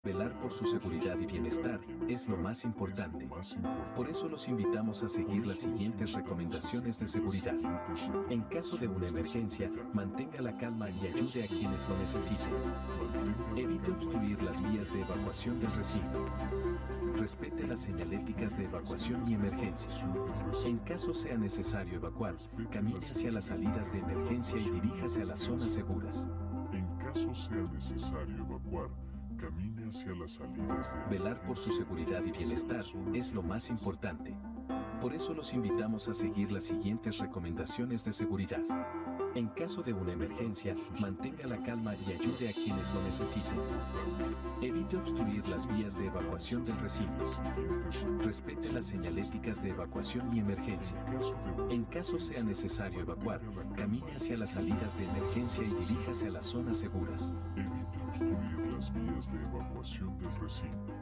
Velar por su seguridad y bienestar es lo más importante. Por eso los invitamos a seguir las siguientes recomendaciones de seguridad. En caso de una emergencia, mantenga la calma y ayude a quienes lo necesiten. Evite obstruir las vías de evacuación del recinto. Respete las señaléticas de evacuación y emergencia. En caso sea necesario evacuar, camine hacia las salidas de emergencia y diríjase a las zonas seguras. En caso sea necesario evacuar, camine hacia las salidas de Velar por su seguridad y bienestar es lo más importante. Por eso los invitamos a seguir las siguientes recomendaciones de seguridad. En caso de una emergencia, mantenga la calma y ayude a quienes lo necesiten. Evite obstruir las vías de evacuación del recinto. Respete las señaléticas de evacuación y emergencia. En caso sea necesario evacuar, camine hacia las salidas de emergencia y diríjase a las zonas seguras. Evite obstruir las vías de evacuación del recinto.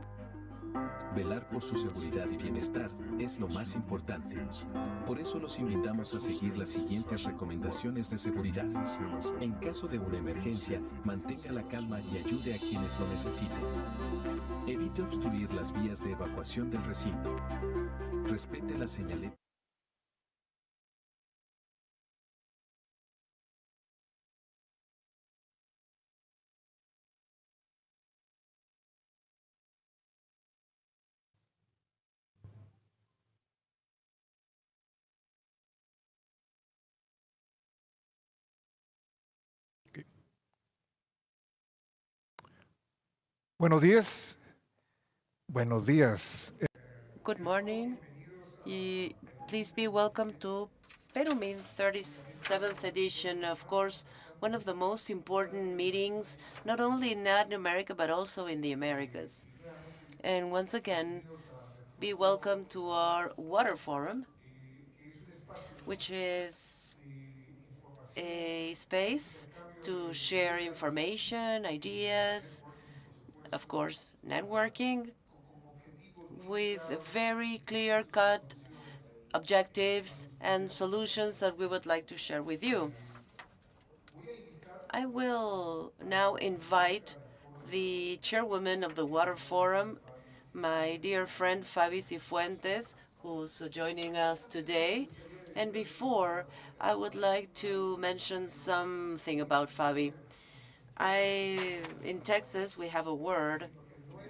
Velar por su seguridad y bienestar es lo más importante. Por eso los invitamos a seguir las siguientes recomendaciones de seguridad. En caso de una emergencia, mantenga la calma y ayude a quienes lo necesiten. Evite obstruir las vías de evacuación del recinto. Respete las señales. Buenos días. Buenos días. Good morning. Please be welcome to Perumin 37th edition. Of course, one of the most important meetings, not only in Latin America, but also in the Americas. And once again, be welcome to our Water Forum, which is a space to share information, ideas, of course, networking, with very clear-cut objectives and solutions that we would like to share with you. I will now invite the chairwoman of the Water Forum, my dear friend Fabi Cifuentes, who's joining us today. And before, I would like to mention something about Fabi. In Texas, we have a word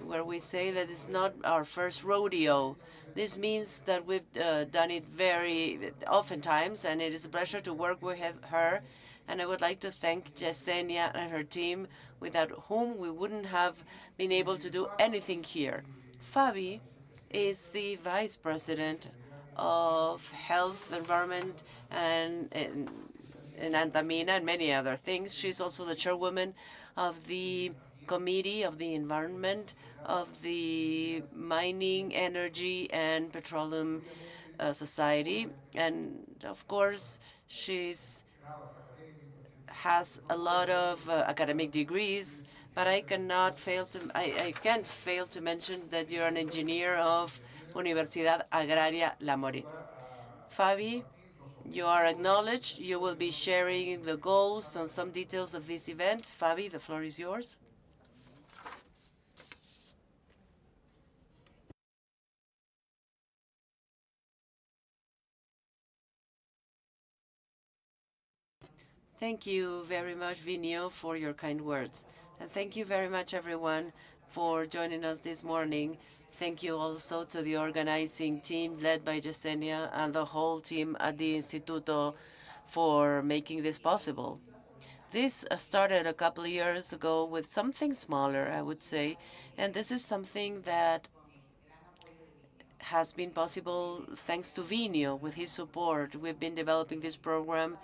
where we say that it's not our first rodeo. This means that we've done it very oftentimes, and it is a pleasure to work with her. And I would like to thank Yesenia and her team, without whom we wouldn't have been able to do anything here. Fabi is the vice president of Health, Environment, and Antamina, and many other things. She's also the chairwoman of the Committee of the Environment of the Mining, Energy, and Petroleum Society. And of course, has a lot of academic degrees, but I can't fail to mention that you're an engineer of Universidad Agraria La More. Fabi, you are acknowledged. You will be sharing the goals and some details of this event. Fabi, the floor is yours. Thank you very much, Vinio, for your kind words. And thank you very much, everyone, for joining us this morning. Thank you also to the organizing team led by Yesenia and the whole team at the Instituto for making this possible. This started a couple of years ago with something smaller, I would say, and this is something that has been possible thanks to Vinio with his support. We've been developing this program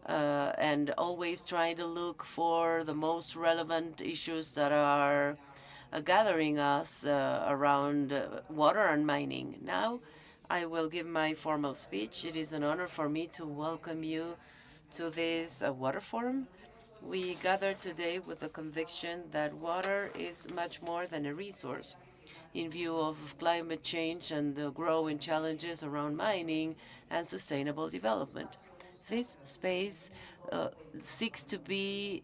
and always trying to look for the most relevant issues that are gathering us around water and mining. Now, I will give my formal speech. It is an honor for me to welcome you to this water forum. We gather today with the conviction that water is much more than a resource. In view of climate change and the growing challenges around mining and sustainable development, this space seeks to be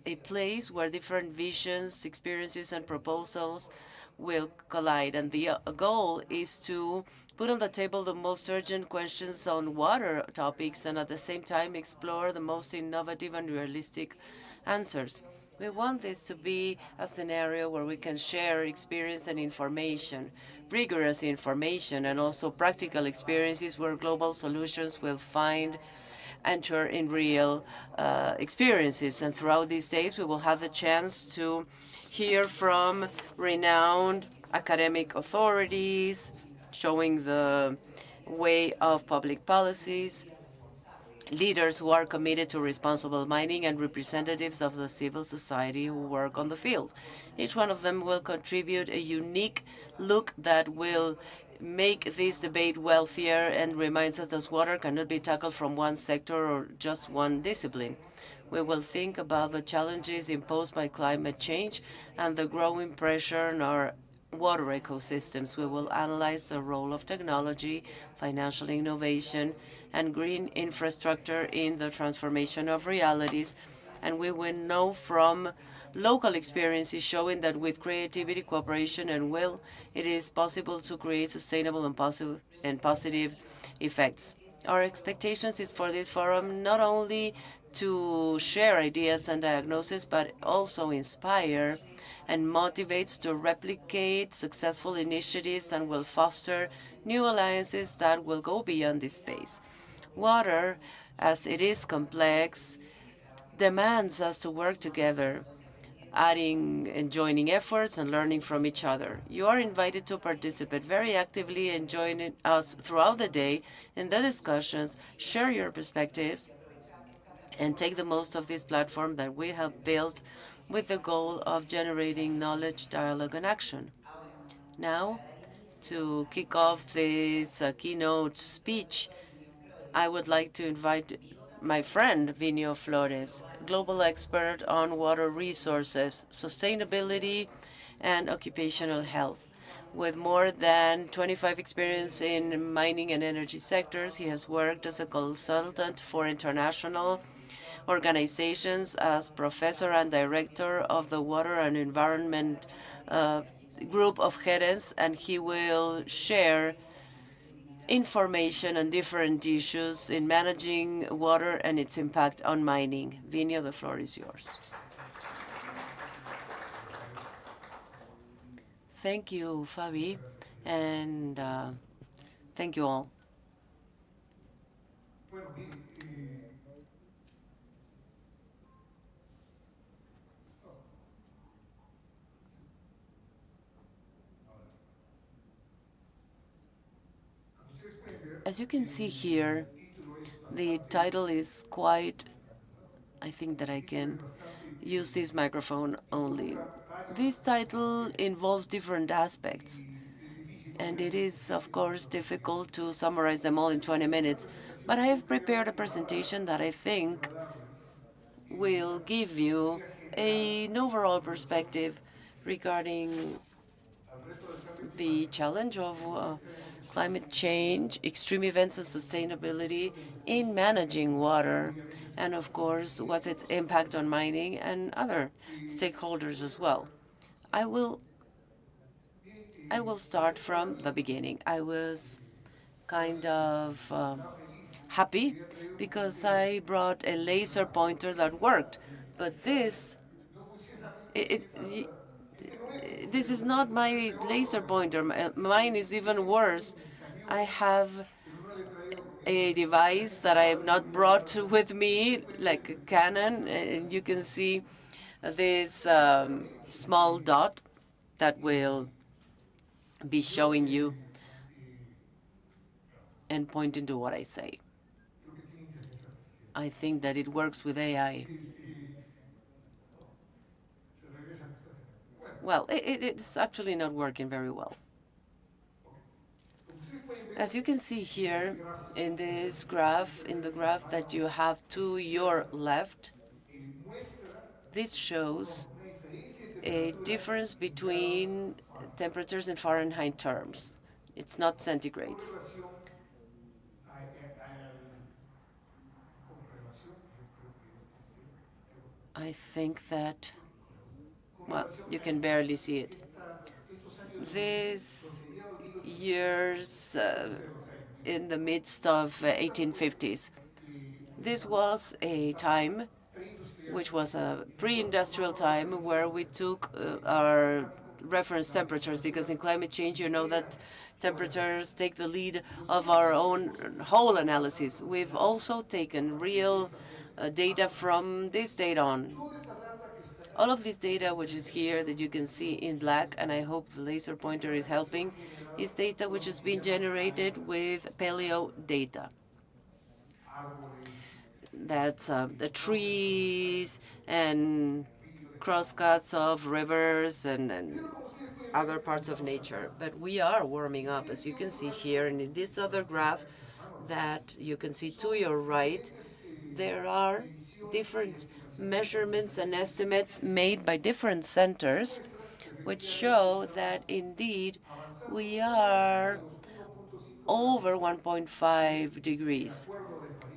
a place where different visions, experiences, and proposals will collide. And the goal is to put on the table the most urgent questions on water topics and at the same time explore the most innovative and realistic answers. We want this to be a scenario where we can share experience and information, rigorous information, and also practical experiences where global solutions will find enter in real experiences. And throughout these days, we will have the chance to hear from renowned academic authorities, showing the way of public policies, leaders who are committed to responsible mining, and representatives of the civil society who work on the field. Each one of them will contribute a unique look that will make this debate wealthier and reminds us that water cannot be tackled from one sector or just one discipline. We will think about the challenges imposed by climate change and the growing pressure on our water ecosystems. We will analyze the role of technology, financial innovation, and green infrastructure in the transformation of realities. And we will know from local experiences showing that with creativity, cooperation, and will, it is possible to create sustainable and positive effects. Our expectations is for this forum not only to share ideas and diagnoses, but also inspire and motivates to replicate successful initiatives and will foster new alliances that will go beyond this space. Water, as it is complex, demands us to work together, adding and joining efforts and learning from each other. You are invited to participate very actively and join us throughout the day in the discussions, share your perspectives, and take the most of this platform that we have built with the goal of generating knowledge, dialogue, and action. Now, to kick off this keynote speech, I would like to invite my friend Vinio Flores, global expert on water resources, sustainability, and occupational health. With more than 25 experience in mining and energy sectors, he has worked as a consultant for international organizations, as professor and director of the Water and Environment Group of Jerez, and he will share information on different issues in managing water and its impact on mining. Vinio, the floor is yours. Thank you, Fabi, and thank you all. As you can see here, the title is quite, I think that I can use this microphone only. This title involves different aspects, and it is, of course, difficult to summarize them all in 20 minutes, but I have prepared a presentation that I think will give you an overall perspective regarding the challenge of climate change, extreme events, and sustainability in managing water, and of course, what's its impact on mining and other stakeholders as well. I will start from the beginning. I was kind of happy because I brought a laser pointer that worked, but this is not my laser pointer. Mine is even worse. I have a device that I have not brought with me, like a Canon, and you can see this small dot that will be showing you and pointing to what I say. I think that it works with AI. Well, it's actually not working very well. As you can see here in this graph, in the graph that you have to your left, this shows a difference between temperatures in Fahrenheit terms. It's not centigrades. I think that, well, you can barely see it. These years in the midst of 1850s. This was a time which was a pre-industrial time where we took our reference temperatures, because in climate change, you know that temperatures take the lead of our own whole analysis. We've also taken real data from this date on. All of this data, which is here that you can see in black, and I hope the laser pointer is helping, is data which has been generated with paleo data. That's the trees and crosscuts of rivers and other parts of nature. But we are warming up, as you can see here. And in this other graph that you can see to your right, there are different measurements and estimates made by different centers, which show that indeed we are over 1.5 degrees.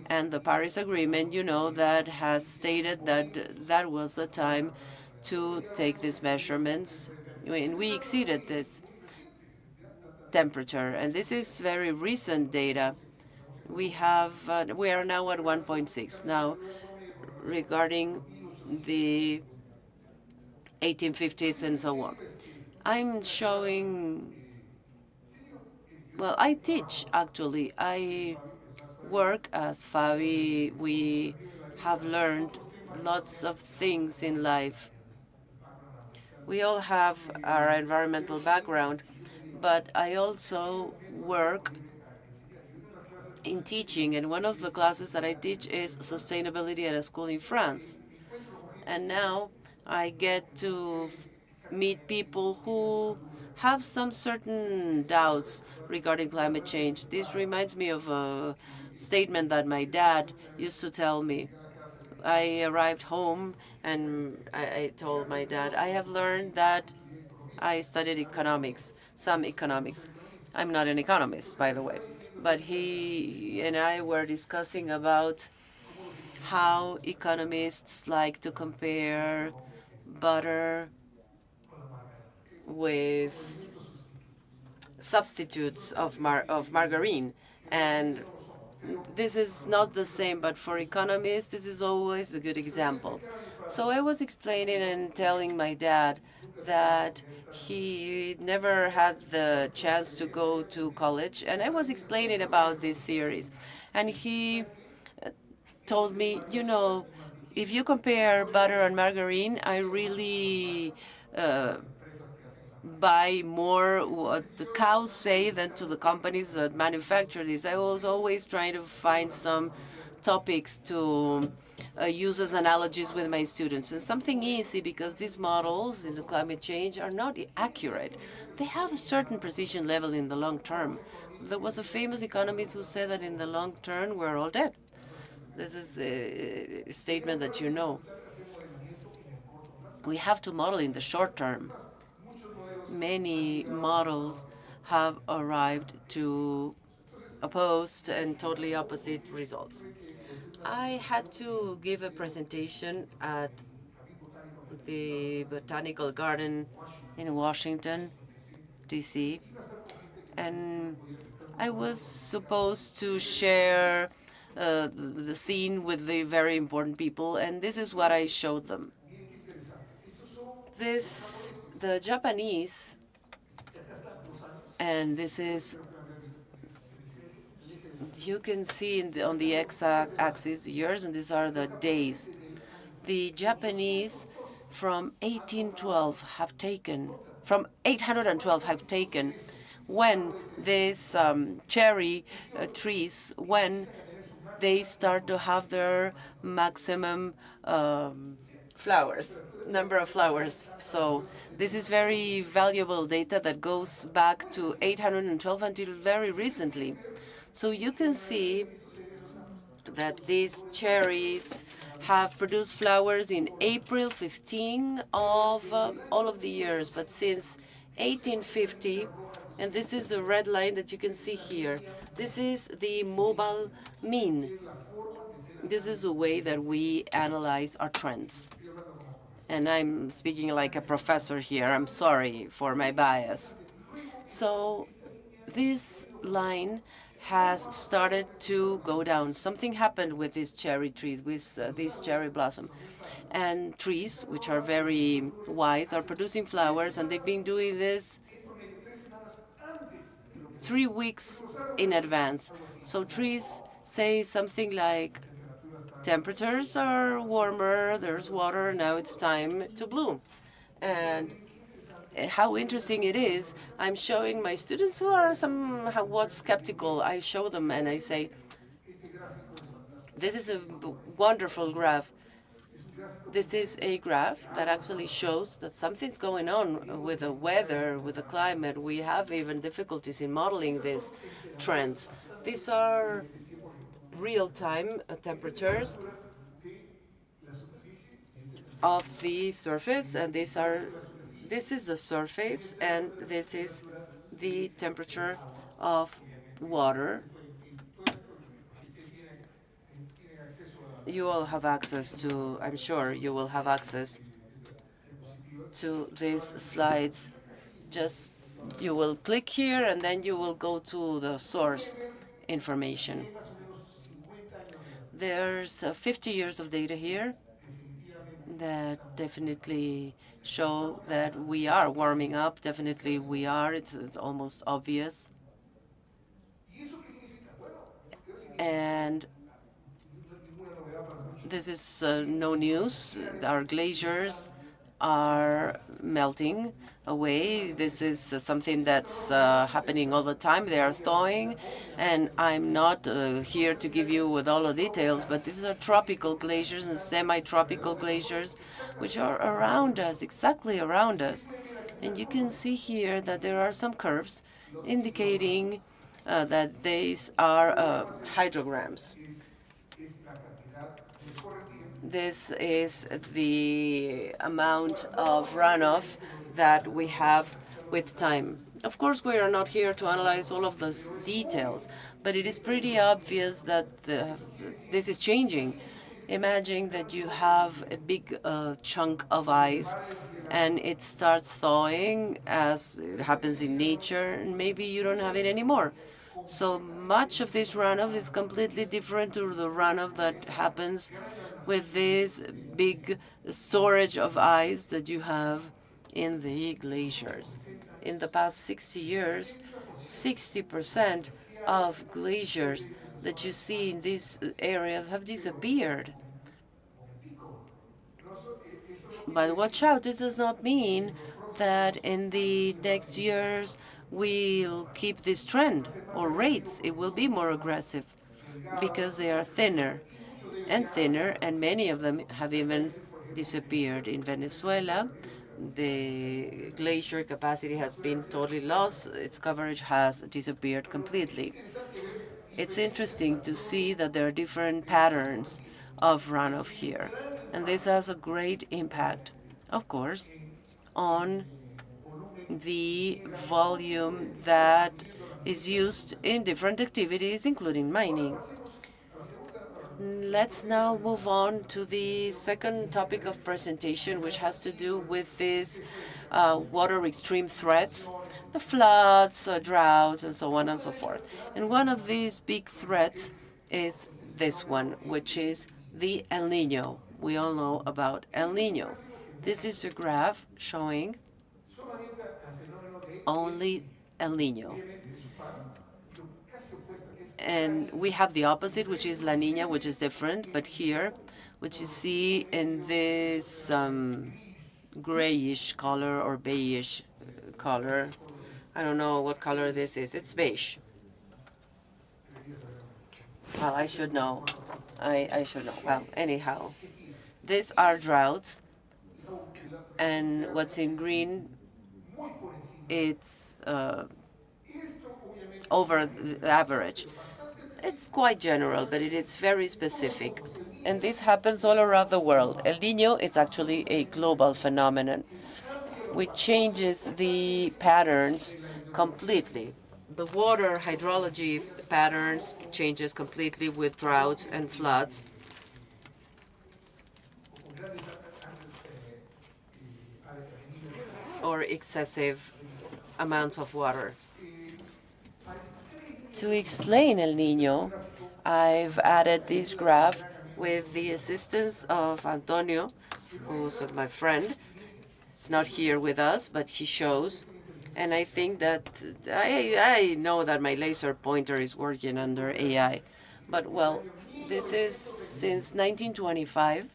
And the Paris Agreement, you know, that has stated that that was the time to take these measurements. And we exceeded this temperature. And this is very recent data. We are now at 1.6. Now, regarding the 1850s and so on. I'm showing, well, I teach, actually. I work as Fabi. We have learned lots of things in life. We all have our environmental background, but I also work in teaching, and one of the classes that I teach is sustainability at a school in France. And now I get to meet people who have some certain doubts regarding climate change. This reminds me of a statement that my dad used to tell me. I arrived home and I told my dad, I have learned that I studied economics, some economics. I'm not an economist, by the way. But he and I were discussing about how economists like to compare butter with substitutes of margarine. And this is not the same, but for economists, this is always a good example. So I was explaining and telling my dad that he never had the chance to go to college, and I was explaining about these theories. And he told me, you know, if you compare butter and margarine, I really buy more what the cows say than to the companies that manufacture this. I was always trying to find some topics to use as analogies with my students. And something easy, because these models in the climate change are not accurate. They have a certain precision level in the long term. There was a famous economist who said that in the long term, we're all dead. This is a statement that you know. We have to model in the short term. Many models have arrived to opposed and totally opposite results. I had to give a presentation at the Botanical Garden in Washington, D.C., and I was supposed to share the scene with the very important people, and this is what I showed them. The Japanese, and this is, you can see on the x-axis years, and these are the days. The Japanese from 1812 have taken, from 812 have taken, when these cherry trees, when they start to have their maximum number of flowers. So this is very valuable data that goes back to 812 until very recently. So you can see that these cherries have produced flowers in April 15 of all of the years, but since 1850, and this is the red line that you can see here, this is the mobile mean. This is the way that we analyze our trends. And I'm speaking like a professor here. I'm sorry for my bias. So this line has started to go down. Something happened with this cherry tree, with this cherry blossom. And trees, which are very wise, are producing flowers, and they've been doing this 3 weeks in advance. So trees say something like, temperatures are warmer, there's water, now it's time to bloom. And how interesting it is, I'm showing my students who are somewhat skeptical, I show them and I say, this is a wonderful graph. This is a graph that actually shows that something's going on with the weather, with the climate. We have even difficulties in modeling these trends. These are real-time temperatures of the surface, and this is the surface, and this is the temperature of water. You all have access to, I'm sure you will have access to these slides. Just, you will click here, and then you will go to the source information. There's 50 years of data here that definitely show that we are warming up. Definitely we are. It's almost obvious. And this is no news. Our glaciers are melting away. This is something that's happening all the time. They are thawing, and I'm not here to give you with all the details, but these are tropical glaciers and semi-tropical glaciers, which are around us, exactly around us. And you can see here that there are some curves indicating that these are hydrograms. This is the amount of runoff that we have with time. Of course, we are not here to analyze all of those details, but it is pretty obvious that this is changing. Imagine that you have a big chunk of ice, and it starts thawing, as it happens in nature, and maybe you don't have it anymore. So much of this runoff is completely different to the runoff that happens with this big storage of ice that you have in the glaciers. In the past 60 years, 60% of glaciers that you see in these areas have disappeared. But watch out, this does not mean that in the next years we'll keep this trend or rates. It will be more aggressive because they are thinner and thinner, and many of them have even disappeared. In Venezuela, the glacier capacity has been totally lost. Its coverage has disappeared completely. It's interesting to see that there are different patterns of runoff here. And this has a great impact, of course, on the volume that is used in different activities, including mining. Let's now move on to the second topic of presentation, which has to do with these water extreme threats, the floods, droughts, and so on and so forth. And one of these big threats is this one, which is the El Niño. We all know about El Niño. This is a graph showing only El Niño. And we have the opposite, which is La Niña, which is different. But here, what you see in this grayish color or beige color, I don't know what color this is. It's beige. Well, I should know. I should know. Well, anyhow, these are droughts. And what's in green, it's over the average. It's quite general, but it is very specific. And this happens all around the world. El Niño is actually a global phenomenon, which changes the patterns completely. The water hydrology patterns changes completely with droughts and floods. or excessive amount of water. To explain El Niño, I've added this graph with the assistance of Antonio, who's my friend. He's not here with us, but he shows. And I think that I know that my laser pointer is working under AI. But well, this is since 1925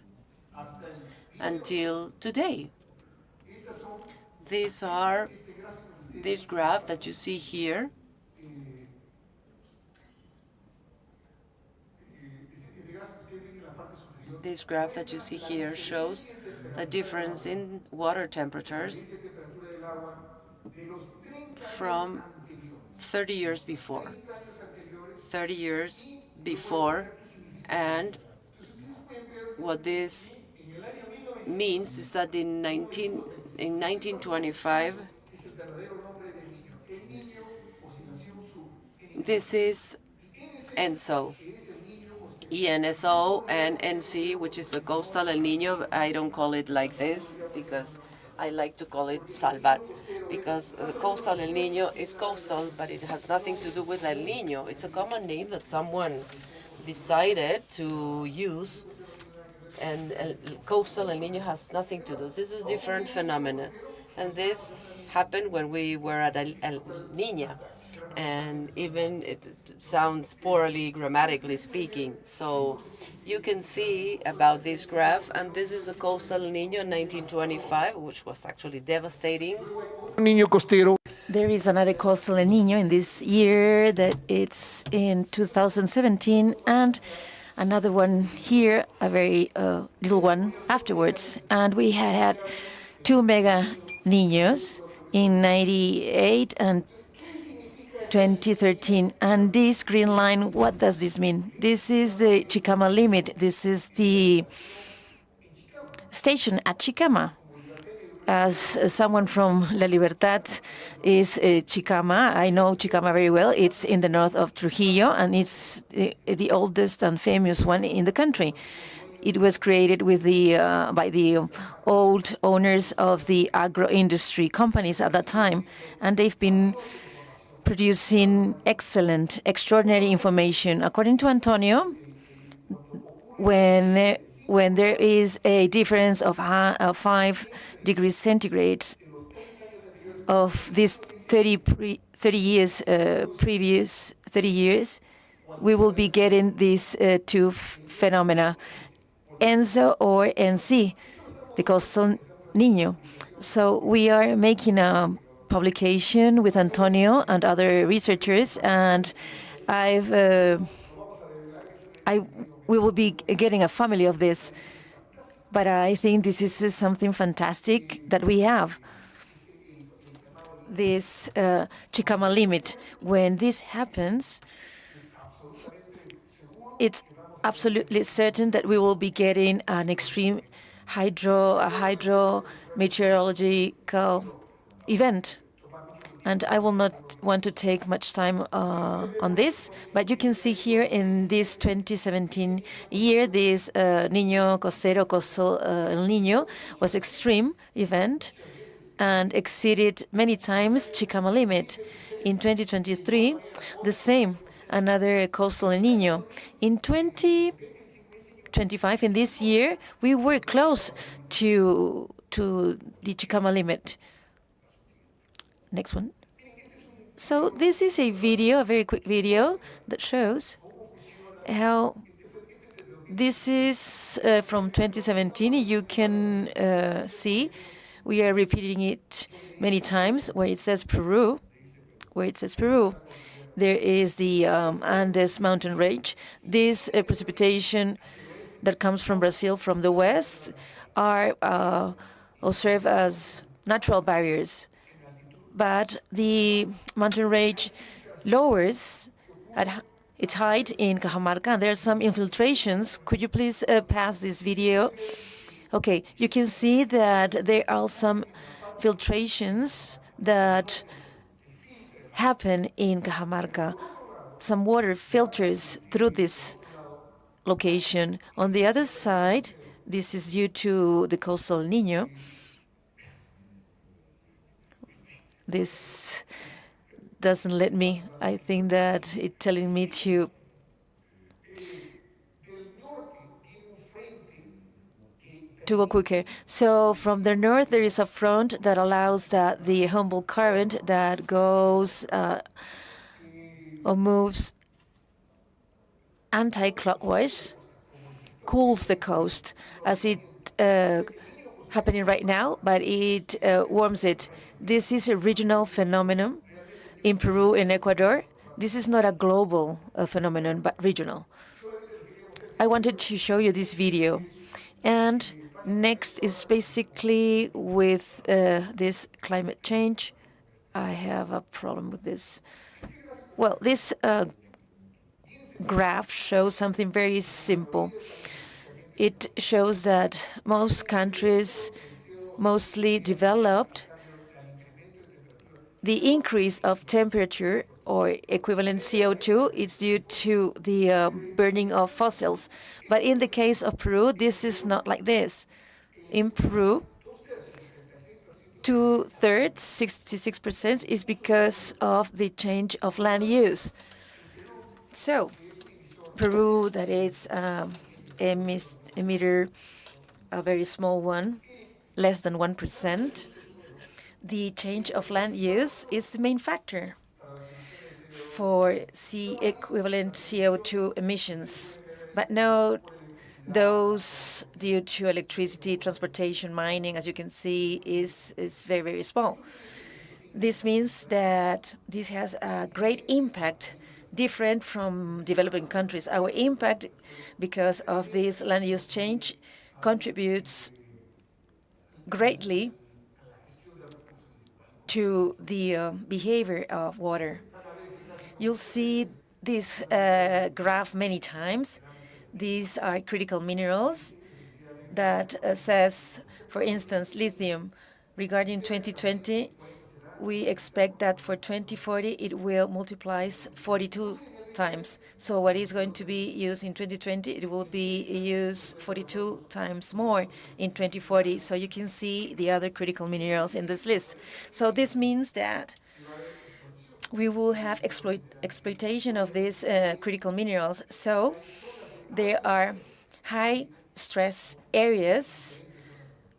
until today. These are this graph that you see here. This graph that you see here shows the difference in water temperatures from 30 years before. 30 years before, and what this means is that in 1925, this is ENSO. ENSO and NC, which is the coastal El Niño. I don't call it like this because I like to call it Salvat, because the coastal El Niño is coastal, but it has nothing to do with El Niño. It's a common name that someone decided to use, and coastal El Niño has nothing to do. This is a different phenomenon, and this happened when we were at El Niña. And even it sounds poorly grammatically speaking. So you can see about this graph, and this is the coastal El Niño in 1925, which was actually devastating. Niño costero. There is another coastal El Niño in this year that it's in 2017, and another one here, a very little one afterwards. And we had 2 mega niños in 98 and 2013. And this green line, what does this mean? This is the Chicama limit. This is the station at Chicama. As someone from La Libertad is Chicama, I know Chicama very well. It's in the north of Trujillo, and it's the oldest and famous one in the country. It was created with by the old owners of the agro-industry companies at that time, and they've been producing excellent, extraordinary information. According to Antonio, when there is a difference of 5 degrees centigrade of these 30 years, previous 30 years, we will be getting these two phenomena, ENSO or NC, the coastal Niño. So we are making a publication with Antonio and other researchers, and we will be getting a family of this. But I think this is something fantastic that we have. This Chicama limit. When this happens, it's absolutely certain that we will be getting an extreme hydrometeorological event. And I will not want to take much time on this, but you can see here in this 2017 year, this Niño Costero, Coastal El Niño, was extreme event and exceeded many times Chicama limit. In 2023, the same, another coastal El Niño. In 2025, in this year, we were close to the Chicama limit. Next one. So this is a video, a very quick video that shows how this is from 2017. You can see we are repeating it many times where it says Peru. There is the Andes mountain range. This precipitation that comes from Brazil from the west will serve as natural barriers. But the mountain range lowers at its height in Cajamarca, and there are some infiltrations. Could you please pass this video? Okay, you can see that there are some filtrations that happen in Cajamarca. Some water filters through this location. On the other side, this is due to the coastal Niño. This doesn't let me. I think that it's telling me to go quicker. So from the north, there is a front that allows that the Humboldt current that goes or moves anti-clockwise cools the coast as it happening right now, but it warms it. This is a regional phenomenon in Peru and Ecuador. This is not a global phenomenon, but regional. I wanted to show you this video. And next is basically with this climate change. I have a problem with this. Well, this graph shows something very simple. It shows that most countries, mostly developed, the increase of temperature or equivalent CO2 is due to the burning of fossils. But in the case of Peru, this is not like this. In Peru, 2/3, 66%, is because of the change of land use. So Peru, that is emitter, a very small one, less than 1%. The change of land use is the main factor for equivalent CO2 emissions. But note, those due to electricity, transportation, mining, as you can see, is very, very small. This means that this has a great impact, different from developing countries. Our impact, because of this land use change, contributes greatly to the behavior of water. You'll see this graph many times. These are critical minerals that says, for instance, lithium. Regarding 2020, we expect that for 2040 it will multiply 42 times. So what is going to be used in 2020, it will be used 42 times more in 2040. So you can see the other critical minerals in this list. So this means that we will have exploitation of these critical minerals. So there are high stress areas,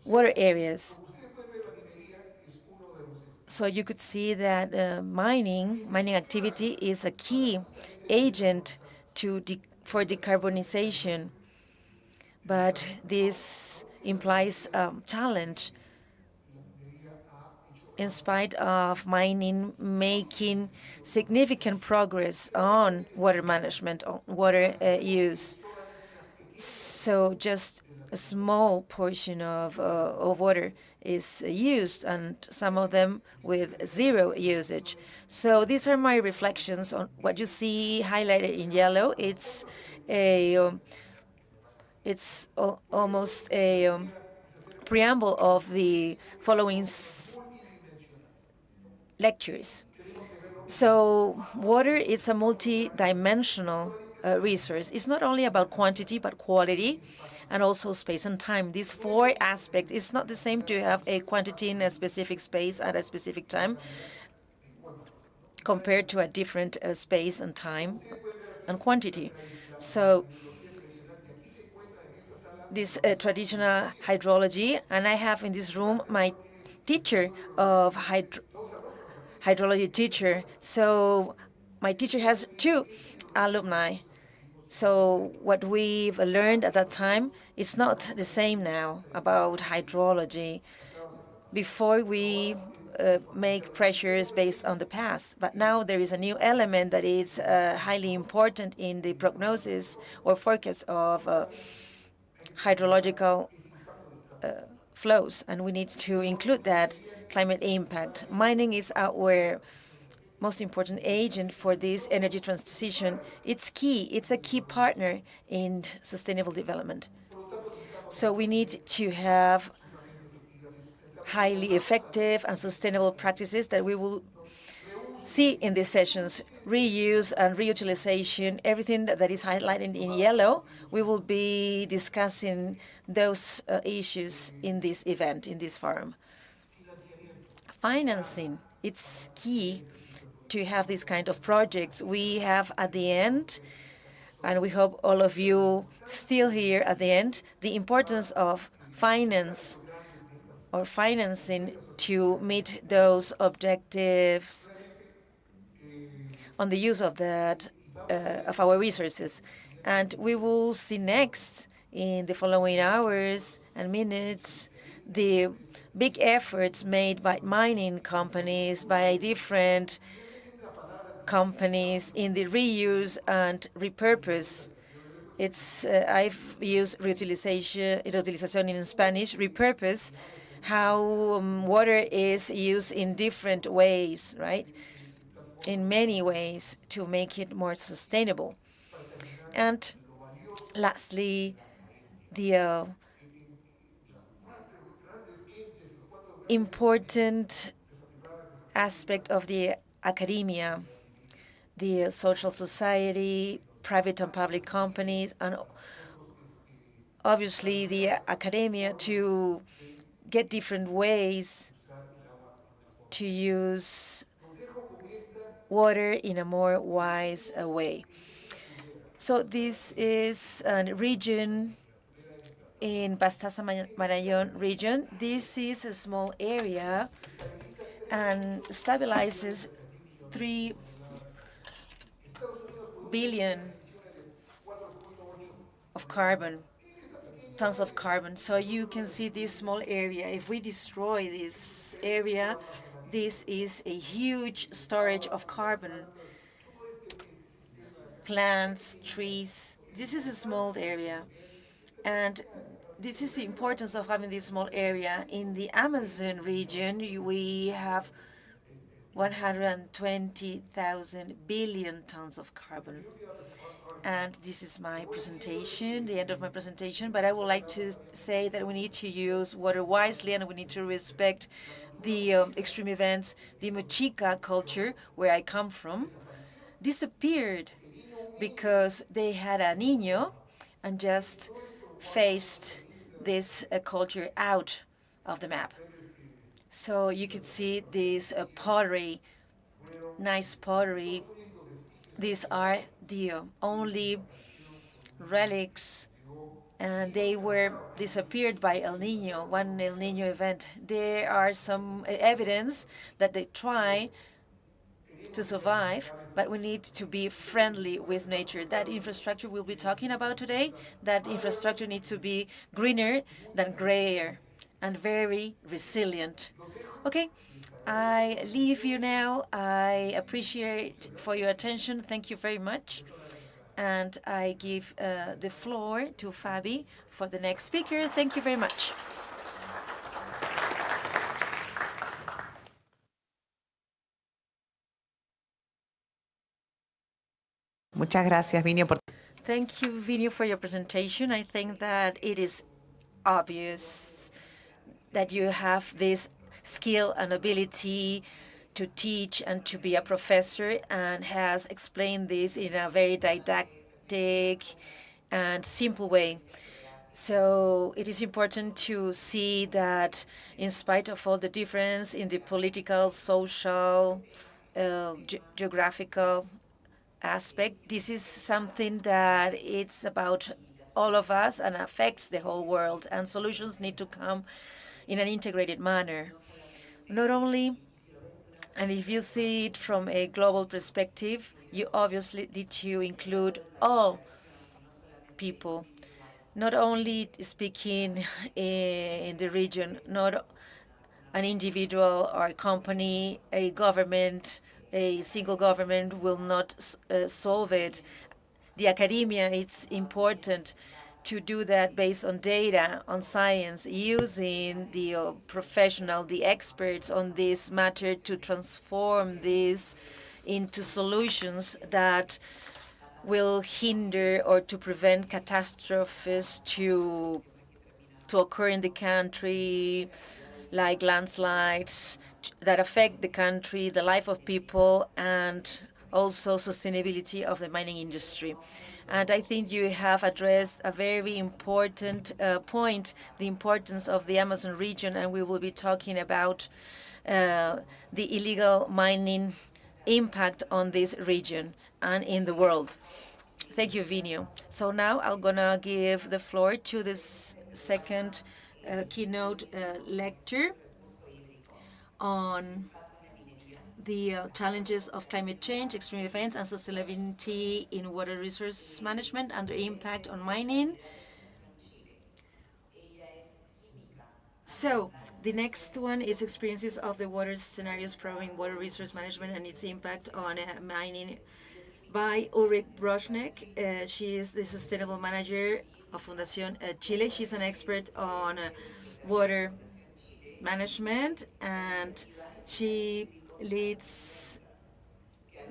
water areas. So you could see that mining activity is a key agent for decarbonization. But this implies a challenge in spite of mining making significant progress on water management, on water use. So just a small portion of water is used, and some of them with zero usage. So these are my reflections on what you see highlighted in yellow. It's almost a preamble of the following lectures. So water is a multi-dimensional resource. It's not only about quantity, but quality, and also space and time. These four aspects, it's not the same to have a quantity in a specific space at a specific time compared to a different space and time and quantity. So this traditional hydrology, and I have in this room my teacher of hydrology teacher. So my teacher has 2 alumni. So what we've learned at that time is not the same now about hydrology. Before we make pressures based on the past, but now there is a new element that is highly important in the prognosis or forecast of hydrological flows, and we need to include that climate impact. Mining is our most important agent for this energy transition. It's key. It's a key partner in sustainable development. So we need to have highly effective and sustainable practices that we will see in these sessions. Reuse and reutilization, everything that is highlighted in yellow, we will be discussing those issues in this event, in this forum. Financing It's key to have these kind of projects. We have at the end, and we hope all of you still here at the end, the importance of finance or financing to meet those objectives on the use of that of our resources. And we will see next in the following hours and minutes the big efforts made by mining companies, by different companies in the reuse and repurpose. It's I've used reutilización in Spanish, repurpose, how water is used in different ways, right? In many ways to make it more sustainable. And lastly, the important aspect of the academia, the social society, private and public companies, and obviously the academia to get different ways to use water in a more wise way. So this is a region in Pastaza-Marañón region. This is a small area and stabilizes 3 billion of carbon, tons of carbon. So you can see this small area. If we destroy this area, this is a huge storage of carbon. Plants, trees. This is a small area. And this is the importance of having this small area. In the Amazon region, we have 120,000 billion tons of carbon. And this is my presentation, the end of my presentation. But I would like to say that we need to use water wisely and we need to respect the extreme events. The Mochica culture, where I come from, disappeared because they had a niño and just phased this culture out of the map. So you could see this pottery, nice pottery. These are the only relics, and they were disappeared by El Niño, one El Niño event. There are some evidence that they try to survive, but we need to be friendly with nature. That infrastructure we'll be talking about today, that infrastructure needs to be greener than grayer and very resilient. Okay, I leave you now. I appreciate for your attention. Thank you very much. And I give the floor to Fabi for the next speaker. Thank you very much. Muchas gracias, Vinio, por Thank you, Vinio, for your presentation. I think that it is obvious that you have this skill and ability to teach and to be a professor, and has explained this in a very didactic and simple way. So it is important to see that in spite of all the difference in the political, social, geographical aspect, this is something that it's about all of us and affects the whole world, and solutions need to come in an integrated manner. Not only, and if you see it from a global perspective, you obviously need to include all people, not only speaking in the region, not an individual or a company, a government, a single government will not solve it. The academia, it's important to do that based on data, on science, using the professional, the experts on this matter to transform this into solutions that will hinder or to prevent catastrophes to occur in the country, like landslides that affect the country, the life of people, and also sustainability of the mining industry. And I think you have addressed a very important point, the importance of the Amazon region, and we will be talking about the illegal mining impact on this region and in the world. Thank you, Vinio. So now I'm going to give the floor to this second keynote lecture on the challenges of climate change, extreme events, and sustainability in water resource management and their impact on mining. So the next one is experiences of the water scenarios probing water resource management and its impact on mining by Ulrich Broschneck. She is the sustainable manager of Fundación Chile. She's an expert on water management, and she leads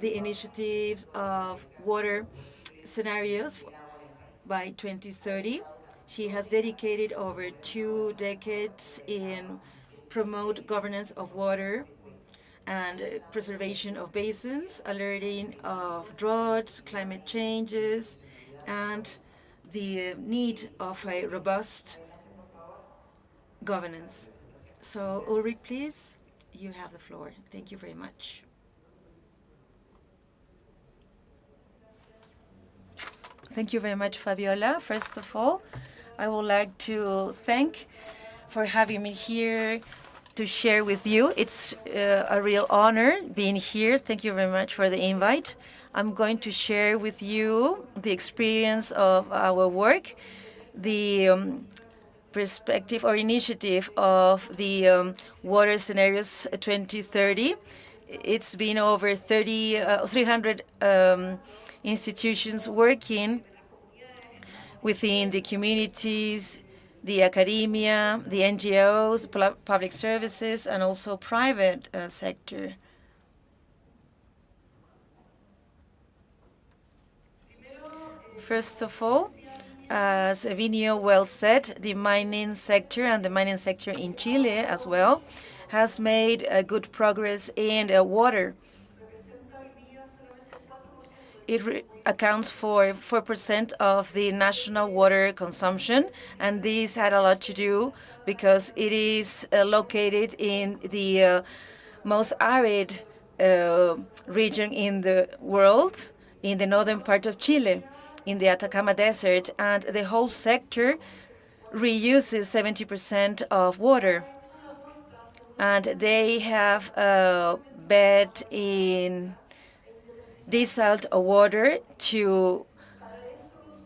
the initiatives of water scenarios by 2030. She has dedicated over 2 decades in promote governance of water and preservation of basins, alerting of droughts, climate changes, and the need of a robust governance. So Ulrich, please, you have the floor. Thank you very much. Thank you very much, Fabiola. First of all, I would like to thank for having me here to share with you. It's a real honor being here. Thank you very much for the invite. I'm going to share with you the experience of our work, the perspective or initiative of the Water Scenarios 2030. It's been over 300 institutions working within the communities, the academia, the NGOs, public services, and also private sector. First of all, as Vinio well said, the mining sector and the mining sector in Chile as well has made good progress in water. It accounts for 4% of the national water consumption, and this had a lot to do because it is located in the most arid region in the world, in the northern part of Chile, in the Atacama Desert, and the whole sector reuses 70% of water. And they have bet in desaled water to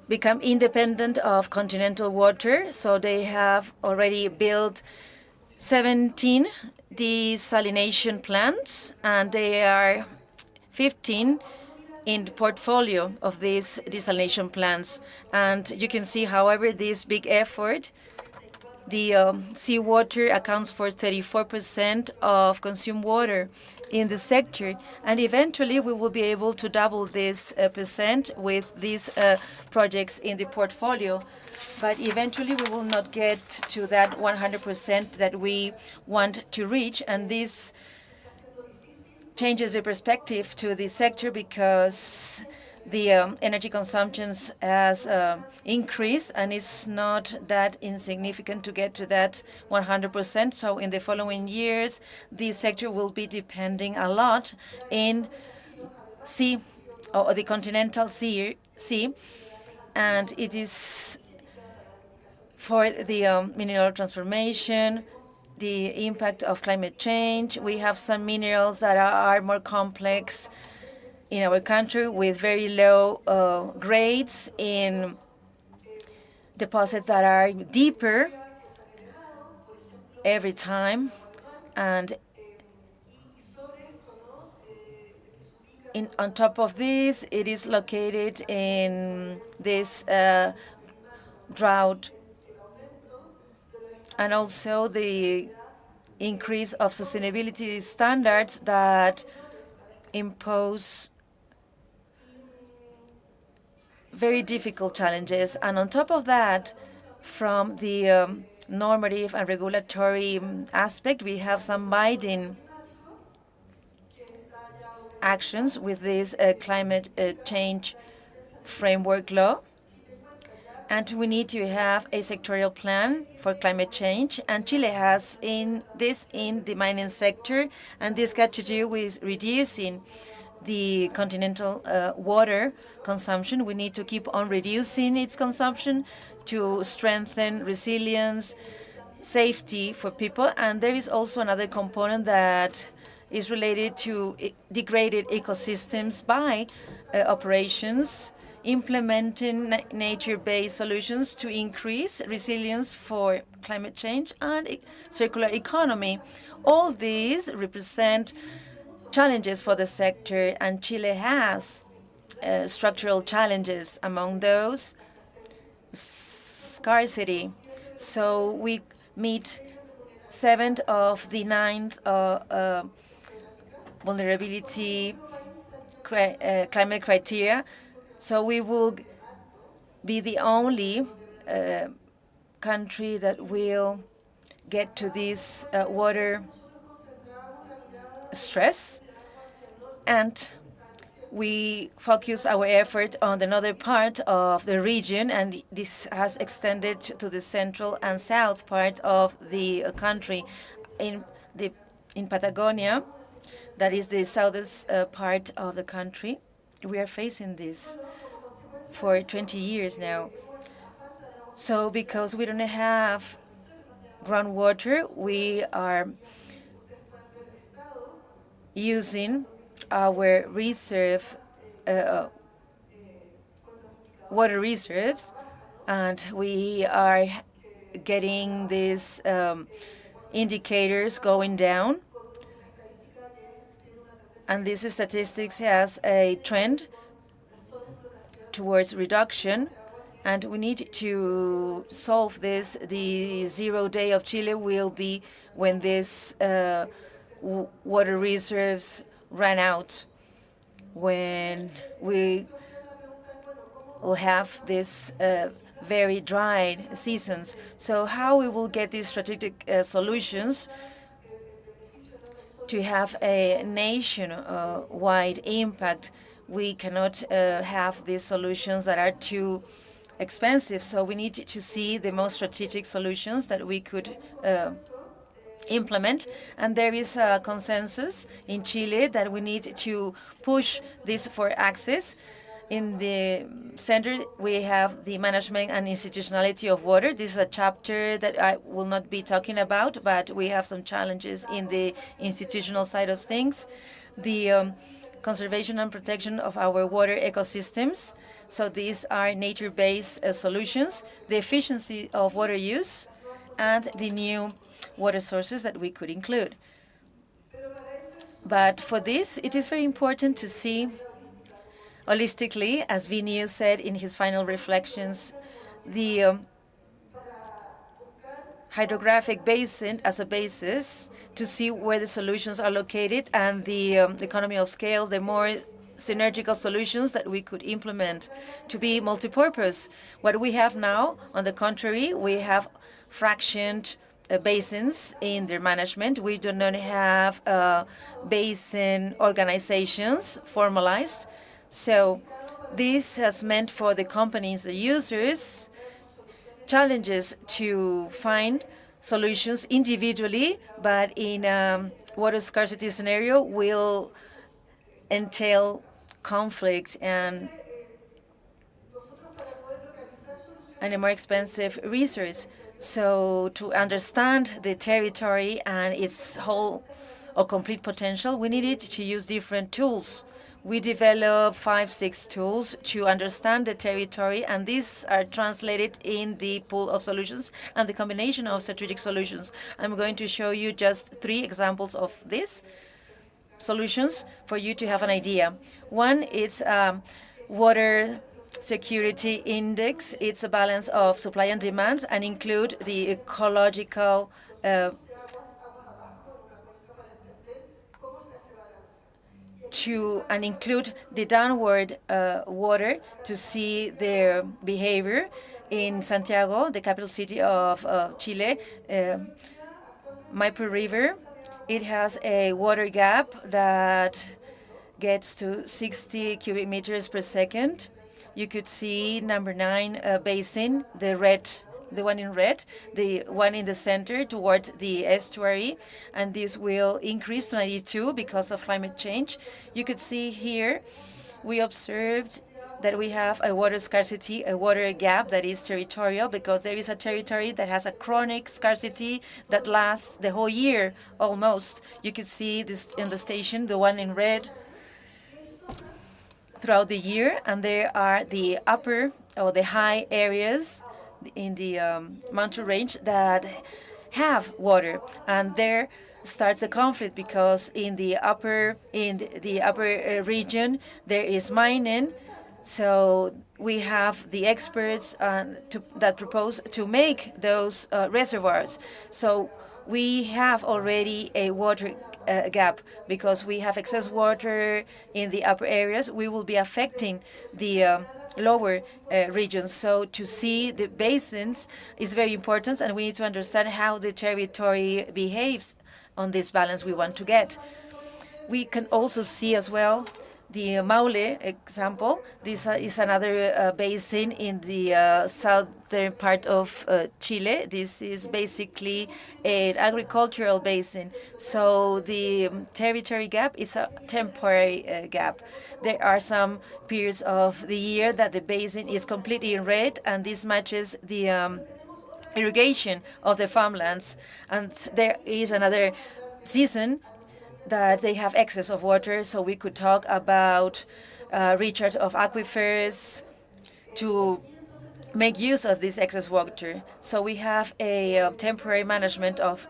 become independent of continental water. So they have already built 17 desalination plants, and there are 15 in the portfolio of these desalination plants. And you can see, however, this big effort, the seawater accounts for 34% of consumed water in the sector. And eventually, we will be able to double this percent with these projects in the portfolio. But eventually, we will not get to that 100% that we want to reach. And this changes the perspective to the sector because the energy consumptions has increased, and it's not that insignificant to get to that 100%. So in the following years, the sector will be depending a lot in sea, or the continental sea, and it is for the mineral transformation, the impact of climate change. We have some minerals that are more complex in our country with very low grades in deposits that are deeper every time. And on top of this, it is located in this drought, and also the increase of sustainability standards that impose very difficult challenges. And on top of that, from the normative and regulatory aspect, we have some binding actions with this climate change framework law. And we need to have a sectorial plan for climate change. And Chile has in the mining sector, and this got to do with reducing the continental water consumption. We need to keep on reducing its consumption to strengthen resilience, safety for people. And there is also another component that is related to degraded ecosystems by operations, implementing nature-based solutions to increase resilience for climate change and circular economy. All these represent challenges for the sector, and Chile has structural challenges. Among those, scarcity. So we meet 7 of the 9 vulnerability climate criteria. So we will be the only country that will get to this water stress. And we focus our effort on the northern part of the region, and this has extended to the central and south part of the country. In Patagonia, that is the southern part of the country, we are facing this for 20 years now. So because we don't have groundwater, we are using our water reserves, and we are getting these indicators going down. And this statistics has a trend towards reduction, and we need to solve this. The 0 day of Chile will be when this water reserves run out, when we will have this very dry seasons. So how we will get these strategic solutions to have a nation-wide impact? We cannot have these solutions that are too expensive. So we need to see the most strategic solutions that we could implement. And there is a consensus in Chile that we need to push this for access. In the center, we have the management and institutionality of water. This is a chapter that I will not be talking about, but we have some challenges in the institutional side of things. The conservation and protection of our water ecosystems. So these are nature-based solutions, the efficiency of water use, and the new water sources that we could include. But for this, it is very important to see holistically, as Vinicius said in his final reflections, the hydrographic basin as a basis to see where the solutions are located, and the economy of scale, the more synergical solutions that we could implement to be multipurpose. What we have now, on the contrary, we have fractioned basins in their management. We do not have basin organizations formalized. So this has meant for the companies, the users, challenges to find solutions individually, but in a water scarcity scenario will entail conflict and a more expensive resource. So to understand the territory and its whole or complete potential, we needed to use different tools. We developed 5, 6 tools to understand the territory, and these are translated in the pool of solutions and the combination of strategic solutions. I'm going to show you just 3 examples of these solutions for you to have an idea. One is water security index. It's a balance of supply and demand and include the ecological include the downward water to see their behavior. In Santiago, the capital city of Chile, Maipo River, it has a water gap that gets to 60 cubic meters per second. You could see number 9 basin, the one in red, the one in the center towards the estuary, and this will increase to 92 because of climate change. You could see here we observed that we have a water scarcity, a water gap that is territorial, because there is a territory that has a chronic scarcity that lasts the whole year almost. You could see this in the station, the one in red, throughout the year, and there are the upper or the high areas in the mountain range that have water, and there starts a conflict because in the upper region there is mining. So we have the experts that propose to make those reservoirs. So we have already a water gap because we have excess water in the upper areas. We will be affecting the lower regions. So to see the basins is very important, and we need to understand how the territory behaves on this balance we want to get. We can also see as well the Maule example. This is another basin in the southern part of Chile. This is basically an agricultural basin. So the territory gap is a temporary gap. There are some periods of the year that the basin is completely in red, and this matches the irrigation of the farmlands. And there is another season that they have excess of water, so we could talk about recharge of aquifers to make use of this excess water. So we have a temporary management of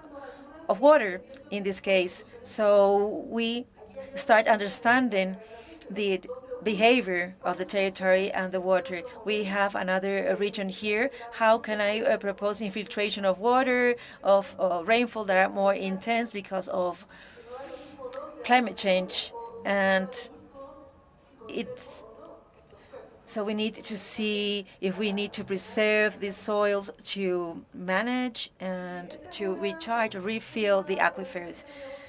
water in this case. So we start understanding the behavior of the territory and the water. We have another region here. How can I propose infiltration of water, of rainfall that are more intense because of climate change? And so we need to see if we need to preserve these soils to manage and to recharge, refill the aquifers.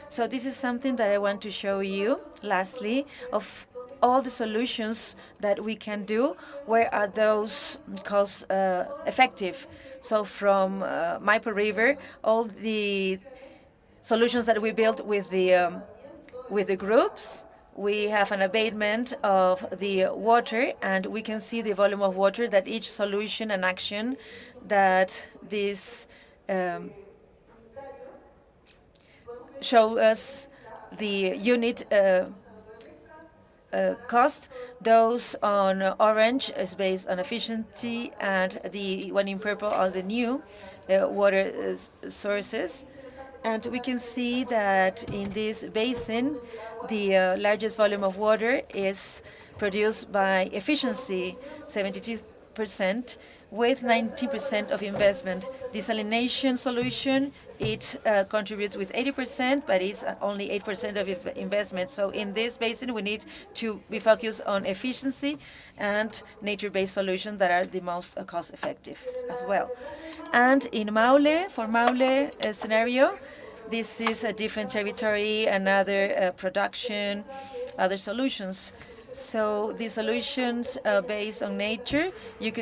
So this is something that I want to show you, lastly, of all the solutions that we can do. Where are those cost effective? So from Maipo River, all the solutions that we built with the groups, we have an abatement of the water, and we can see the volume of water that each solution and action that this show us the unit cost. Those on orange is based on efficiency, and the one in purple are the new water sources. And we can see that in this basin, the largest volume of water is produced by efficiency, 72%, with 90% of investment. Desalination solution, it contributes with 80%, but it's only 8% of investment. So in this basin, we need to be focused on efficiency and nature-based solutions that are the most cost-effective as well. And in Maule, for Maule scenario, this is a different territory, another production, other solutions. So the solutions based on nature, you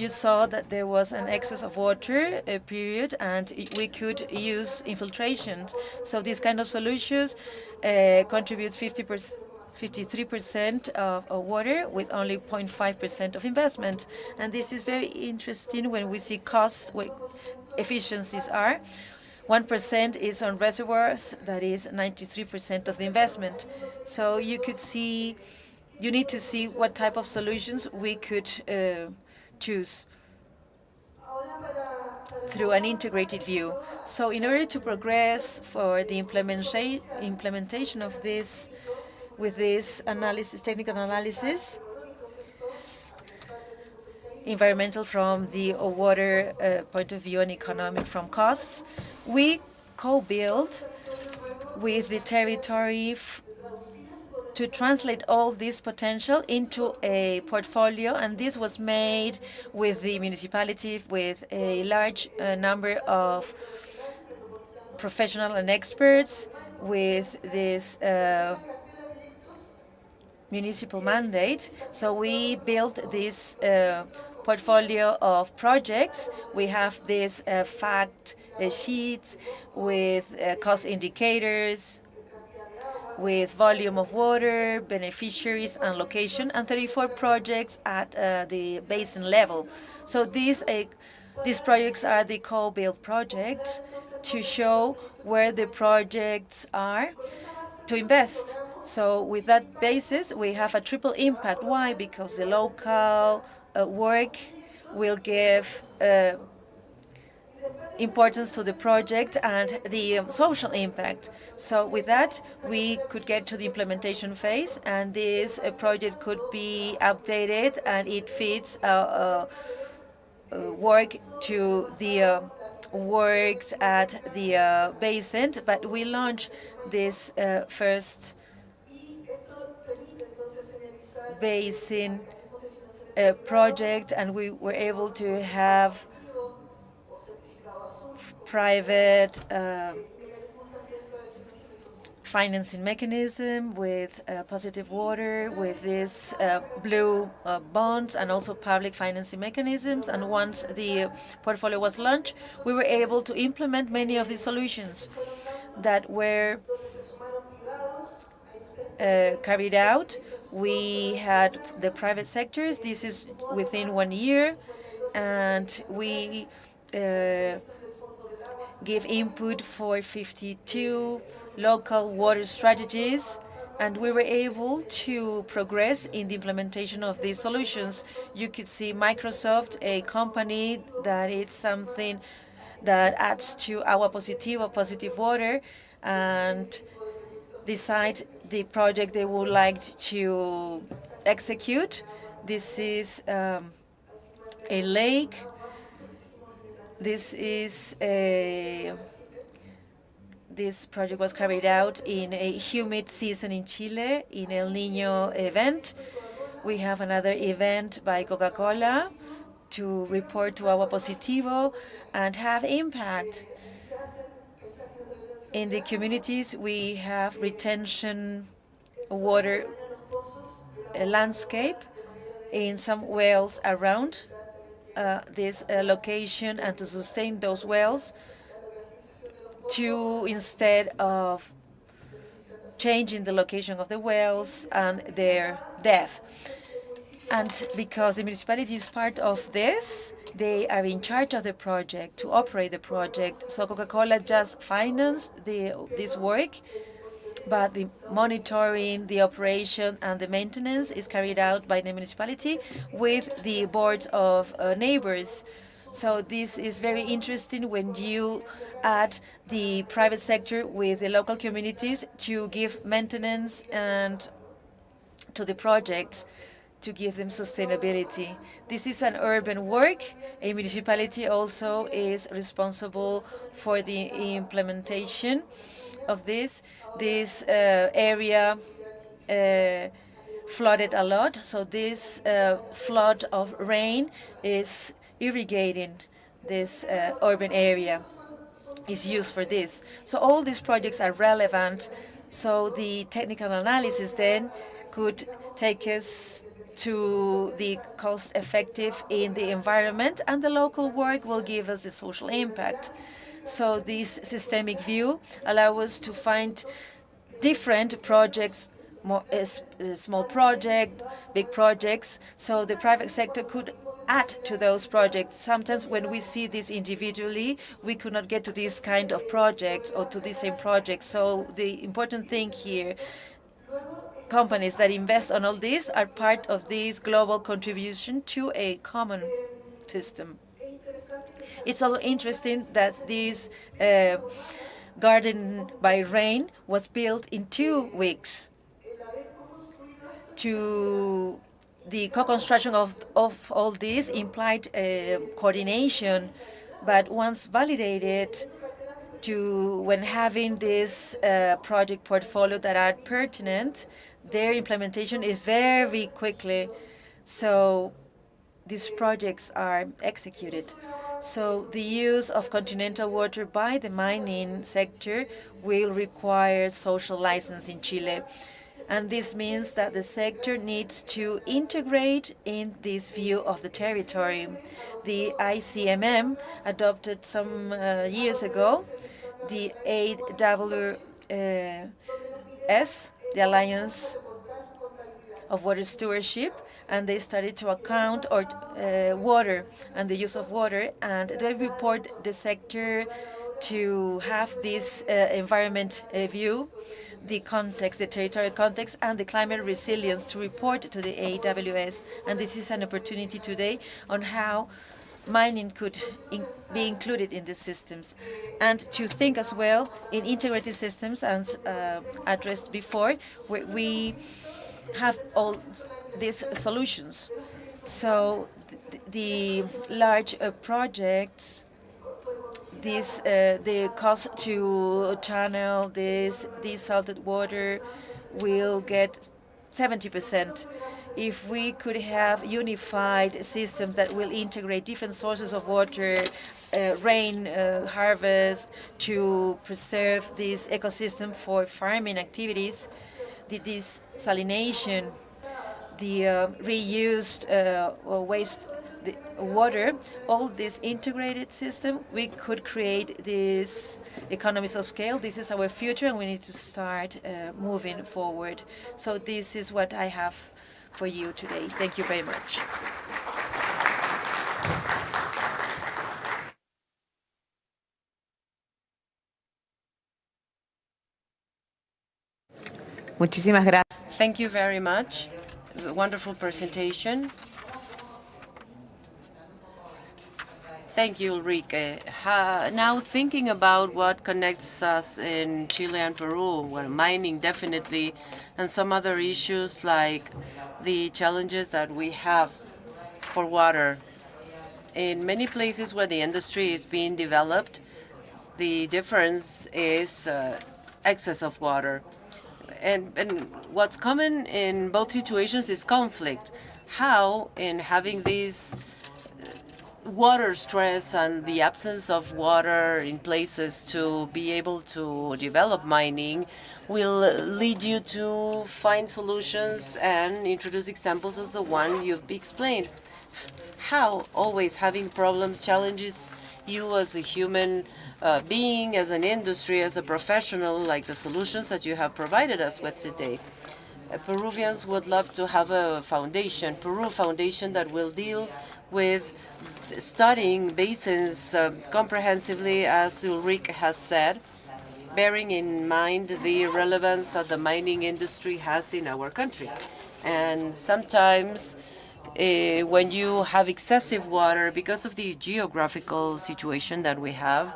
saw that there was an excess of water period, and we could use infiltration. So these kind of solutions contributes 53% of water with only 0.5% of investment. And this is very interesting when we see cost, what efficiencies are. 1% is on reservoirs, that is 93% of the investment. So you need to see what type of solutions we could choose through an integrated view. So in order to progress for the implementation of this, with this analysis, technical analysis, environmental from the water point of view and economic from costs, we co-build with the territory to translate all this potential into a portfolio, and this was made with the municipality, with a large number of professionals and experts, with this municipal mandate. So we built this portfolio of projects. We have these fact sheets with cost indicators, with volume of water, beneficiaries, and location, and 34 projects at the basin level. So these projects are the co-build projects to show where the projects are to invest. So with that basis, we have a triple impact. Why? Because the local work will give importance to the project and the social impact. So with that, we could get to the implementation phase, and this project could be updated, and it fits work to the worked at the basin. But we launched this first basin project, and we were able to have private financing mechanism with positive water, with these blue bonds, and also public financing mechanisms. And once the portfolio was launched, we were able to implement many of these solutions that were carried out. We had the private sectors. This is within 1 year, and we give input for 52 local water strategies, and we were able to progress in the implementation of these solutions. You could see Microsoft, a company that is something that adds to Agua Positivo, positive water, and decide the project they would like to execute. This is a lake. This project was carried out in a humid season in Chile, in El Niño event. We have another event by Coca-Cola to report to Agua Positivo and have impact in the communities. We have retention water landscape in some wells around this location, and to sustain those wells, to instead of changing the location of the wells and their depth. And because the municipality is part of this, they are in charge of the project, to operate the project. So Coca-Cola just financed this work, but the monitoring, the operation, and the maintenance is carried out by the municipality with the boards of neighbors. So this is very interesting when you add the private sector with the local communities to give maintenance and to the projects, to give them sustainability. This is an urban work. A municipality also is responsible for the implementation of this. This area flooded a lot, so this flood of rain is irrigating this urban area, is used for this. So all these projects are relevant. So the technical analysis then could take us to the cost effective in the environment, and the local work will give us the social impact. So this systemic view allows us to find different projects, more small project, big projects, so the private sector could add to those projects. Sometimes when we see this individually, we could not get to this kind of projects or to the same project. So the important thing here, companies that invest on all this are part of this global contribution to a common system. It's also interesting that this garden by rain was built in 2 weeks. The co-construction of all this implied coordination, but once validated, when having this project portfolio that are pertinent, their implementation is very quickly. So these projects are executed. So the use of continental water by the mining sector will require social license in Chile. And this means that the sector needs to integrate in this view of the territory. The ICMM adopted some years ago the AWS, the Alliance of Water Stewardship, and they started to account water and the use of water, and they report the sector to have this environment view, the context, the territorial context, and the climate resilience to report to the AWS. And this is an opportunity today on how mining could be included in these systems, and to think as well in integrated systems, as addressed before, where we have all these solutions. So the large projects, the cost to channel this desalted water will get 70%. If we could have unified systems that will integrate different sources of water, rain harvest, to preserve this ecosystem for farming activities, the desalination, the reused waste water, all this integrated system, we could create this economies of scale. This is our future, and we need to start moving forward. So this is what I have for you today. Thank you very much. Muchísimas gracias. Thank you very much. Wonderful presentation. Thank you, Ulrike. Now thinking about what connects us in Chile and Peru, well, mining definitely, and some other issues like the challenges that we have for water. In many places where the industry is being developed, the difference is excess of water. And what's common in both situations is conflict. How, in having these water stress and the absence of water in places to be able to develop mining, will lead you to find solutions and introduce examples as the one you've explained. How always having problems challenges you as a human being, as an industry, as a professional, like the solutions that you have provided us with today. Peruvians would love to have a foundation, Peru Foundation, that will deal with studying basins comprehensively, as Ulrike has said, bearing in mind the relevance that the mining industry has in our country. And sometimes when you have excessive water, because of the geographical situation that we have,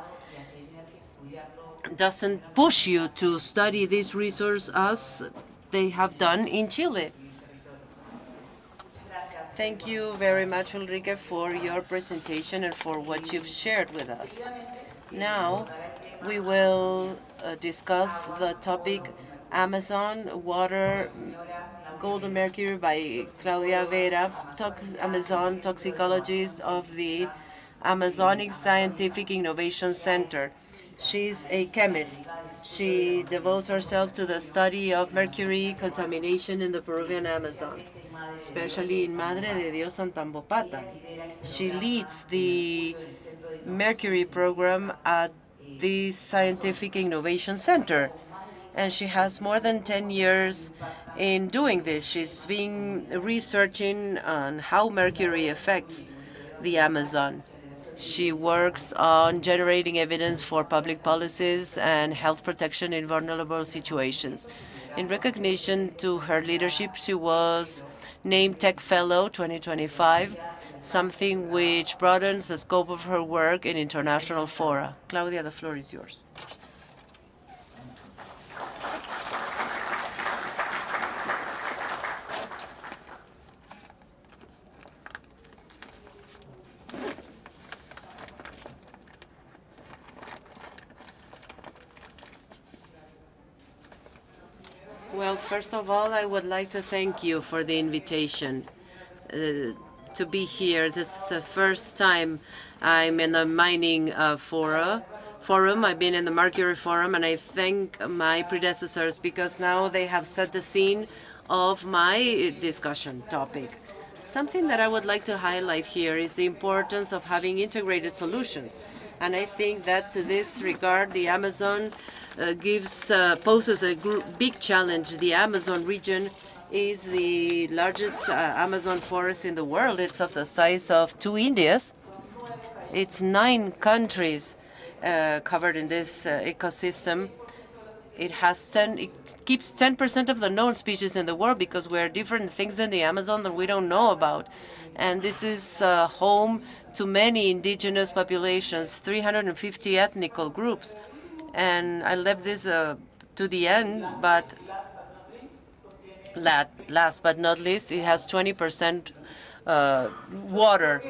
doesn't push you to study this resource as they have done in Chile. Thank you very much, Ulrike, for your presentation and for what you've shared with us. Now, we will discuss the topic Amazon Water, Gold and Mercury by Claudia Vera, Amazon toxicologist of the Amazonic Scientific Innovation Center. She's a chemist. She devotes herself to the study of mercury contamination in the Peruvian Amazon, especially in Madre de Dios and Tambopata. She leads the mercury program at the Scientific Innovation Center, and she has more than 10 years in doing this. She's been researching on how mercury affects the Amazon. She works on generating evidence for public policies and health protection in vulnerable situations. In recognition to her leadership, she was named Tech Fellow 2025, something which broadens the scope of her work in international fora. Claudia, the floor is yours. Well, first of all, I would like to thank you for the invitation to be here. This is the first time I'm in a mining Forum. I've been in the Mercury Forum, and I thank my predecessors because now they have set the scene of my discussion topic. Something that I would like to highlight here is the importance of having integrated solutions. And I think that to this regard, the Amazon poses a big challenge. The Amazon region is the largest Amazon forest in the world. It's of the size of 2 Indias. It's 9 countries covered in this ecosystem. It keeps 10% of the known species in the world because there are different things in the Amazon that we don't know about. And this is home to many indigenous populations, 350 ethnical groups. And I left this to the end, but last but not least, it has 20% water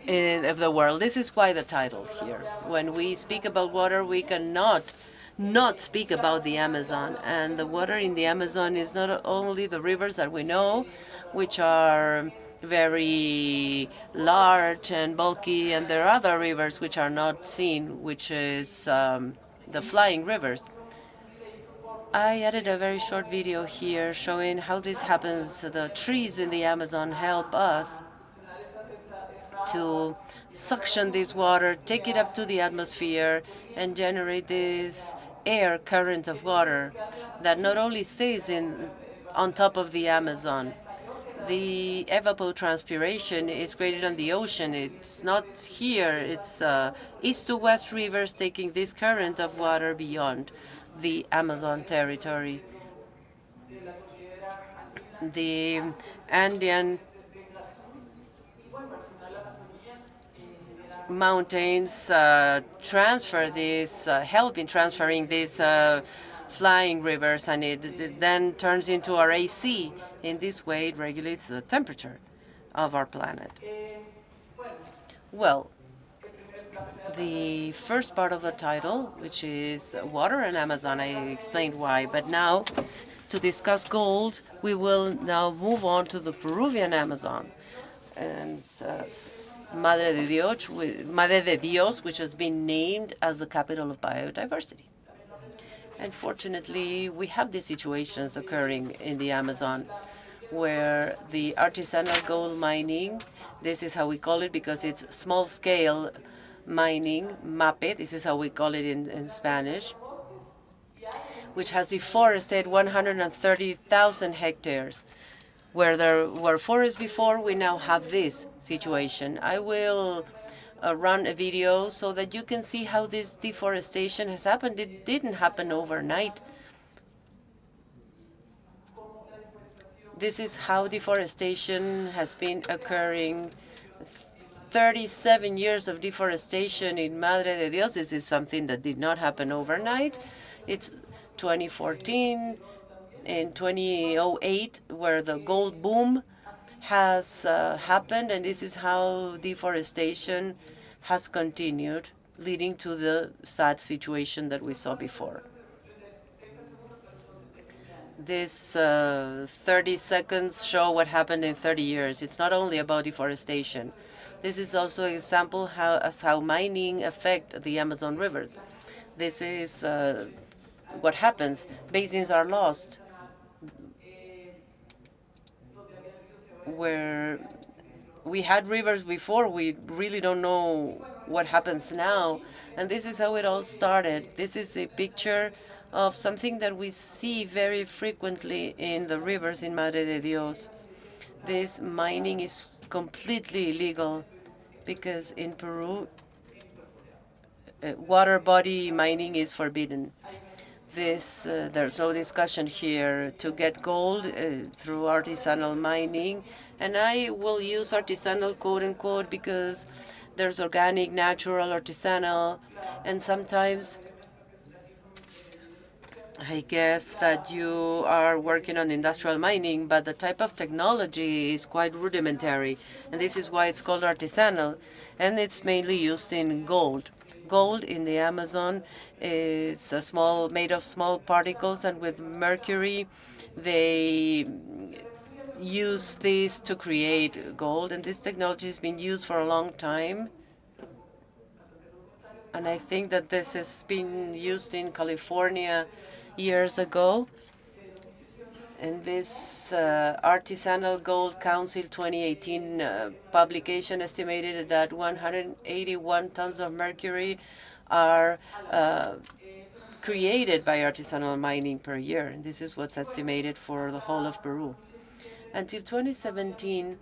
of the world. This is why the title here. When we speak about water, we cannot not speak about the Amazon. And the water in the Amazon is not only the rivers that we know, which are very large and bulky, and there are other rivers which are not seen, which is the flying rivers. I added a very short video here showing how this happens. The trees in the Amazon help us to suction this water, take it up to the atmosphere, and generate this air current of water that not only stays on top of the Amazon. The evapotranspiration is created on the ocean. It's not here. It's east to west rivers taking this current of water beyond the Amazon territory. The Andean mountains transfer this, help in transferring these flying rivers, and it then turns into our AC. In this way, it regulates the temperature of our planet. Well, the first part of the title, which is water and Amazon, I explained why. But now, to discuss gold, we will now move on to the Peruvian Amazon. And Madre de Dios, which has been named as the capital of biodiversity. Unfortunately, we have these situations occurring in the Amazon where the artisanal gold mining, this is how we call it because it's small-scale mining, MAPE, this is how we call it in Spanish, which has deforested 130,000 hectares. Where there were forests before, we now have this situation. I will run a video so that you can see how this deforestation has happened. It didn't happen overnight. This is how deforestation has been occurring. 37 years of deforestation in Madre de Dios. This is something that did not happen overnight. It's 2014. In 2008, where the gold boom has happened, and this is how deforestation has continued, leading to the sad situation that we saw before. This 30 seconds show what happened in 30 years. It's not only about deforestation. This is also an example how mining affects the Amazon rivers. This is what happens. Basins are lost. Where we had rivers before, we really don't know what happens now. And this is how it all started. This is a picture of something that we see very frequently in the rivers in Madre de Dios. This mining is completely illegal because in Peru, water body mining is forbidden. There's no discussion here to get gold through artisanal mining. And I will use artisanal quote unquote because there's organic, natural, artisanal, and sometimes I guess that you are working on industrial mining, but the type of technology is quite rudimentary. And this is why it's called artisanal. And it's mainly used in gold. Gold in the Amazon is made of small particles, and with mercury, they use this to create gold. And this technology has been used for a long time. And I think that this has been used in California years ago. And this Artisanal Gold Council 2018 publication estimated that 181 tons of mercury are created by artisanal mining per year. And this is what's estimated for the whole of Peru. Until 2017,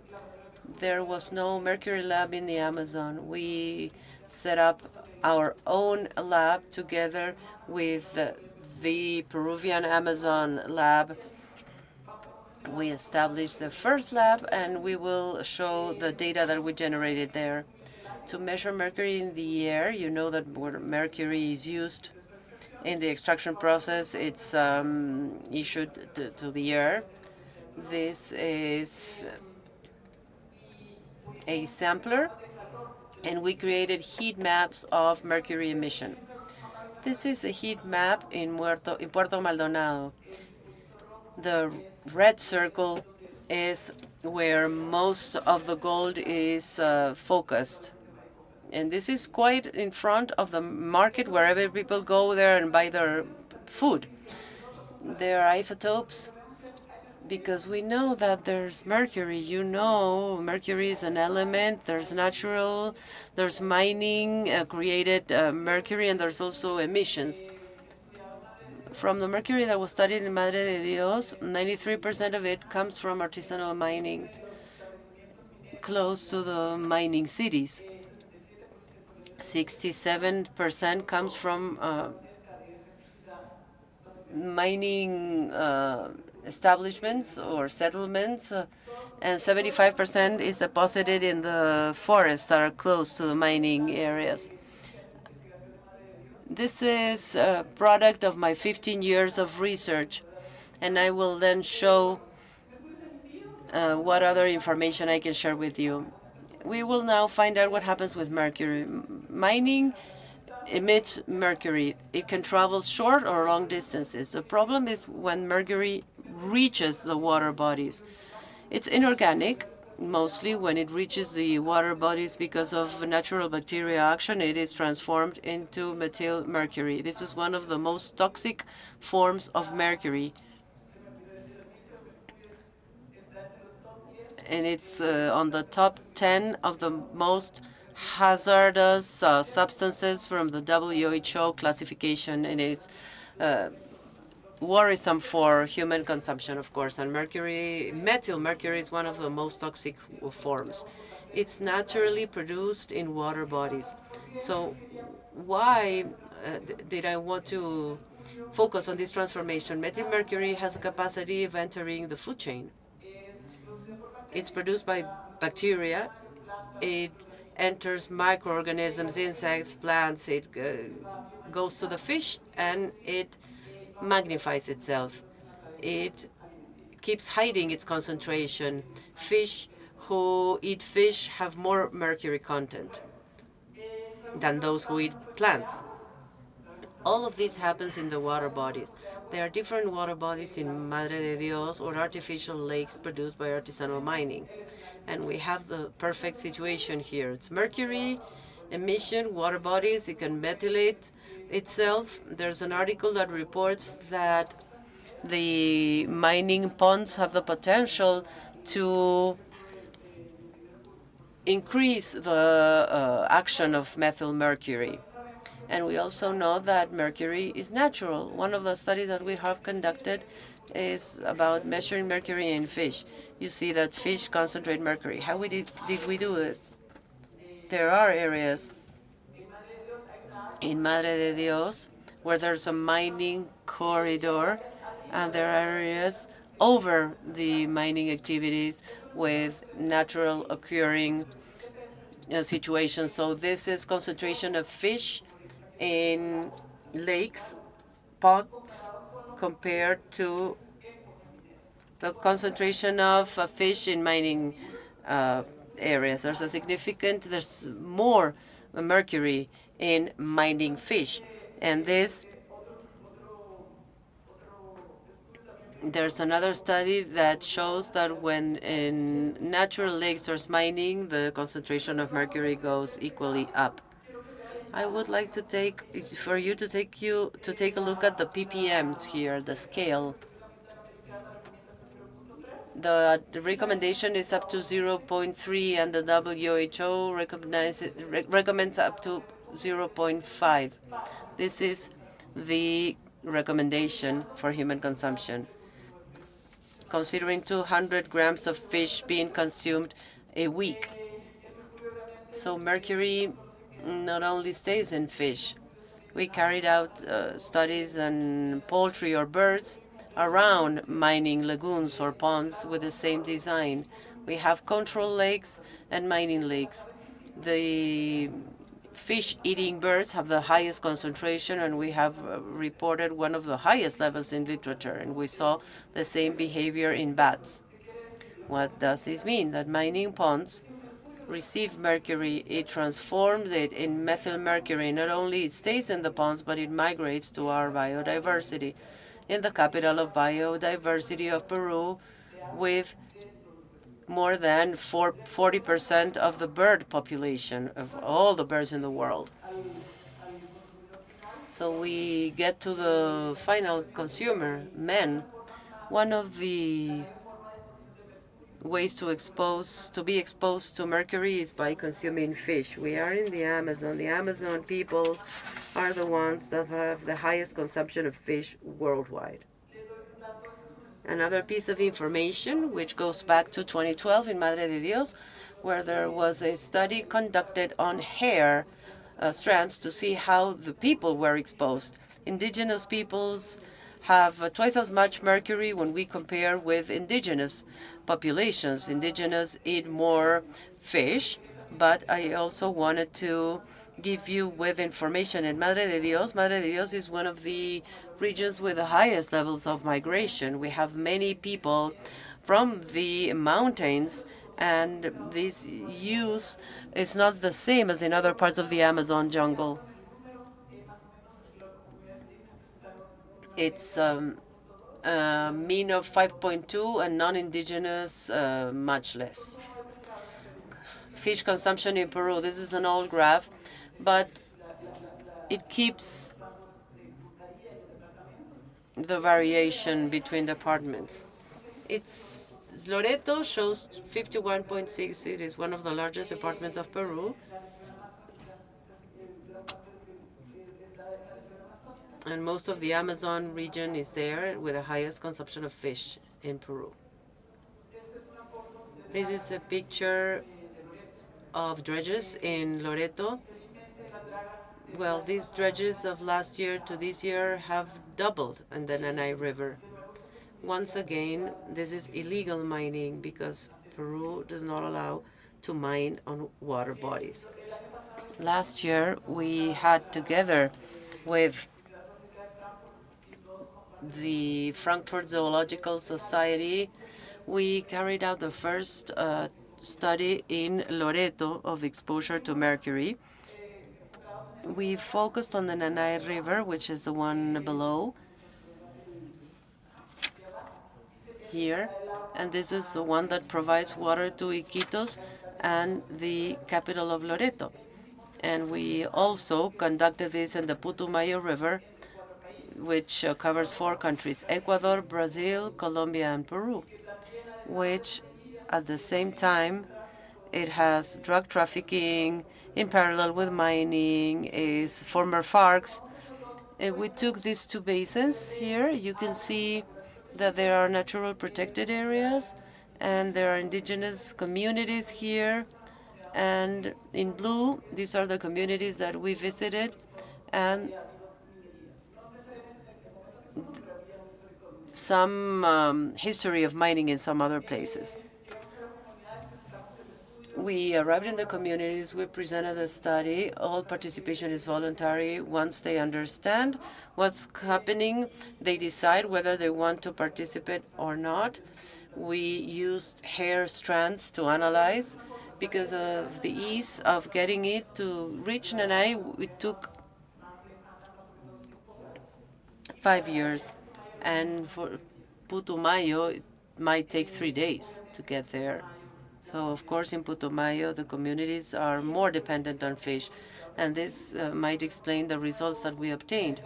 there was no mercury lab in the Amazon. We set up our own lab together with the Peruvian Amazon lab. We established the first lab, and we will show the data that we generated there. To measure mercury in the air, you know that where mercury is used in the extraction process, it's issued to the air. This is a sampler, and we created heat maps of mercury emission. This is a heat map in Puerto Maldonado. The red circle is where most of the gold is focused. And this is quite in front of the market, wherever people go there and buy their food. There are isotopes, because we know that there's mercury. You know, mercury is an element. There's natural, there's mining created mercury, and there's also emissions. From the mercury that was studied in Madre de Dios, 93% of it comes from artisanal mining close to the mining cities. 67% comes from mining establishments or settlements, and 75% is deposited in the forests that are close to the mining areas. This is a product of my 15 years of research, and I will then show what other information I can share with you. We will now find out what happens with mercury. Mining emits mercury. It can travel short or long distances. The problem is when mercury reaches the water bodies. It's inorganic. Mostly when it reaches the water bodies because of natural bacterial action, it is transformed into methyl mercury. This is one of the most toxic forms of mercury. And it's on the top 10 of the most hazardous substances from the WHO classification, and it's worrisome for human consumption, of course. And methyl mercury is one of the most toxic forms. It's naturally produced in water bodies. So why did I want to focus on this transformation? Methyl mercury has a capacity of entering the food chain. It's produced by bacteria. It enters microorganisms, insects, plants. It goes to the fish, and it magnifies itself. It keeps hiding its concentration. Fish who eat fish have more mercury content than those who eat plants. All of this happens in the water bodies. There are different water bodies in Madre de Dios, or artificial lakes produced by artisanal mining. And we have the perfect situation here. It's mercury emission, water bodies. It can methylate itself. There's an article that reports that the mining ponds have the potential to increase the action of methyl mercury. And we also know that mercury is natural. One of the studies that we have conducted is about measuring mercury in fish. You see that fish concentrate mercury. How did we do it? There are areas in Madre de Dios where there's a mining corridor, and there are areas over the mining activities with natural occurring situations. So this is concentration of fish in lakes, ponds, compared to the concentration of fish in mining areas. There's more mercury in mining fish. And there's another study that shows that when in natural lakes there's mining, the concentration of mercury goes equally up. I would like to take a look at the ppms here, the scale. The recommendation is up to 0.3, and the WHO recommends up to 0.5. This is the recommendation for human consumption, considering 200 grams of fish being consumed a week. So mercury not only stays in fish. We carried out studies on poultry or birds around mining lagoons or ponds with the same design. We have control lakes and mining lakes. The fish-eating birds have the highest concentration, and we have reported one of the highest levels in literature, and we saw the same behavior in bats. What does this mean? That mining ponds receive mercury, it transforms it in methyl mercury. Not only it stays in the ponds, but it migrates to our biodiversity. In the capital of biodiversity of Peru, with more than 40% of the bird population, of all the birds in the world. So we get to the final consumer, men. One of the ways to be exposed to mercury is by consuming fish. We are in the Amazon. The Amazon peoples are the ones that have the highest consumption of fish worldwide. Another piece of information, which goes back to 2012 in Madre de Dios, where there was a study conducted on hair strands to see how the people were exposed. Indigenous peoples have twice as much mercury when we compare with indigenous populations. Indigenous eat more fish, but I also wanted to give you with information. In Madre de Dios is one of the regions with the highest levels of migration. We have many people from the mountains, and this use is not the same as in other parts of the Amazon jungle. It's a mean of 5.2, and non-indigenous much less. Fish consumption in Peru. This is an old graph, but it keeps the variation between departments. Loreto shows 51.6. It is one of the largest departments of Peru. And most of the Amazon region is there with the highest consumption of fish in Peru. This is a picture of dredges in Loreto. Well, these dredges of last year to this year have doubled in the Nanay River. Once again, this is illegal mining because Peru does not allow to mine on water bodies. Last year, we had, together with the Frankfurt Zoological Society, we carried out the first study in Loreto of exposure to mercury. We focused on the Nanay River, which is the one below here, and this is the one that provides water to Iquitos and the capital of Loreto. And we also conducted this in the Putumayo River, which covers 4 countries, Ecuador, Brazil, Colombia, and Peru, which at the same time, it has drug trafficking in parallel with mining, is former FARCs. And we took these 2 basins here. You can see that there are natural protected areas, and there are indigenous communities here. And in blue, these are the communities that we visited, and some history of mining in some other places. We arrived in the communities, we presented the study. All participation is voluntary. Once they understand what's happening, they decide whether they want to participate or not. We used hair strands to analyze. Because of the ease of getting it to reach Nanay, it took 5 years. And for Putumayo, it might take 3 days to get there. So, of course, in Putumayo, the communities are more dependent on fish, and this might explain the results that we obtained.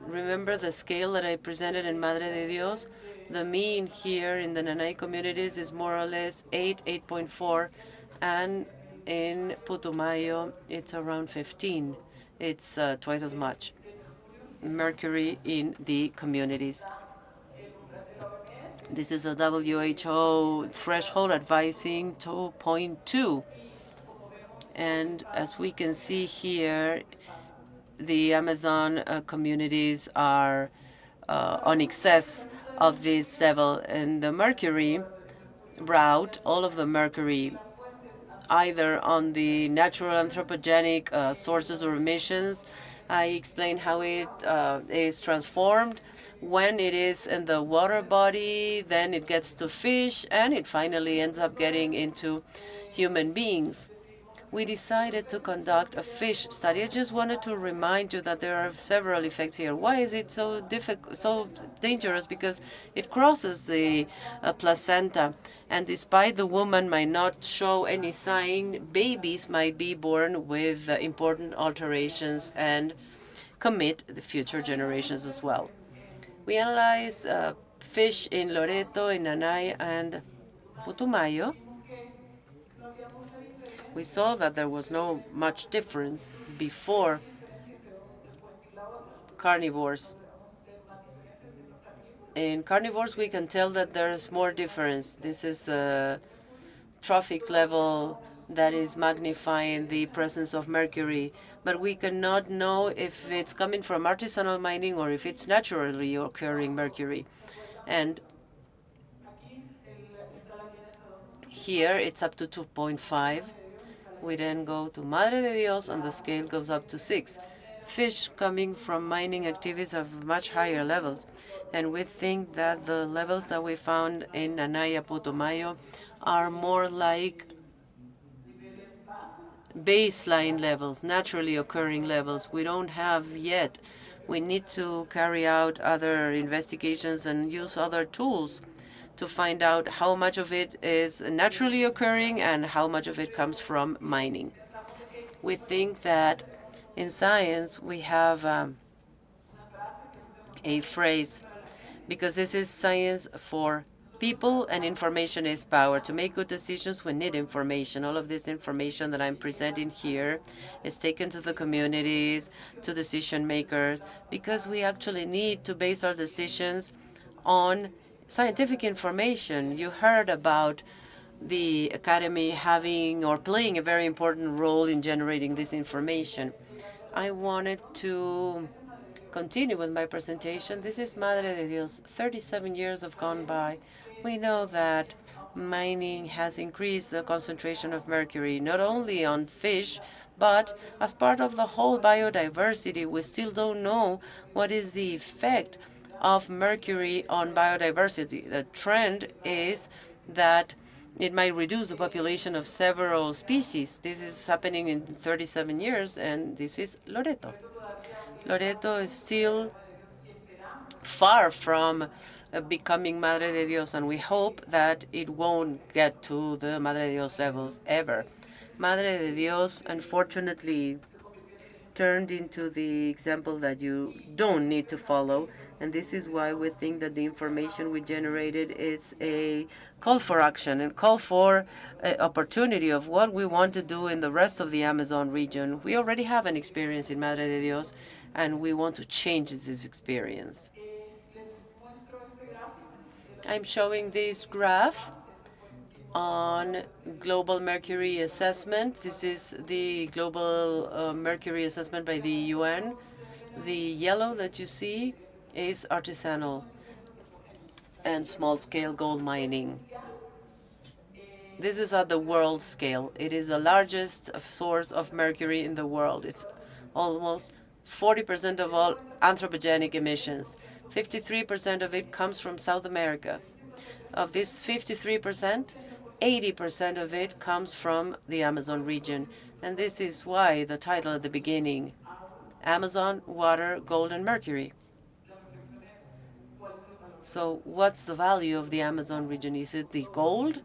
Remember the scale that I presented in Madre de Dios? The mean here in the Nanay communities is more or less 8.4, and in Putumayo, it's around 15. It's twice as much mercury in the communities. This is a WHO threshold advising 2.2. And as we can see here, the Amazon communities are on excess of this level. And the mercury route, all of the mercury, either on the natural anthropogenic sources or emissions, I explained how it is transformed. When it is in the water body, then it gets to fish, and it finally ends up getting into human beings. We decided to conduct a fish study. I just wanted to remind you that there are several effects here. Why is it so dangerous? Because it crosses the placenta, and despite the woman might not show any sign, babies might be born with important alterations and commit the future generations as well. We analyzed fish in Loreto, in Nanay, and Putumayo. We saw that there was no much difference before carnivores. In carnivores, we can tell that there's more difference. This is a trophic level that is magnifying the presence of mercury, but we cannot know if it's coming from artisanal mining or if it's naturally occurring mercury. And here it's up to 2.5. We then go to Madre de Dios, and the scale goes up to 6. Fish coming from mining activities have much higher levels, and we think that the levels that we found in Anaya Putumayo are more like baseline levels, naturally occurring levels. We don't have yet. We need to carry out other investigations and use other tools to find out how much of it is naturally occurring and how much of it comes from mining. We think that in science we have a phrase, because this is science for people and information is power. To make good decisions, we need information. All of this information that I'm presenting here is taken to the communities, to decision makers, because we actually need to base our decisions on scientific information. You heard about the academy having or playing a very important role in generating this information. I wanted to continue with my presentation. This is Madre de Dios. 37 years have gone by. We know that mining has increased the concentration of mercury, not only on fish, but as part of the whole biodiversity. We still don't know what is the effect of mercury on biodiversity. The trend is that it might reduce the population of several species. This is happening in 37 years, and this is Loreto. Loreto is still far from becoming Madre de Dios, and we hope that it won't get to the Madre de Dios levels ever. Madre de Dios, unfortunately, turned into the example that you don't need to follow, and this is why we think that the information we generated is a call for action and call for opportunity of what we want to do in the rest of the Amazon region. We already have an experience in Madre de Dios, and we want to change this experience. I'm showing this graph on global mercury assessment. This is the global mercury assessment by the UN. The yellow that you see is artisanal and small-scale gold mining. This is at the world scale. It is the largest source of mercury in the world. It's almost 40% of all anthropogenic emissions. 53% of it comes from South America. Of this 53%, 80% of it comes from the Amazon region. And this is why the title at the beginning, Amazon, Water, Gold, and Mercury. So what's the value of the Amazon region? Is it the gold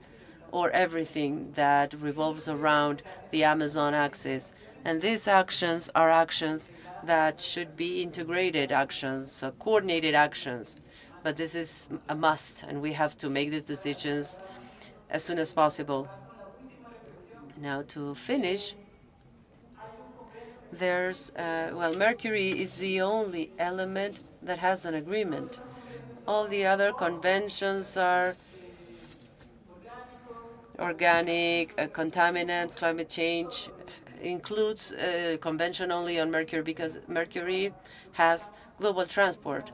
or everything that revolves around the Amazon axis. And these actions are actions that should be integrated actions, coordinated actions. But this is a must, and we have to make these decisions as soon as possible. Now, to finish, mercury is the only element that has an agreement. All the other conventions are organic, contaminants, climate change, includes a convention only on mercury because mercury has global transport.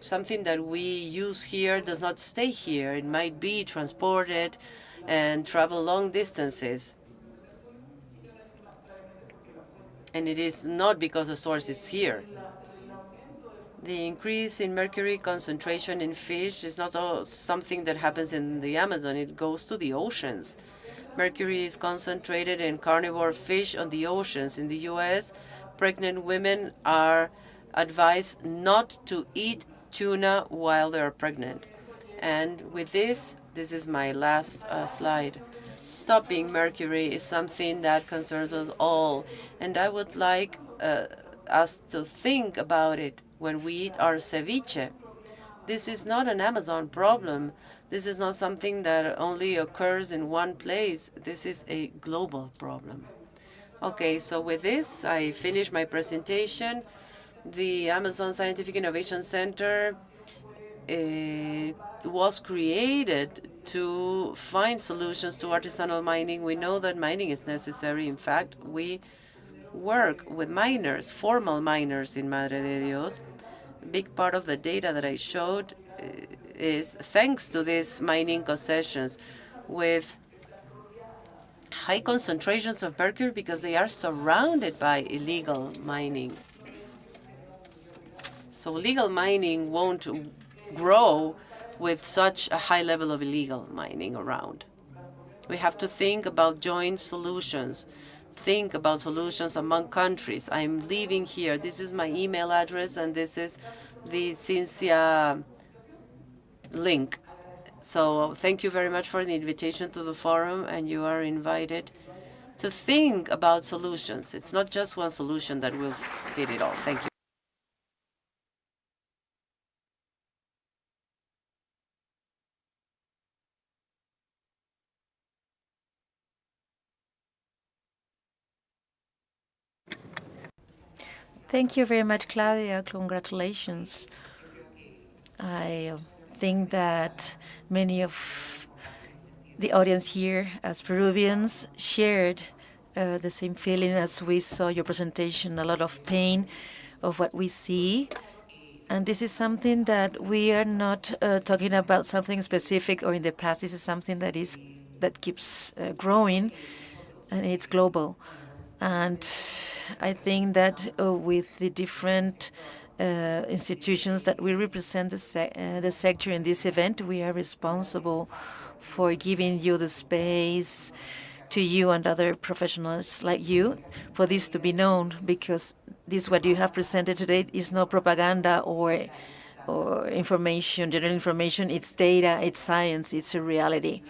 Something that we use here does not stay here. It might be transported and travel long distances. And it is not because the source is here. The increase in mercury concentration in fish is not something that happens in the Amazon. It goes to the oceans. Mercury is concentrated in carnivore fish on the oceans. In the U.S., pregnant women are advised not to eat tuna while they are pregnant. And with this is my last slide. Stopping mercury is something that concerns us all. And I would like us to think about it when we eat our ceviche. This is not an Amazon problem. This is not something that only occurs in one place. This is a global problem. Okay, so with this, I finish my presentation. The Amazon Scientific Innovation Center was created to find solutions to artisanal mining. We know that mining is necessary. In fact, we work with miners, formal miners in Madre de Dios. A big part of the data that I showed is thanks to these mining concessions with high concentrations of mercury because they are surrounded by illegal mining. So legal mining won't grow with such a high level of illegal mining around. We have to think about joint solutions, think about solutions among countries. I'm leaving here. This is my email address, and this is the Cincia link. So thank you very much for the invitation to the forum, and you are invited to think about solutions. It's not just one solution that will fit it all. Thank you. Thank you very much, Claudia. Congratulations. I think that many of the audience here, as Peruvians, shared the same feeling as we saw your presentation, a lot of pain of what we see. And this is something that we are not talking about something specific or in the past. This is something that keeps growing, and it's global. And I think that with the different institutions that we represent the sector in this event, we are responsible for giving you the space, to you and other professionals like you, for this to be known, because this what you have presented today is no propaganda or information, general information. It's data, it's science, it's a reality.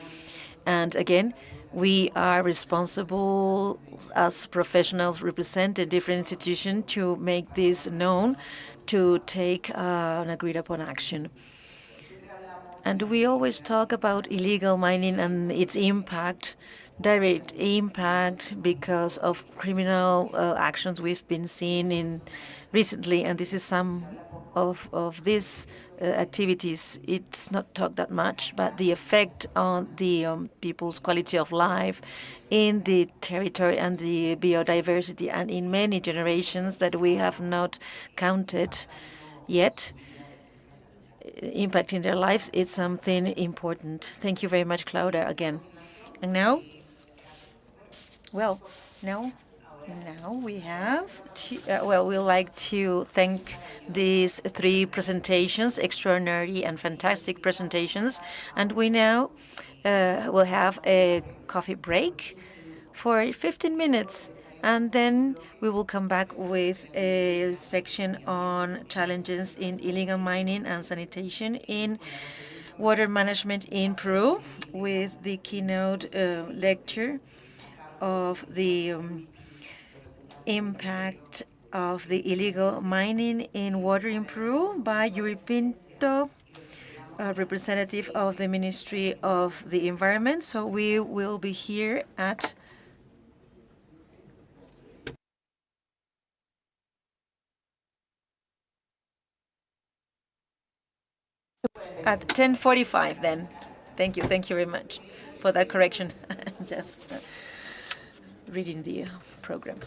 And again, we are responsible as professionals representing different institutions to make this known, to take an agreed upon action. And we always talk about illegal mining and its impact, direct impact because of criminal actions we've been seeing recently. And this is some of these activities. It's not talked that much, but the effect on the people's quality of life in the territory and the biodiversity and in many generations that we have not counted yet, impacting their lives, it's something important. Thank you very much, Claudia, again. And now, now we have we'd like to thank these three presentations, extraordinary and fantastic presentations. And we now will have a coffee break for 15 minutes. And then we will come back with a section on challenges in illegal mining and sanitation in water management in Peru with the keynote lecture of the impact of the illegal mining in water in Peru by Yuri Pinto, a representative of the Ministry of the Environment. So we will be here at 10:45 then. Thank you very much for that correction. I'm just reading the program.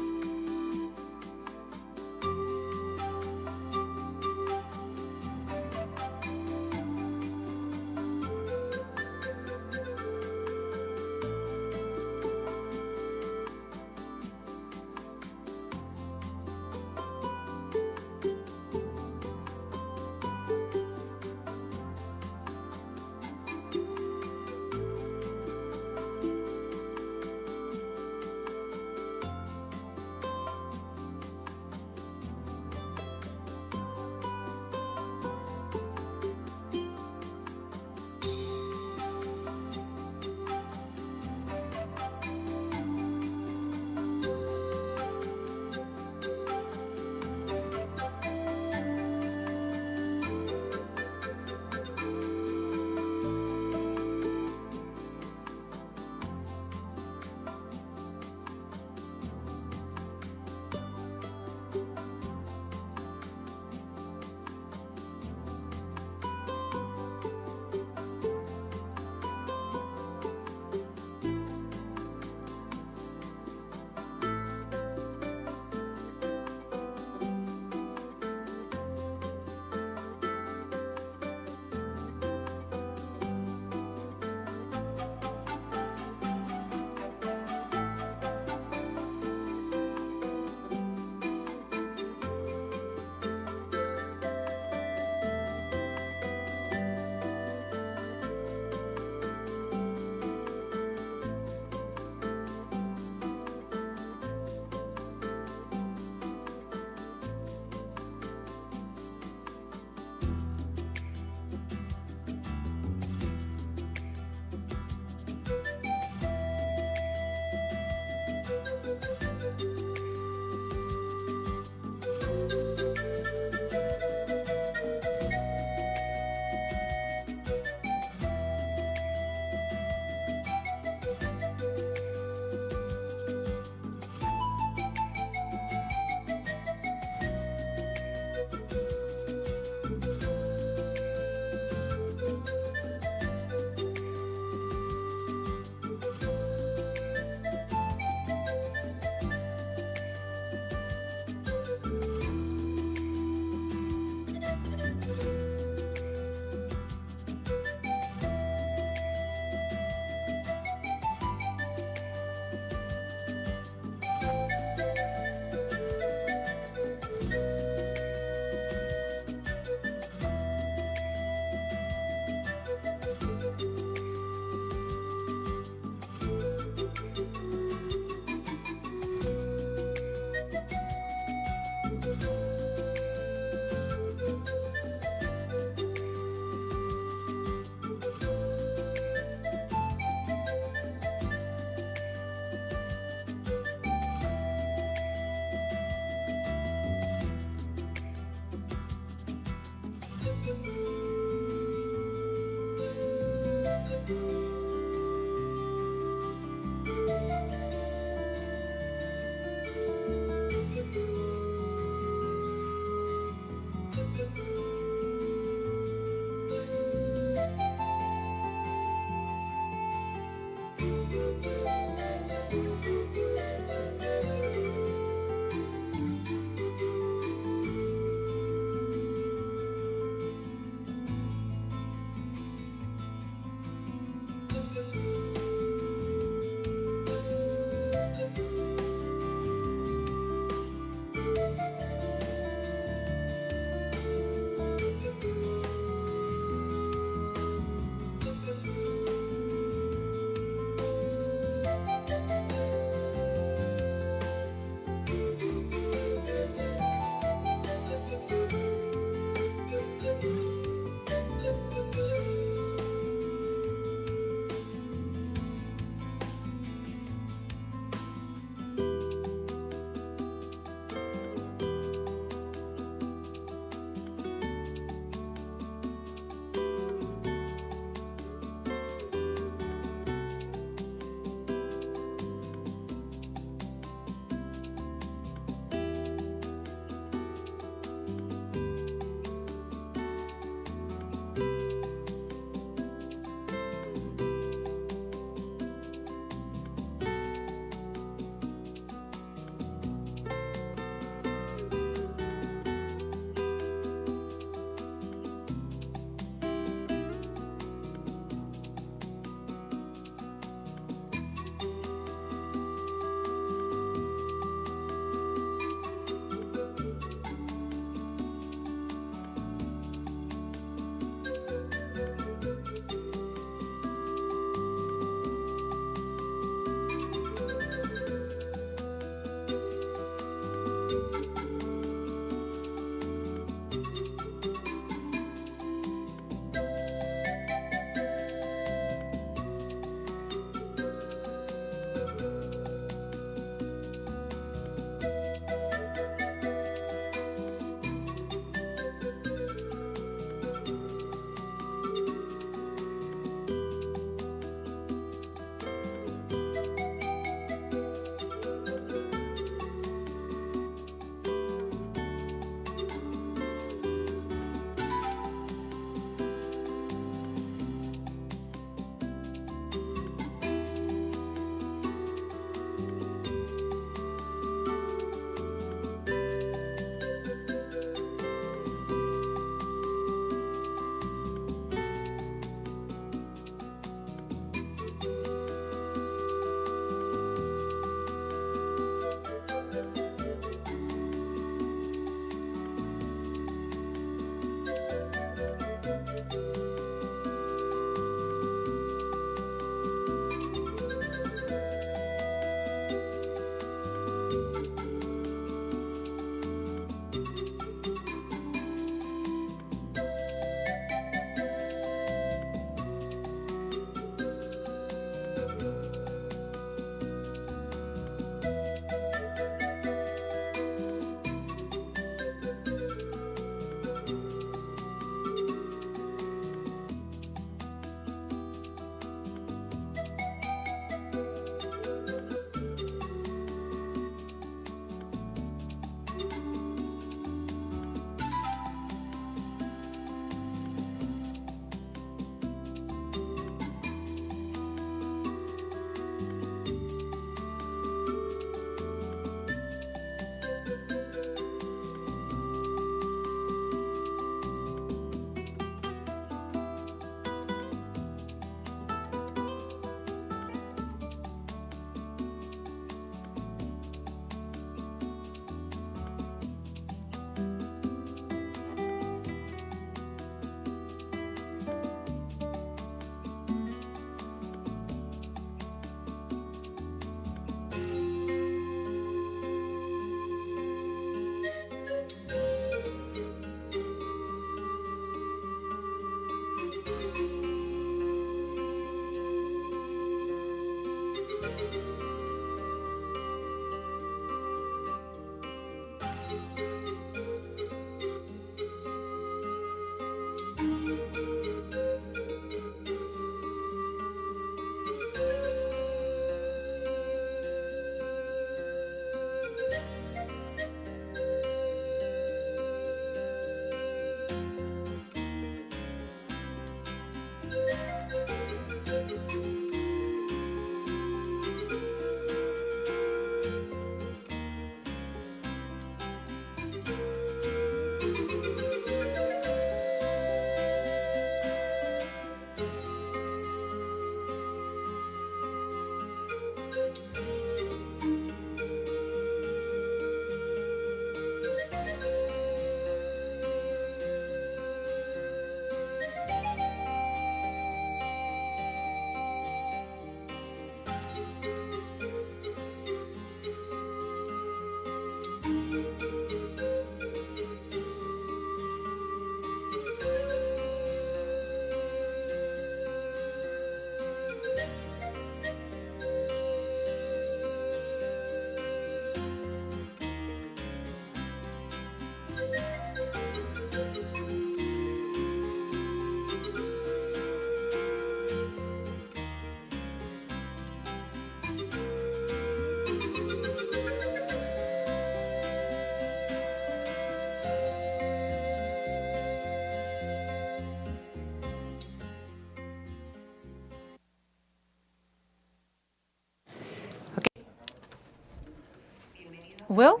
Well,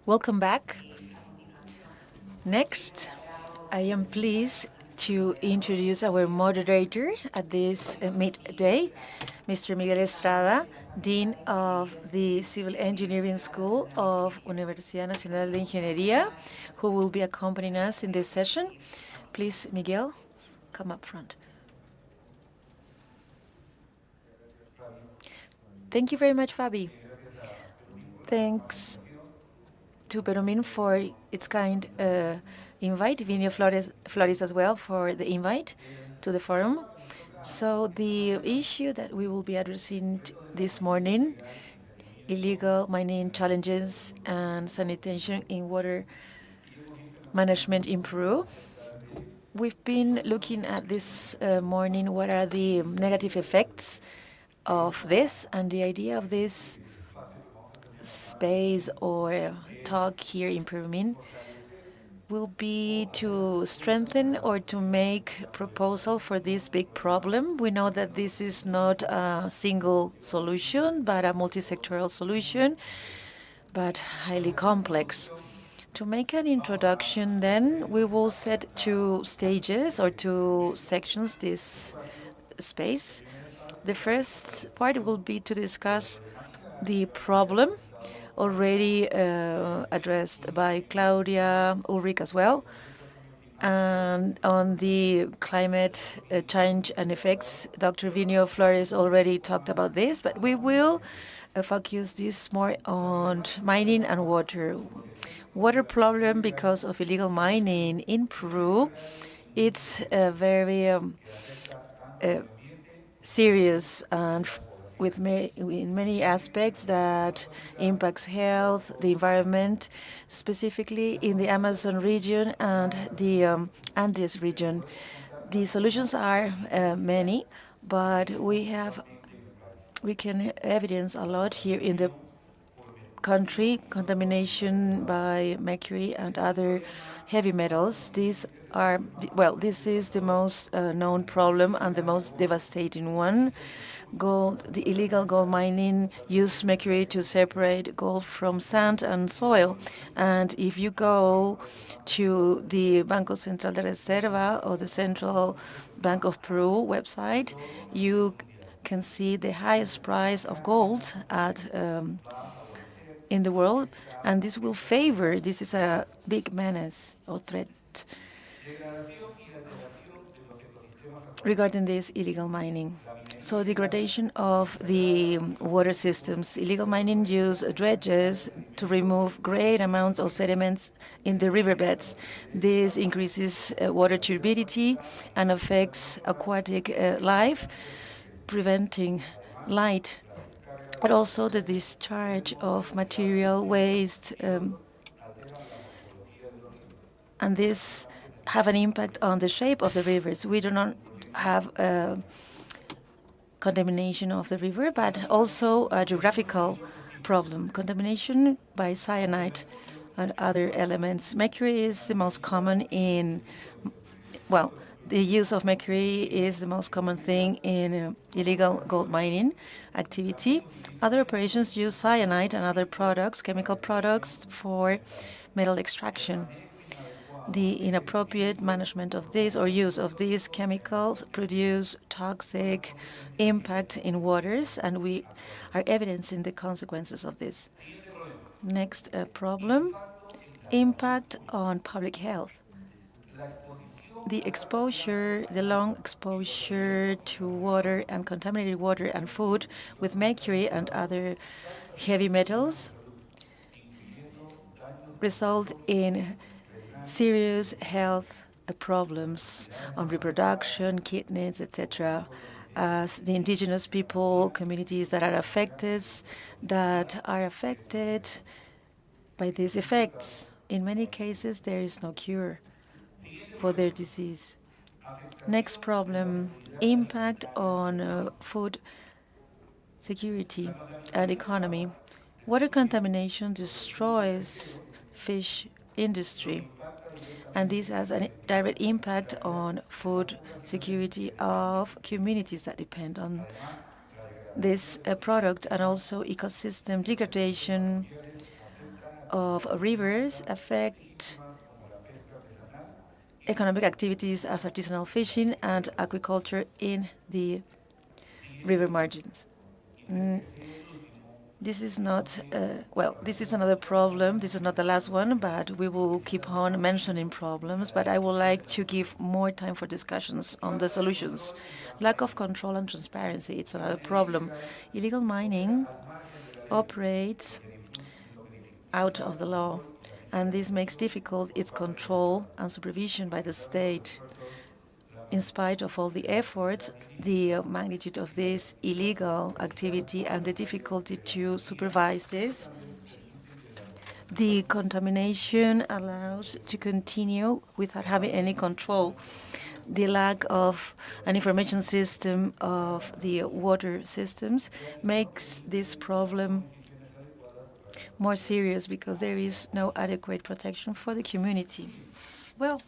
welcome back. Next, I am pleased to introduce our moderator at this midday, Mr. Miguel Estrada, Dean of the Civil Engineering School of Universidad Nacional de Ingeniería, who will be accompanying us in this session. Please, Miguel, come up front. Thank you very much, Fabi. Thanks to Perumin for its kind invite, Vinio Flores as well for the invite to the forum. So the issue that we will be addressing this morning, illegal mining challenges and sanitation in water management in Peru. We've been looking at this morning what are the negative effects of this, and the idea of this space or talk here in Perumin will be to strengthen or to make proposal for this big problem. We know that this is not a single solution, but a multi-sectoral solution, but highly complex. To make an introduction, then, we will set 2 stages or 2 sections this space. The first part will be to discuss the problem already addressed by Claudia, Ulrich as well, and on the climate change and effects. Dr. Vinio Flores already talked about this, but we will focus this more on mining and water. Water problem because of illegal mining in Peru. It's very serious and in many aspects that impacts health, the environment, specifically in the Amazon region and the Andes region. The solutions are many, but we can evidence a lot here in the country, contamination by mercury and other heavy metals. This is the most known problem and the most devastating one. Gold, the illegal gold mining use mercury to separate gold from sand and soil. And if you go to the Banco Central de Reserva or the Central Bank of Peru website, you can see the highest price of gold in the world, and this is a big menace or threat regarding this illegal mining. So degradation of the water systems. Illegal mining use dredges to remove great amounts of sediments in the riverbeds. This increases water turbidity and affects aquatic life, preventing light, but also the discharge of material waste, and this have an impact on the shape of the rivers. We do not have contamination of the river, but also a geographical problem, contamination by cyanide and other elements. Mercury is the most common the use of mercury is the most common thing in illegal gold mining activity. Other operations use cyanide and other products, chemical products, for metal extraction. The inappropriate management of this or use of these chemicals produce toxic impact in waters, and we are evidencing the consequences of this. Next problem, impact on public health. The long exposure to water and contaminated water and food with mercury and other heavy metals result in serious health problems on reproduction, kidneys, etc. As the indigenous people, communities that are affected by these effects. In many cases, there is no cure for their disease. Next problem, impact on food security and economy. Water contamination destroys fish industry, and this has a direct impact on food security of communities that depend on this product, and also ecosystem degradation of rivers affect economic activities as artisanal fishing and aquaculture in the river margins. This is not, this is another problem. This is not the last one, but we will keep on mentioning problems. But I would like to give more time for discussions on the solutions. Lack of control and transparency, it's another problem. Illegal mining operates out of the law, and this makes difficult its control and supervision by the state. In spite of all the efforts, the magnitude of this illegal activity and the difficulty to supervise this, the contamination allows to continue without having any control. The lack of an information system of the water systems makes this problem more serious because there is no adequate protection for the community. Well,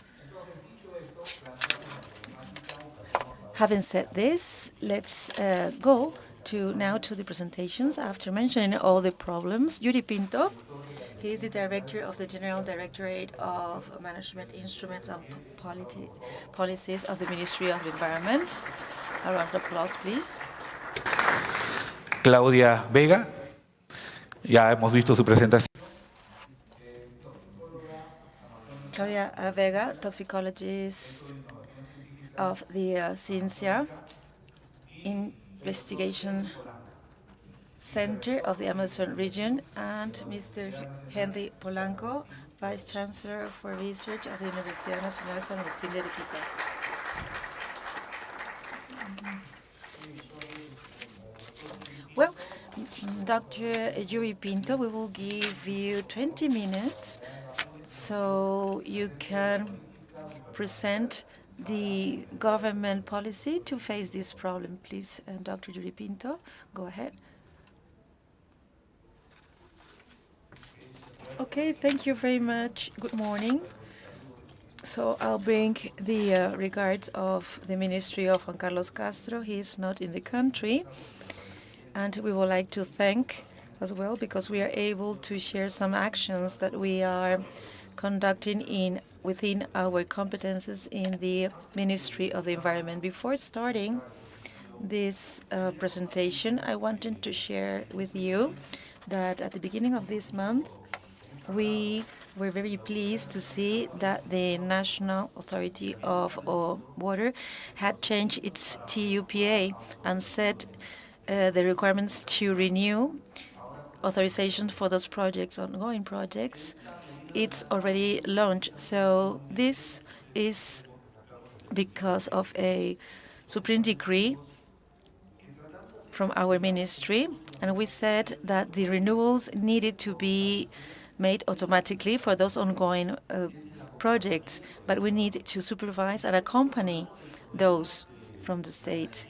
having said this, let's go now to the presentations. After mentioning all the problems, Yuri Pinto, he is the director of the General Directorate of Management Instruments and Policies of the Ministry of the Environment. A round of applause, please. Claudia Vega, ya hemos visto su presentación. Claudia Vega, toxicologist of the Ciencia Investigation Center of the Amazon region, and Mr. Henry Polanco, Vice Chancellor for Research of the Universidad Nacional San Agustín de Arequipa. Well, Dr. Yuri Pinto, we will give you 20 minutes so you can present the government policy to face this problem. Please, Dr. Yuri Pinto, go ahead. Okay, thank you very much. Good morning. So I'll bring the regards of the Ministry of Juan Carlos Castro. He is not in the country. And we would like to thank as well because we are able to share some actions that we are conducting within our competences in the Ministry of the Environment. Before starting this presentation, I wanted to share with you that at the beginning of this month, we were very pleased to see that the National Authority of Water had changed its TUPA and set the requirements to renew authorizations for those projects, ongoing projects. It's already launched. So this is because of a Supreme decree from our ministry, and we said that the renewals needed to be made automatically for those ongoing projects, but we need to supervise and accompany those from the state.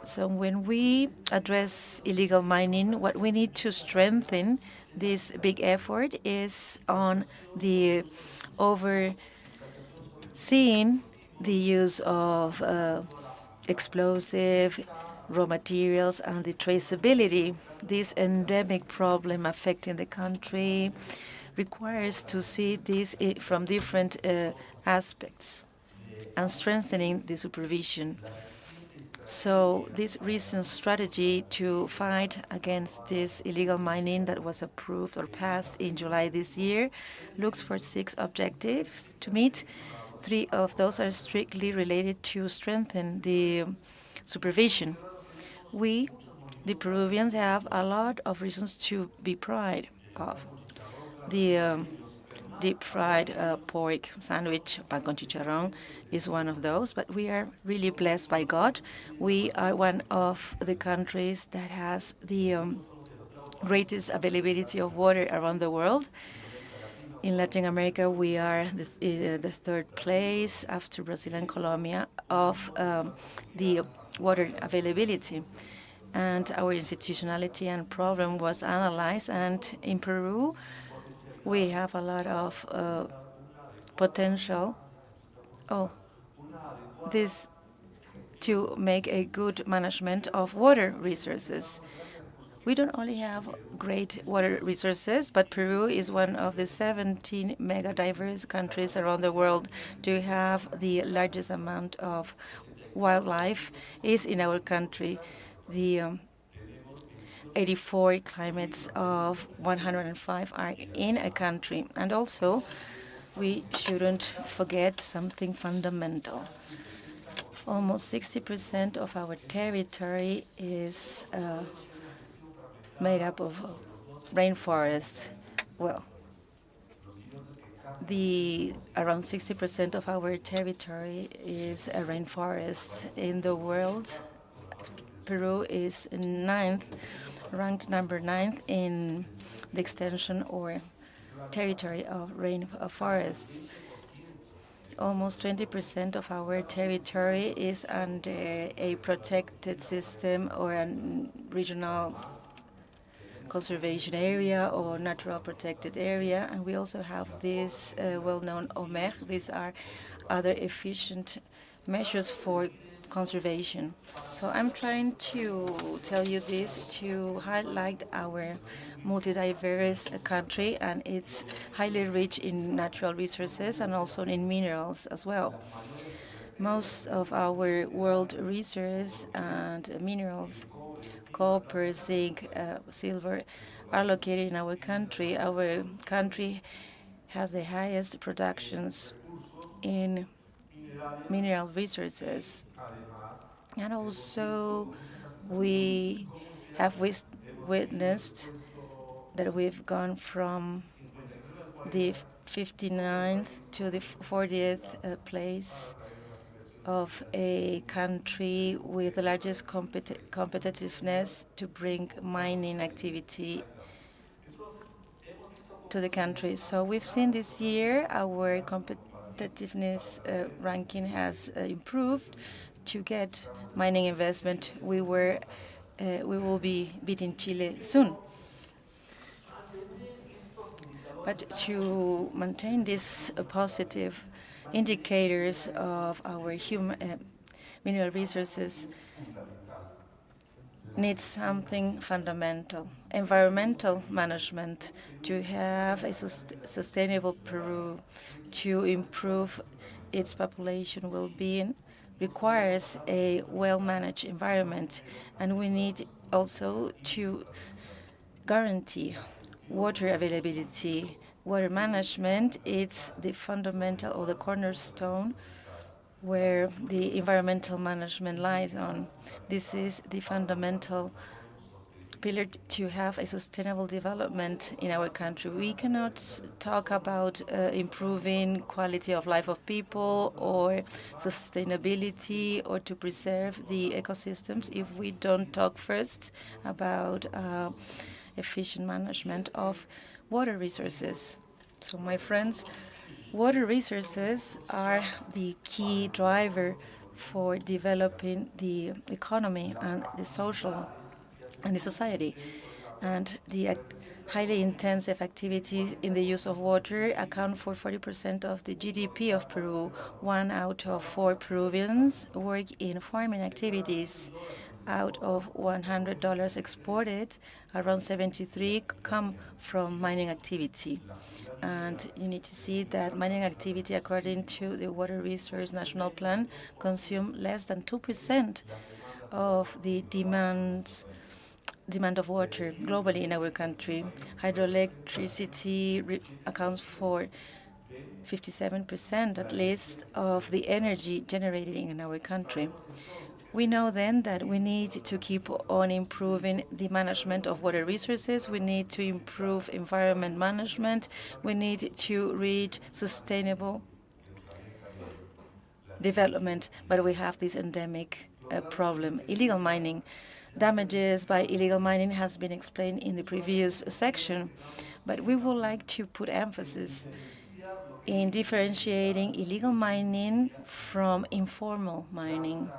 So when we address illegal mining, what we need to strengthen this big effort is on the overseeing the use of explosive raw materials and the traceability. This endemic problem affecting the country requires to see this from different aspects and strengthening the supervision. So this recent strategy to fight against this illegal mining that was approved or passed in July this year looks for 6 objectives to meet. 3 of those are strictly related to strengthen the supervision. We, the Peruvians, have a lot of reasons to be proud of. The deep-fried pork sandwich, pan con chicharrón, is one of those, but we are really blessed by God. We are one of the countries that has the greatest availability of water around the world. In Latin America, we are the 3rd place after Brazil and Colombia of the water availability. And our institutionality and problem was analyzed, and in Peru, we have a lot of potential to make a good management of water resources. We don't only have great water resources, but Peru is one of the 17 mega diverse countries around the world to have the largest amount of wildlife is in our country. The 84 climates of 105 are in a country. And also, we shouldn't forget something fundamental. Almost 60% of our territory is made up of rainforest. Well, around 60% of our territory is a rainforest in the world. Peru is ranked number 9 in the extension or territory of rainforests. Almost 20% of our territory is under a protected system or a regional conservation area or natural protected area. And we also have this well-known OMER. These are other efficient measures for conservation. So I'm trying to tell you this to highlight our multi-diverse country, and it's highly rich in natural resources and also in minerals as well. Most of our world reserves and minerals, copper, zinc, silver, are located in our country. Our country has the highest productions in mineral resources. And also, we have witnessed that we've gone from the 59th to the 40th place of a country with the largest competitiveness to bring mining activity to the country. So we've seen this year our competitiveness ranking has improved. To get mining investment, we will be beating Chile soon. But to maintain these positive indicators of our mineral resources needs something fundamental: environmental management. To have a sustainable Peru, to improve its population well-being, requires a well-managed environment, and we need also to guarantee water availability. Water management is the fundamental or the cornerstone where the environmental management lies on. This is the fundamental pillar to have a sustainable development in our country. We cannot talk about improving quality of life of people or sustainability or to preserve the ecosystems if we don't talk first about efficient management of water resources. So, my friends, water resources are the key driver for developing the economy and the social and the society. And the highly intensive activities in the use of water account for 40% of the GDP of Peru. 1 out of 4 Peruvians work in farming activities. Out of $100 exported, around 73 come from mining activity. And you need to see that mining activity, according to the Water Resource National Plan, consume less than 2% of the demand of water globally in our country. Hydroelectricity accounts for 57% at least of the energy generated in our country. We know then that we need to keep on improving the management of water resources. We need to improve environment management. We need to reach sustainable development. But we have this endemic problem: illegal mining. Damages by illegal mining has been explained in the previous section, but we would like to put emphasis in differentiating illegal mining from informal mining.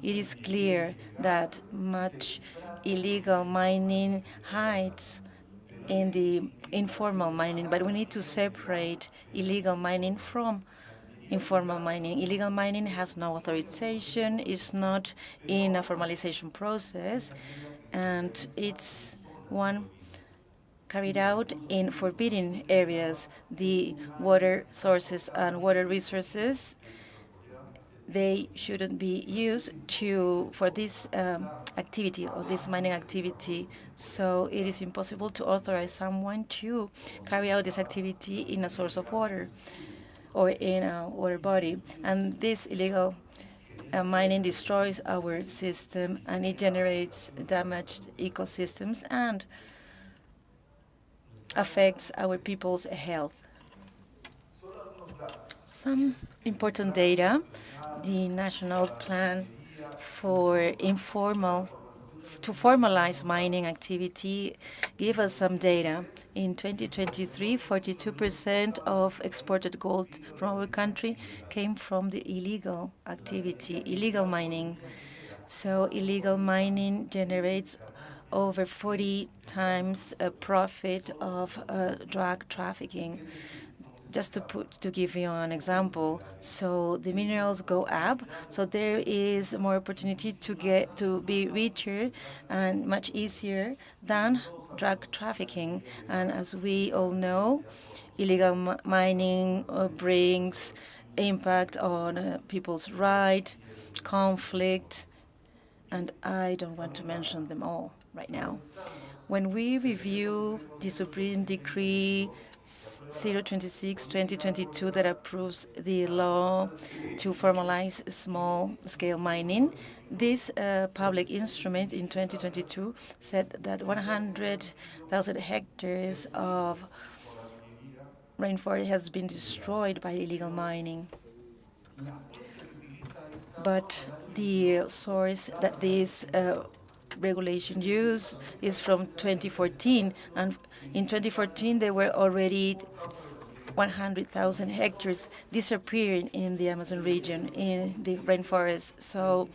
It is clear that much illegal mining hides in the informal mining, but we need to separate illegal mining from informal mining. Illegal mining has no authorization, is not in a formalization process, and it's one carried out in forbidden areas. The water sources and water resources, they shouldn't be used for this activity or this mining activity. So it is impossible to authorize someone to carry out this activity in a source of water or in a water body. And this illegal mining destroys our system, and it generates damaged ecosystems and affects our people's health. Some important data. The National Plan to formalize mining activity give us some data. In 2023, 42% of exported gold from our country came from the illegal activity, illegal mining. So illegal mining generates over 40 times a profit of drug trafficking. Just to give you an example, so the minerals go up, so there is more opportunity to be richer and much easier than drug trafficking. And as we all know, illegal mining brings impact on people's right, conflict, and I don't want to mention them all right now. When we review the Supreme Decree 026/2022 that approves the law to formalize small-scale mining, this public instrument in 2022 said that 100,000 hectares of rainforest has been destroyed by illegal mining. But the source that this regulation use is from 2014, and in 2014 there were already 100,000 hectares disappearing in the Amazon region, in the rainforest. So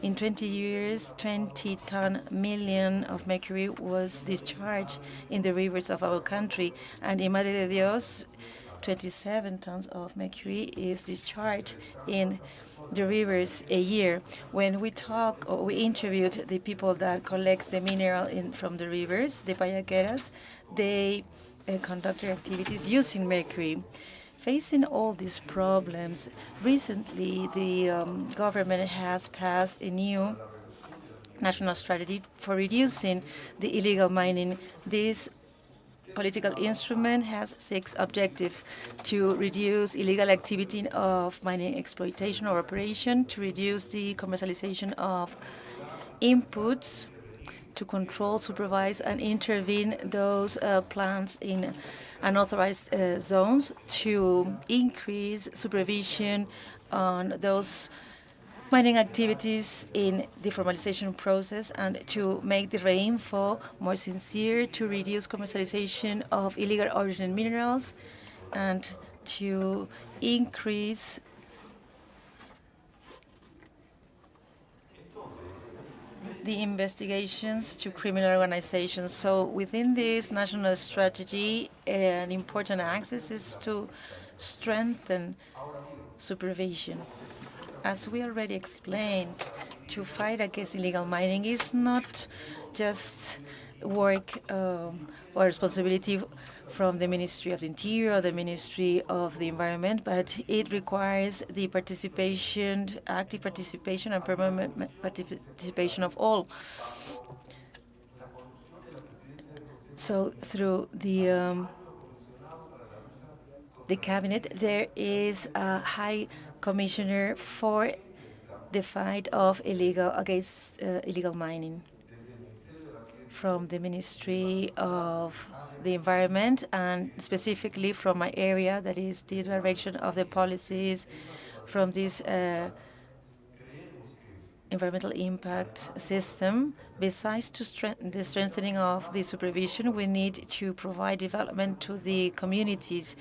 in 20 years, 20 million tons of mercury was discharged in the rivers of our country, and in Madre de Dios, 27 tons of mercury is discharged in the rivers a year. When we interviewed the people that collects the mineral from the rivers, the payaqueras, they conduct their activities using mercury. Facing all these problems, recently the government has passed a new national strategy for reducing the illegal mining. This political instrument has 6 objectives: to reduce illegal activity of mining exploitation or operation, to reduce the commercialization of inputs, to control, supervise, and intervene those plants in unauthorized zones, to increase supervision on those mining activities in the formalization process, and to make the rainfall more sincere, to reduce commercialization of illegal origin minerals, and to increase the investigations to criminal organizations. So within this national strategy, an important axis is to strengthen supervision. As we already explained, to fight against illegal mining is not just work or responsibility from the Ministry of the Interior or the Ministry of the Environment, but it requires the participation, active participation and permanent participation of all. So through the cabinet, there is a high commissioner for the fight of against illegal mining from the Ministry of the Environment, and specifically from my area, that is the direction of the policies from this environmental impact system. Besides the strengthening of the supervision, we need to provide development to the communities,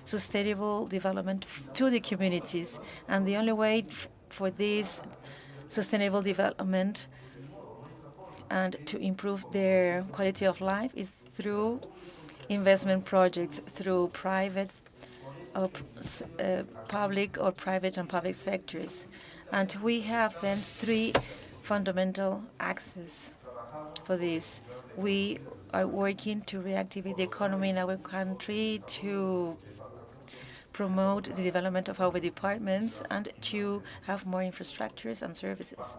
sustainable development to the communities. And the only way for this sustainable development and to improve their quality of life is through investment projects, through public or private and public sectors. And we have then 3 fundamental axes for this. We are working to reactivate the economy in our country, to promote the development of our departments, and to have more infrastructures and services.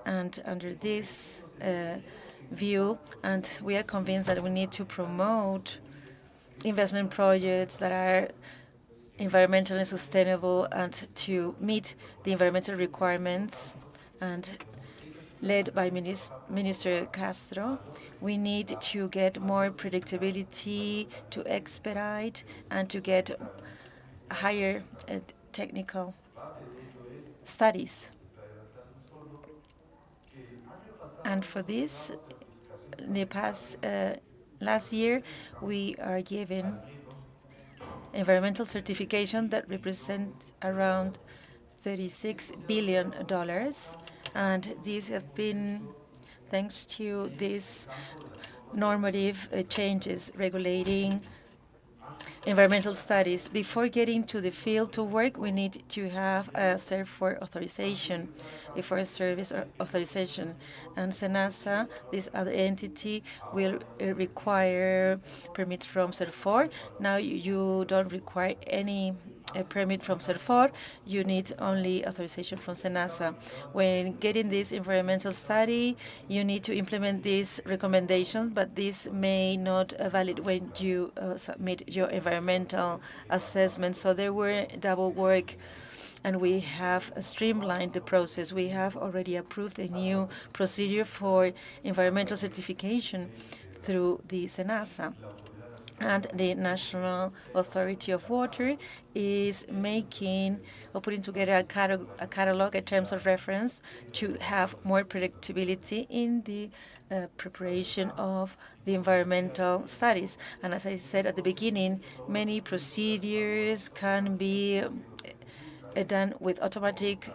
And under this view, and we are convinced that we need to promote investment projects that are environmentally sustainable and to meet the environmental requirements, and led by Minister Castro, we need to get more predictability, to expedite, and to get higher technical studies. And for this, in the past last year, we are given environmental certification that represent around $36 billion. And these have been thanks to these normative changes regulating environmental studies. Before getting to the field to work, we need to have a for authorization, a forest service authorization. And SENASA, this other entity, will require permits from CERFOR. Now you don't require any permit from CERFOR, you need only authorization from SENASA. When getting this environmental study, you need to implement these recommendations, but this may not valid when you submit your environmental assessment. So there were double work, and we have streamlined the process. We have already approved a new procedure for environmental certification through the SENASA. And the National Authority of Water is making or putting together a catalog, a terms of reference, to have more predictability in the preparation of the environmental studies. And as I said at the beginning, many procedures can be done with automatic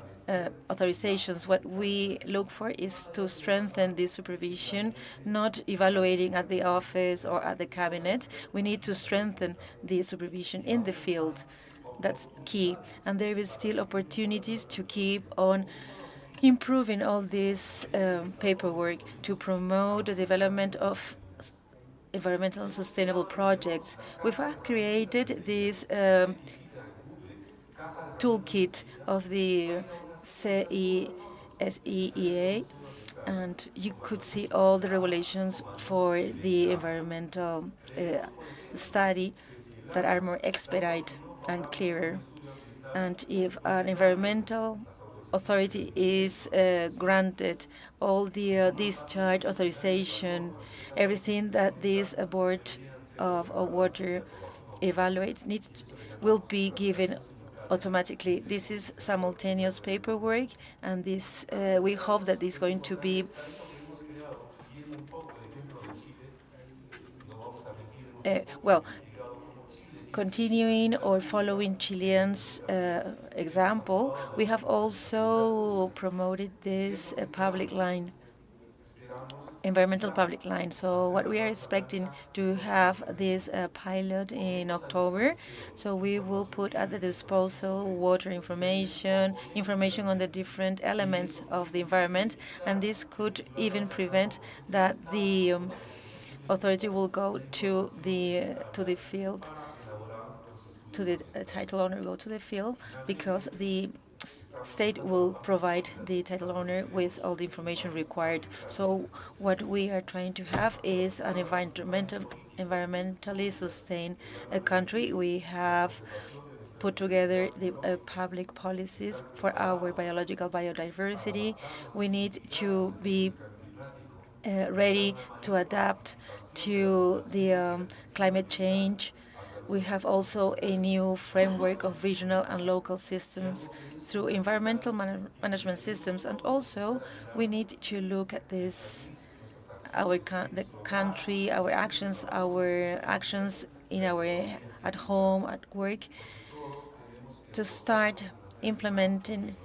authorizations. What we look for is to strengthen the supervision, not evaluating at the office or at the cabinet. We need to strengthen the supervision in the field. That's key. And there is still opportunities to keep on improving all this paperwork to promote the development of environmental and sustainable projects. We've created this toolkit of the CESEA, and you could see all the regulations for the environmental study that are more expedite and clearer. And if an environmental authority is granted all the discharge authorization, everything that this board of water evaluates will be given automatically. This is simultaneous paperwork, and this we hope that this is going to be well, continuing or following Chilean's example. We have also promoted this public line, environmental public line. So what we are expecting to have this pilot in October. So we will put at the disposal water information on the different elements of the environment, and this could even prevent that the authority will go to the field, to the title owner go to the field, because the state will provide the title owner with all the information required. So what we are trying to have is an environmentally sustained country. We have put together the public policies for our biological biodiversity. We need to be ready to adapt to the climate change. We have also a new framework of regional and local systems through environmental management systems. And also, we need to look at this, the country, our actions in at home, at work, to start implementing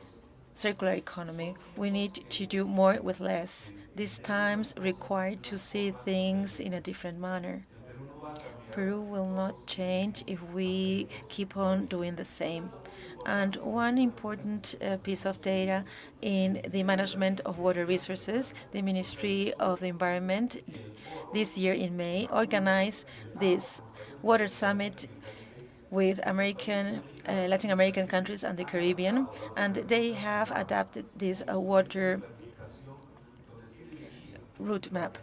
circular economy. We need to do more with less. These times require to see things in a different manner. Peru will not change if we keep on doing the same. And one important piece of data in the management of water resources, the Ministry of the Environment this year in May organized this water summit with Latin American countries and the Caribbean, and they have adapted this water route map.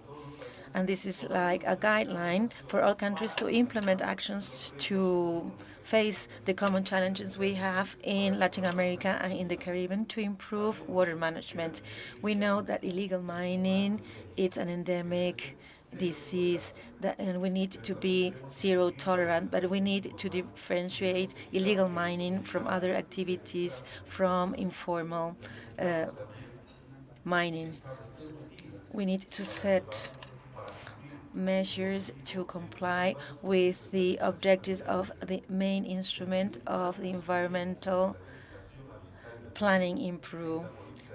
And this is like a guideline for all countries to implement actions to face the common challenges we have in Latin America and in the Caribbean to improve water management. We know that illegal mining is an endemic disease and we need to be zero tolerant, but we need to differentiate illegal mining from other activities, from informal mining. We need to set measures to comply with the objectives of the main instrument of the environmental planning in Peru.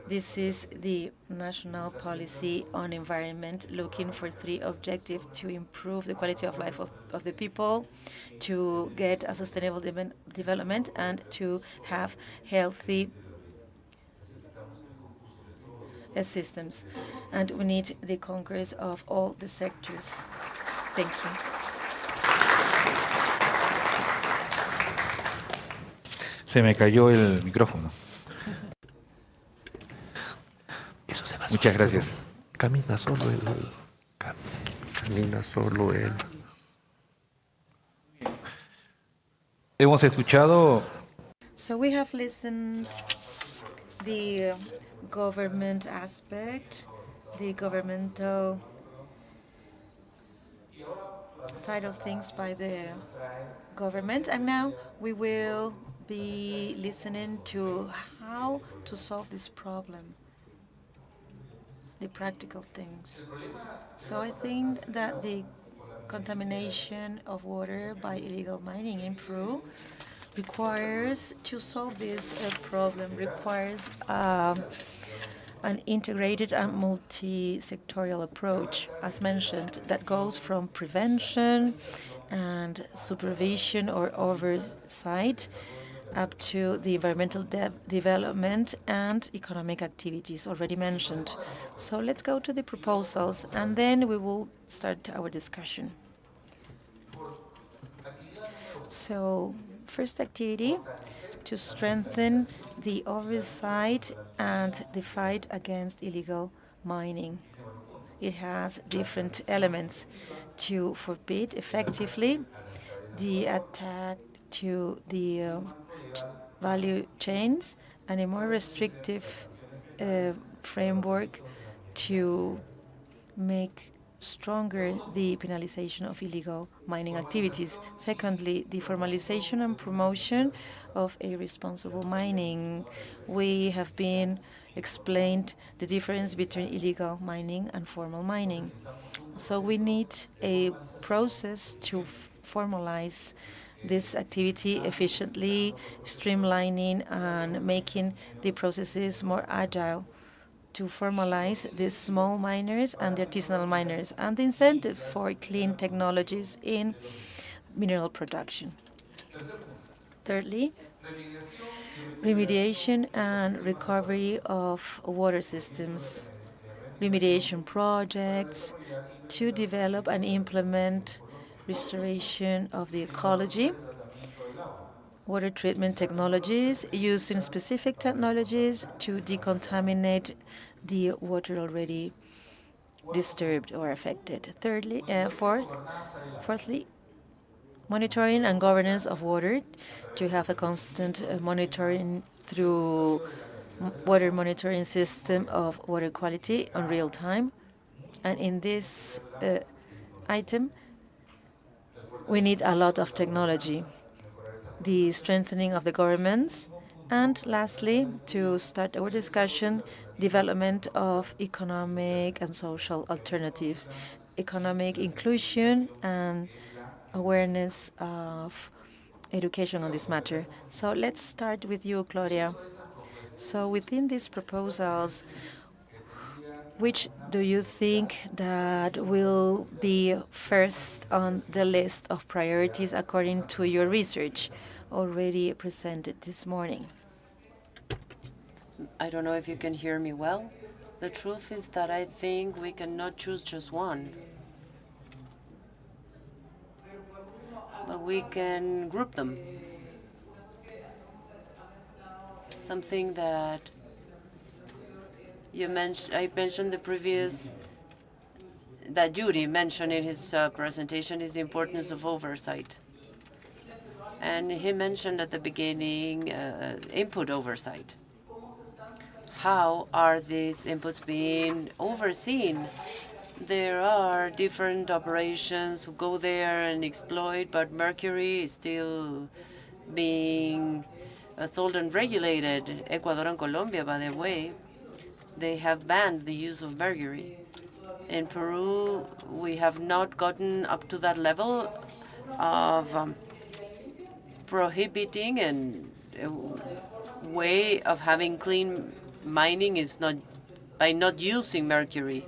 This is the national policy on environment, looking for 3 objectives: to improve the quality of life of the people, to get a sustainable development, and to have healthy systems. And we need the congress of all the sectors. Thank you. Se me cayó el micrófono. Eso se va Muchas solo. gracias. Camina solo él. Camina solo él. Hemos escuchado So we have listened the government aspect, the governmental side of things by the government, and now we will be listening to how to solve this problem, the practical things. So I think that the contamination of water by illegal mining in Peru requires, to solve this problem, requires an integrated and multi-sectorial approach, as mentioned, that goes from prevention and supervision or oversight up to the environmental development and economic activities already mentioned. So let's go to the proposals, and then we will start our discussion. So, first activity, to strengthen the oversight and the fight against illegal mining. It has different elements: to forbid effectively the attack to the value chains, and a more restrictive framework to make stronger the penalization of illegal mining activities. Secondly, the formalization and promotion of a responsible mining. We have been explained the difference between illegal mining and formal mining. So we need a process to formalize this activity efficiently, streamlining and making the processes more agile, to formalize the small miners and the artisanal miners, and the incentive for clean technologies in mineral production. Thirdly, remediation and recovery of water systems, remediation projects to develop and implement restoration of the ecology, water treatment technologies, using specific technologies to decontaminate the water already disturbed or affected. Fourthly, monitoring and governance of water, to have a constant monitoring through water monitoring system of water quality on real time. And in this item, we need a lot of technology, the strengthening of the governments, and lastly, to start our discussion, development of economic and social alternatives, economic inclusion and awareness of education on this matter. So let's start with you, Gloria. So within these proposals, Which do you think that will be first on the list of priorities according to your research already presented this morning? I don't know if you can hear me well. The truth is that I think we cannot choose just one, but we can group them. Something that I mentioned the previous, that Yuri mentioned in his presentation, is the importance of oversight. And he mentioned at the beginning input oversight. How are these inputs being overseen? There are different operations who go there and exploit, but mercury is still being sold and regulated. Ecuador and Colombia, by the way, they have banned the use of mercury. In Peru, we have not gotten up to that level of prohibiting, and a way of having clean mining is not by not using mercury.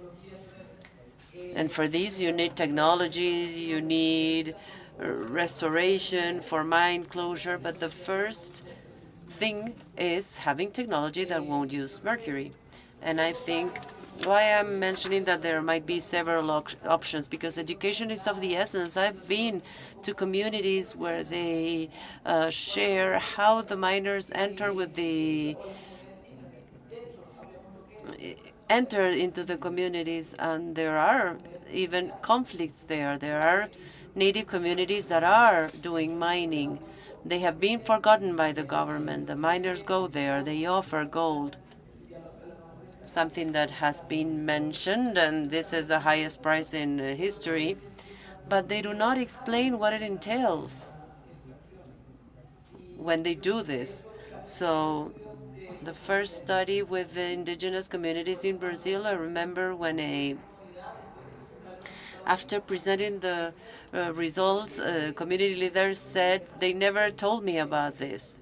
And for these, you need technologies, you need restoration for mine closure, but the first thing is having technology that won't use mercury. And I think why I'm mentioning that there might be several options, because education is of the essence. I've been to communities where they share how the miners enter into the communities, and there are even conflicts there. There are native communities that are doing mining. They have been forgotten by the government. The miners go there. They offer gold, something that has been mentioned, and this is the highest price in history, but they do not explain what it entails when they do this. So the first study with the indigenous communities in Brazil, I remember when after presenting the results, community leaders said, they never told me about this.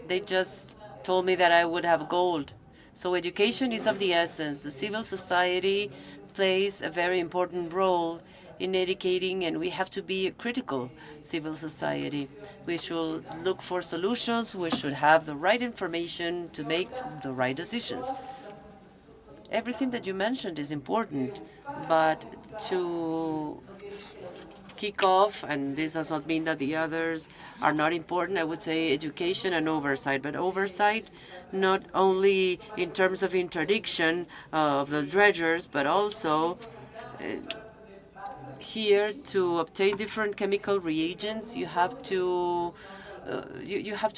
They just told me that I would have gold. So education is of the essence. The civil society plays a very important role in educating, and we have to be a critical civil society. We should look for solutions. We should have the right information to make the right decisions. Everything that you mentioned is important, but to kick off, and this does not mean that the others are not important, I would say education and oversight. But oversight not only in terms of interdiction of the dredgers, but also here to obtain different chemical reagents, you have to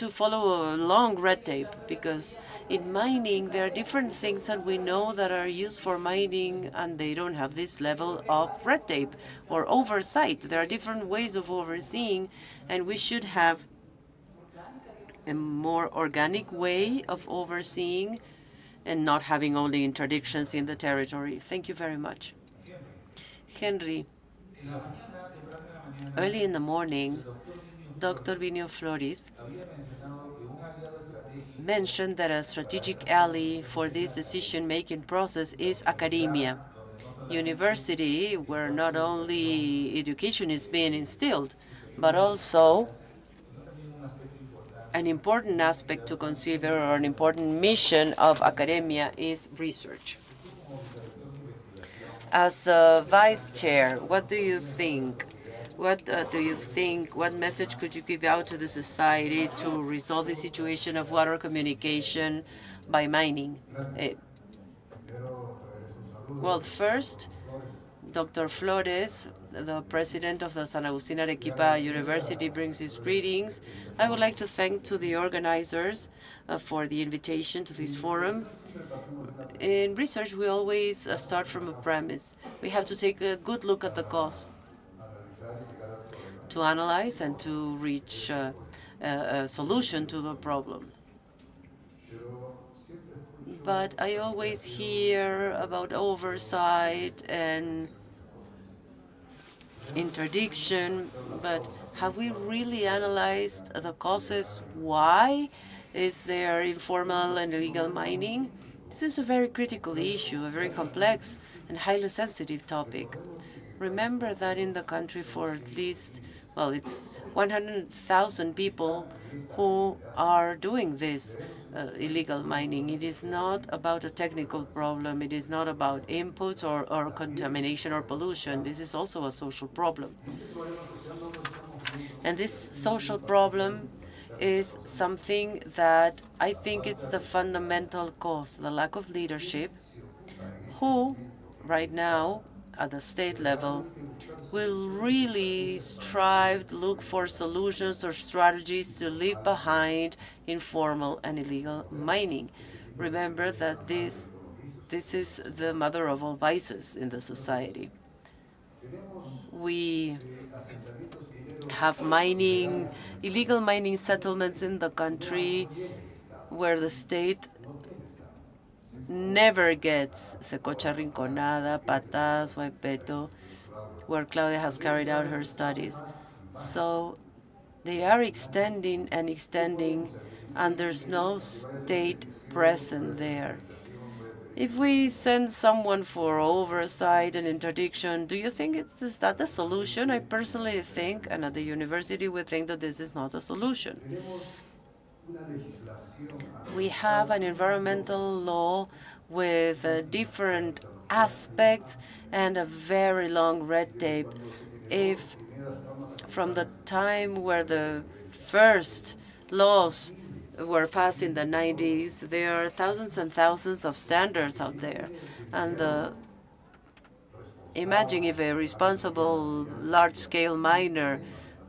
follow a long red tape, because in mining there are different things that we know that are used for mining, and they don't have this level of red tape or oversight. There are different ways of overseeing, and we should have a more organic way of overseeing and not having only interdictions in the territory. Thank you very much. Henry, early in the morning, Dr. Vinio Flores mentioned that a strategic ally for this decision-making process is academia, university, where not only education is being instilled, but also an important aspect to consider, or an important mission of academia, is research. As a vice chair, what do you think? What do you think? What message could you give out to the society to resolve the situation of water communication by mining? Well, first, Dr. Flores, the president of the San Agustín Arequipa University, brings his greetings. I would like to thank to the organizers for the invitation to this forum. In research, we always start from a premise. We have to take a good look at the cause to analyze and to reach a solution to the problem. But I always hear about oversight and interdiction, but have we really analyzed the causes? Why is there informal and illegal mining? This is a very critical issue, a very complex and highly sensitive topic. Remember that in the country for at least, well, it's 100,000 people who are doing this illegal mining. It is not about a technical problem. It is not about inputs or contamination or pollution. This is also a social problem. And this social problem is something that I think it's the fundamental cause, the lack of leadership, who right now at the state level will really strive to look for solutions or strategies to leave behind informal and illegal mining. Remember that this is the mother of all vices in the society. We have illegal mining settlements in the country where the state never gets Secocha Rinconada, Patas, Huaypeto, where Claudia has carried out her studies. So they are extending and extending, and there's no state present there. If we send someone for oversight and interdiction, do you think is that the solution? I personally think, and at the university we think that this is not a solution. We have an environmental law with different aspects and a very long red tape. If from the time where the first laws were passed in the 90s, there are thousands and thousands of standards out there. And imagine if a responsible large-scale miner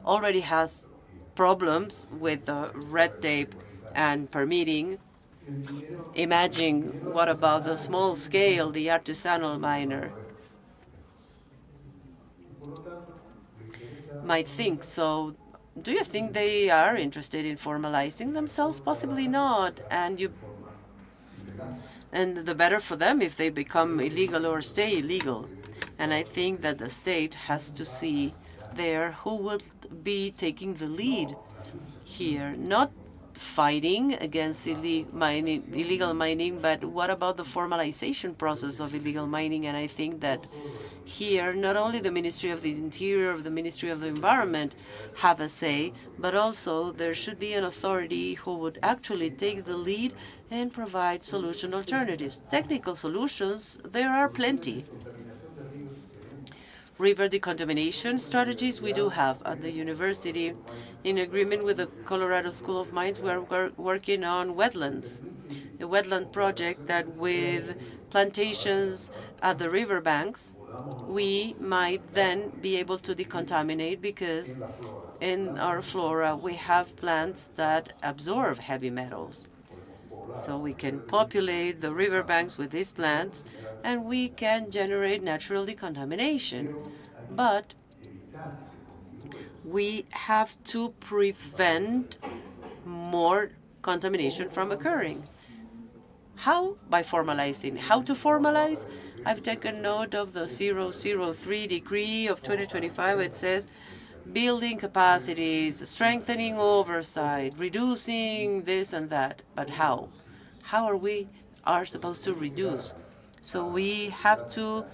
already has problems with the red tape and permitting. Imagine what about the small scale, the artisanal miner might think. So do you think they are interested in formalizing themselves? Possibly not. And the better for them if they become illegal or stay illegal. And I think that the state has to see there who will be taking the lead here, not fighting against illegal mining, but what about the formalization process of illegal mining? And I think that here, not only the Ministry of the Interior or the Ministry of the Environment have a say, but also there should be an authority who would actually take the lead and provide solution alternatives. Technical solutions, there are plenty. River decontamination strategies we do have at the university. In agreement with the Colorado School of Mines, we are working on wetlands, a wetland project that with plantations at the riverbanks, we might then be able to decontaminate because in our flora we have plants that absorb heavy metals. So we can populate the riverbanks with these plants and we can generate natural decontamination. But we have to prevent more contamination from occurring. How? By formalizing. How to formalize? I've taken note of the 003 decree of 2025. It says building capacities, strengthening oversight, reducing this and that. But how? How are we supposed to reduce? So we have to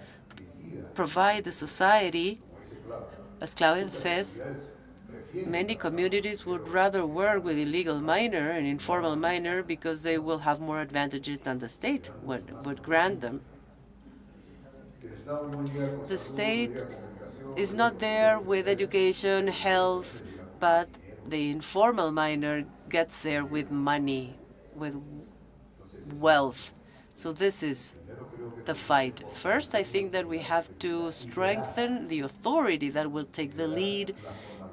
provide the society, as Claudia says, many communities would rather work with illegal miner and informal miner because they will have more advantages than the state would grant them. The state is not there with education, health, but the informal miner gets there with money, with wealth. So this is the fight. First, I think that we have to strengthen the authority that will take the lead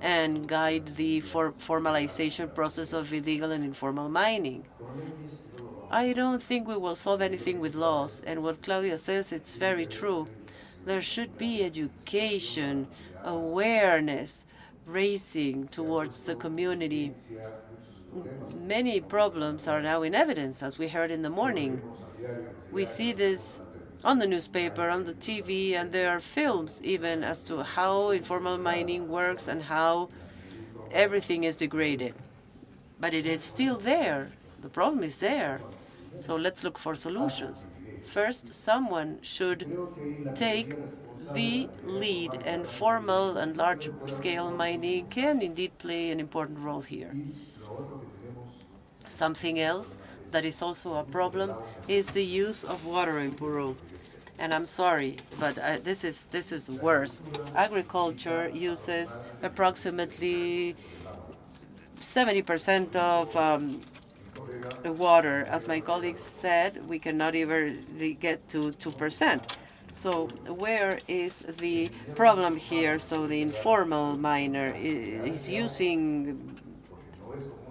and guide the formalization process of illegal and informal mining. I don't think we will solve anything with laws. And what Claudia says, it's very true. There should be education, awareness, raising towards the community. Many problems are now in evidence, as we heard in the morning. We see this on the newspaper, on the TV, and there are films even as to how informal mining works and how everything is degraded. But it is still there. The problem is there. So let's look for solutions. First, someone should take the lead, and formal and large-scale mining can indeed play an important role here. Something else that is also a problem is the use of water in Peru. And I'm sorry, but this is worse. Agriculture uses approximately 70% of water. As my colleague said, we cannot even get to 2%. So where is the problem here? So the informal miner is using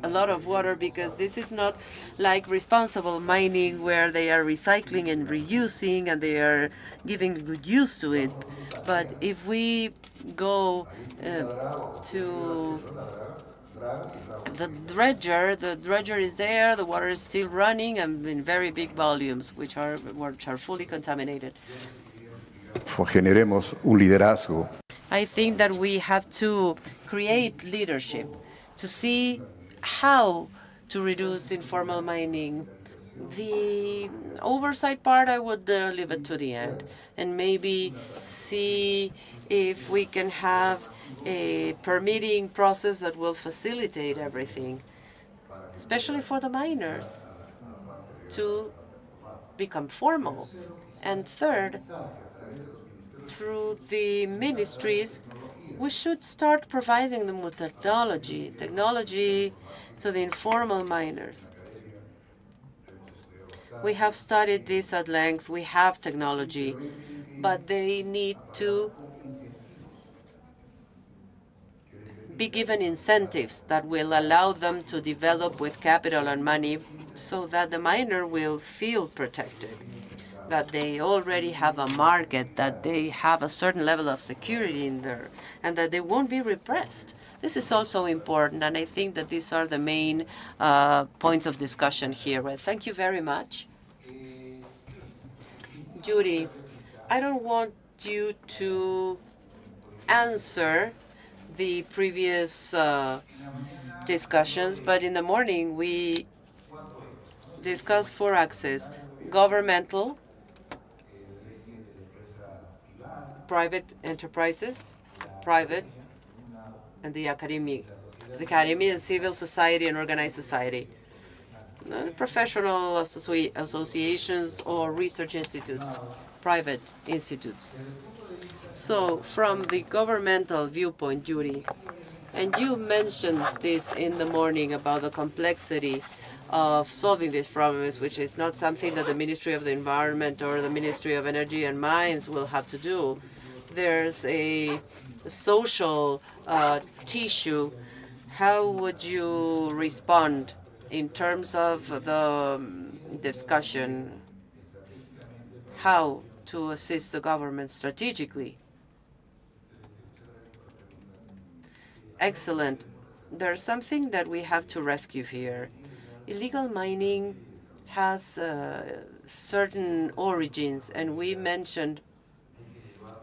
a lot of water because this is not like responsible mining where they are recycling and reusing and they are giving good use to it. But if we go to the dredger is there, the water is still running and in very big volumes, which are fully contaminated. Generemos un liderazgo. I think that we have to create leadership to see how to reduce informal mining. The oversight part, I would leave it to the end and maybe see if we can have a permitting process that will facilitate everything, especially for the miners, to become formal. And third, through the ministries, we should start providing them with technology to the informal miners. We have studied this at length. We have technology, but they need to be given incentives that will allow them to develop with capital and money so that the miner will feel protected, that they already have a market, that they have a certain level of security in there, and that they won't be repressed. This is also important, and I think that these are the main points of discussion here. Well, thank you very much. Judy, I don't want you to answer the previous discussions, but in the morning we discussed 4 axes: governmental, private enterprises, private, and the academy and civil society and organized society, professional associations or research institutes, private institutes. So from the governmental viewpoint, Judy, and you mentioned this in the morning about the complexity of solving these problems, which is not something that the Ministry of the Environment or the Ministry of Energy and Mines will have to do. There's a social tissue. How would you respond in terms of the discussion? How to assist the government strategically? Excellent. There's something that we have to rescue here. Illegal mining has certain origins, and we mentioned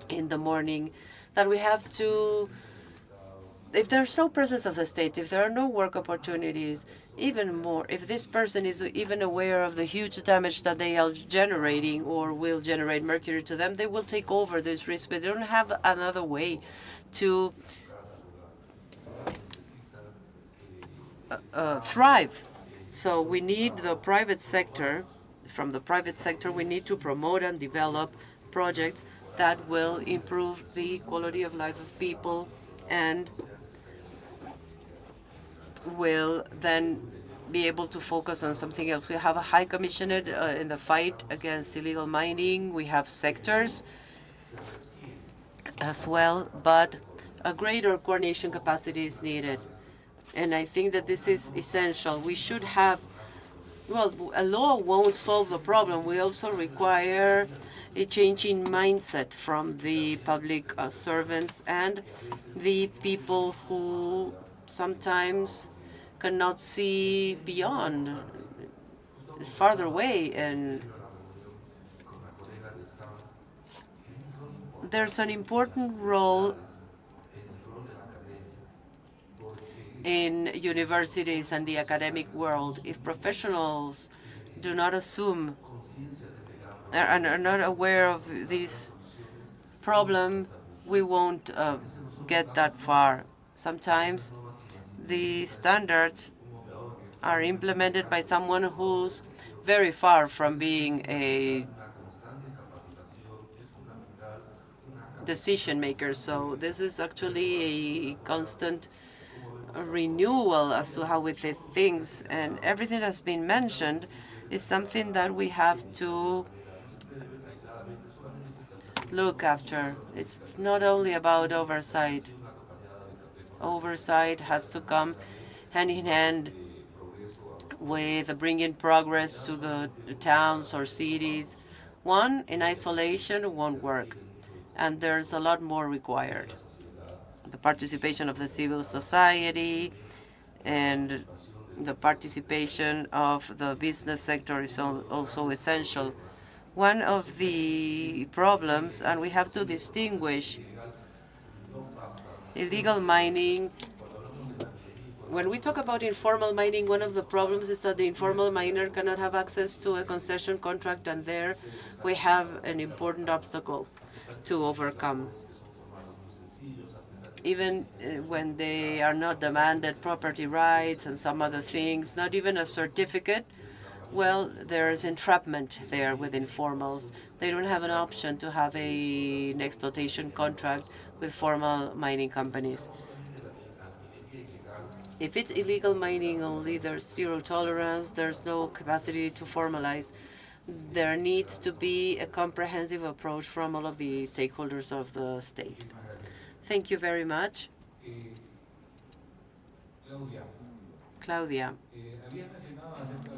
in the morning that we have to, if there's no presence of the state, if there are no work opportunities, even more, if this person is even aware of the huge damage that they are generating or will generate mercury to them, they will take over this risk, but they don't have another way to thrive. So we need the private sector. From the private sector, we need to promote and develop projects that will improve the quality of life of people and will then be able to focus on something else. We have a high commissioner in the fight against illegal mining. We have sectors as well, but a greater coordination capacity is needed. And I think that this is essential. We should have, well, a law won't solve the problem. We also require a change in mindset from the public servants and the people who sometimes cannot see beyond, farther away. And there's an important role in universities and the academic world. If professionals do not assume, are not aware of this problem, we won't get that far. Sometimes the standards are implemented by someone who's very far from being a decision maker. So this is actually a constant renewal as to how we see things. And everything that's been mentioned is something that we have to look after. It's not only about oversight. Oversight has to come hand in hand with bringing progress to the towns or cities. One in isolation won't work, and there's a lot more required. The participation of the civil society and the participation of the business sector is also essential. One of the problems, and we have to distinguish illegal mining. When we talk about informal mining, one of the problems is that the informal miner cannot have access to a concession contract, and there we have an important obstacle to overcome. Even when they are not demanded property rights and some other things, not even a certificate, well, there's entrapment there with informals. They don't have an option to have an exploitation contract with formal mining companies. If it's illegal mining only, there's zero tolerance, there's no capacity to formalize. There needs to be a comprehensive approach from all of the stakeholders of the state. Thank you very much. Claudia,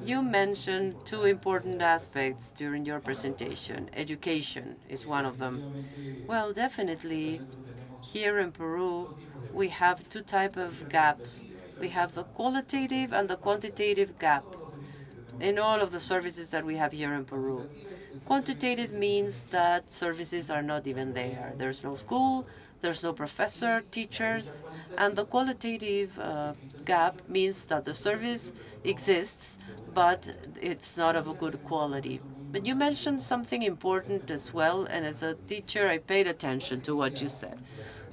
you mentioned two important aspects during your presentation. Education is one of them. Well, definitely, here in Peru, we have two types of gaps. We have the qualitative and the quantitative gap in all of the services that we have here in Peru. Quantitative means that services are not even there. There's no school, there's no professor, teachers, and the qualitative gap means that the service exists, but it's not of a good quality. But you mentioned something important as well, and as a teacher, I paid attention to what you said.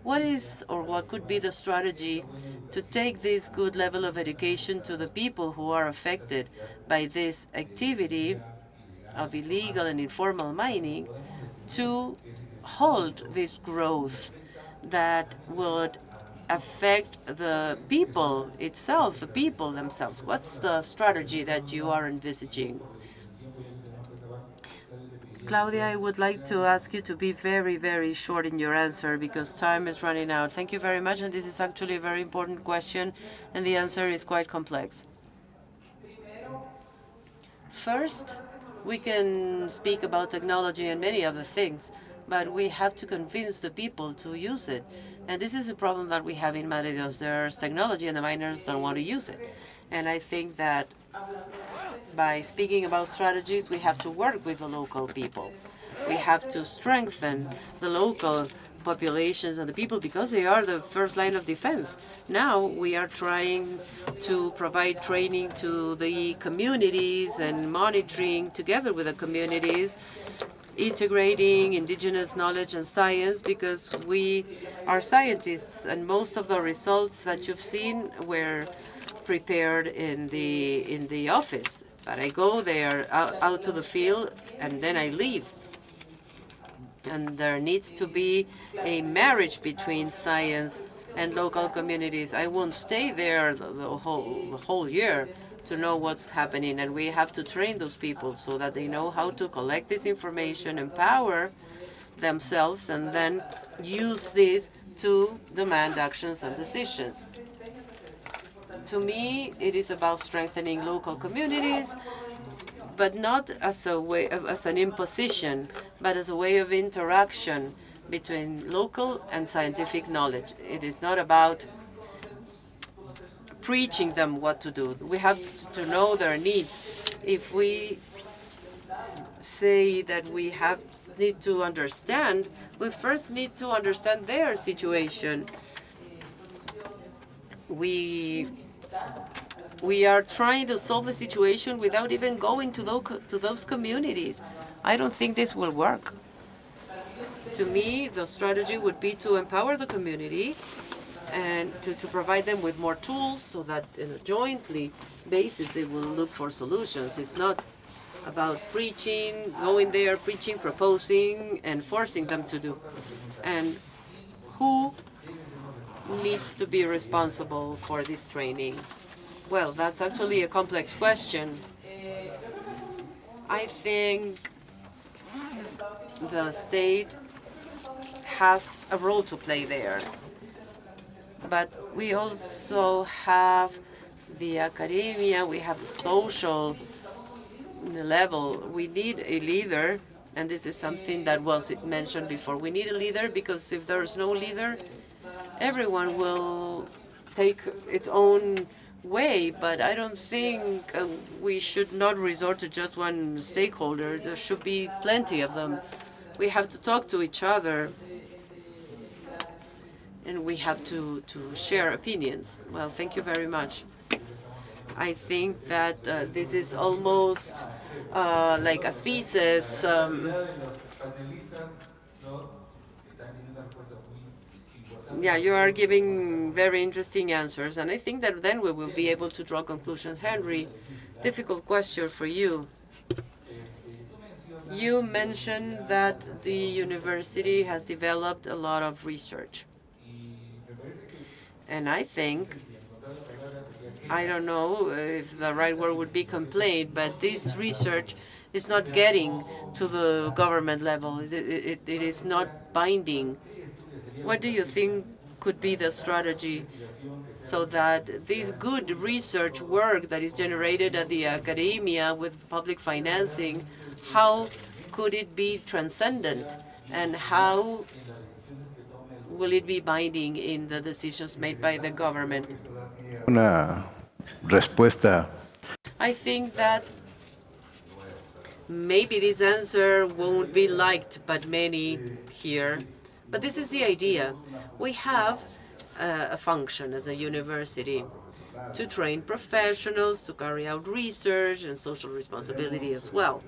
What is, or what could be the strategy to take this good level of education to the people who are affected by this activity of illegal and informal mining to hold this growth that would affect the people itself, the people themselves? What's the strategy that you are envisaging? Claudia, I would like to ask you to be very, very short in your answer because time is running out. Thank you very much, and this is actually a very important question, and the answer is quite complex. First, we can speak about technology and many other things, but we have to convince the people to use it. And this is a problem that we have in Madrid. There's technology and the miners don't want to use it. And I think that by speaking about strategies, we have to work with the local people. We have to strengthen the local populations and the people because they are the first line of defense. Now we are trying to provide training to the communities and monitoring together with the communities, integrating indigenous knowledge and science because we are scientists, and most of the results that you've seen were prepared in the office. But I go there out to the field and then I leave. And there needs to be a marriage between science and local communities. I won't stay there the whole year to know what's happening, and we have to train those people so that they know how to collect this information, empower themselves, and then use this to demand actions and decisions. To me, it is about strengthening local communities, but not as a way as an imposition, but as a way of interaction between local and scientific knowledge. It is not about preaching them what to do. We have to know their needs. If we say that we need to understand, we first need to understand their situation. We We are trying to solve the situation without even going to those communities. I don't think this will work. To me, the strategy would be to empower the community and to provide them with more tools so that in a jointly basis they will look for solutions. It's not about preaching, going there, preaching, proposing, and forcing them to do. And who needs to be responsible for this training? Well, that's actually a complex question. I think the state has a role to play there. But we also have the academia, we have the social level. We need a leader, and this is something that was mentioned before. We need a leader because if there is no leader, everyone will take its own way, but I don't think we should not resort to just one stakeholder. There should be plenty of them. We have to talk to each other, and we have to share opinions. Well, thank you very much. I think that this is almost like a thesis. Yeah, you are giving very interesting answers, and I think that then we will be able to draw conclusions. Henry, difficult question for you. You mentioned that the university has developed a lot of research. And I think, I don't know if the right word would be complaint, but this research is not getting to the government level. It is not binding. What do you think could be the strategy so that this good research work that is generated at the academia with public financing, how could it be transcendent, and how will it be binding in the decisions made by the government? Una respuesta. I think that maybe this answer won't be liked by many here, but this is the idea. We have a function as a university to train professionals, to carry out research and social responsibility as well.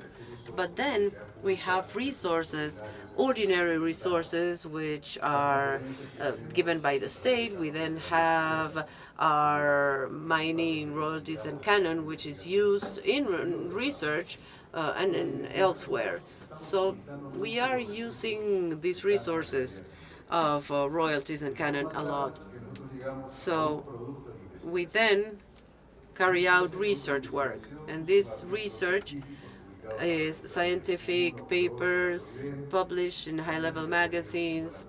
But then we have resources, ordinary resources, which are given by the state. We then have our mining royalties and canon, which is used in research and elsewhere. So we are using these resources of royalties and canon a lot. So we then carry out research work, and this research is scientific papers published in high-level magazines.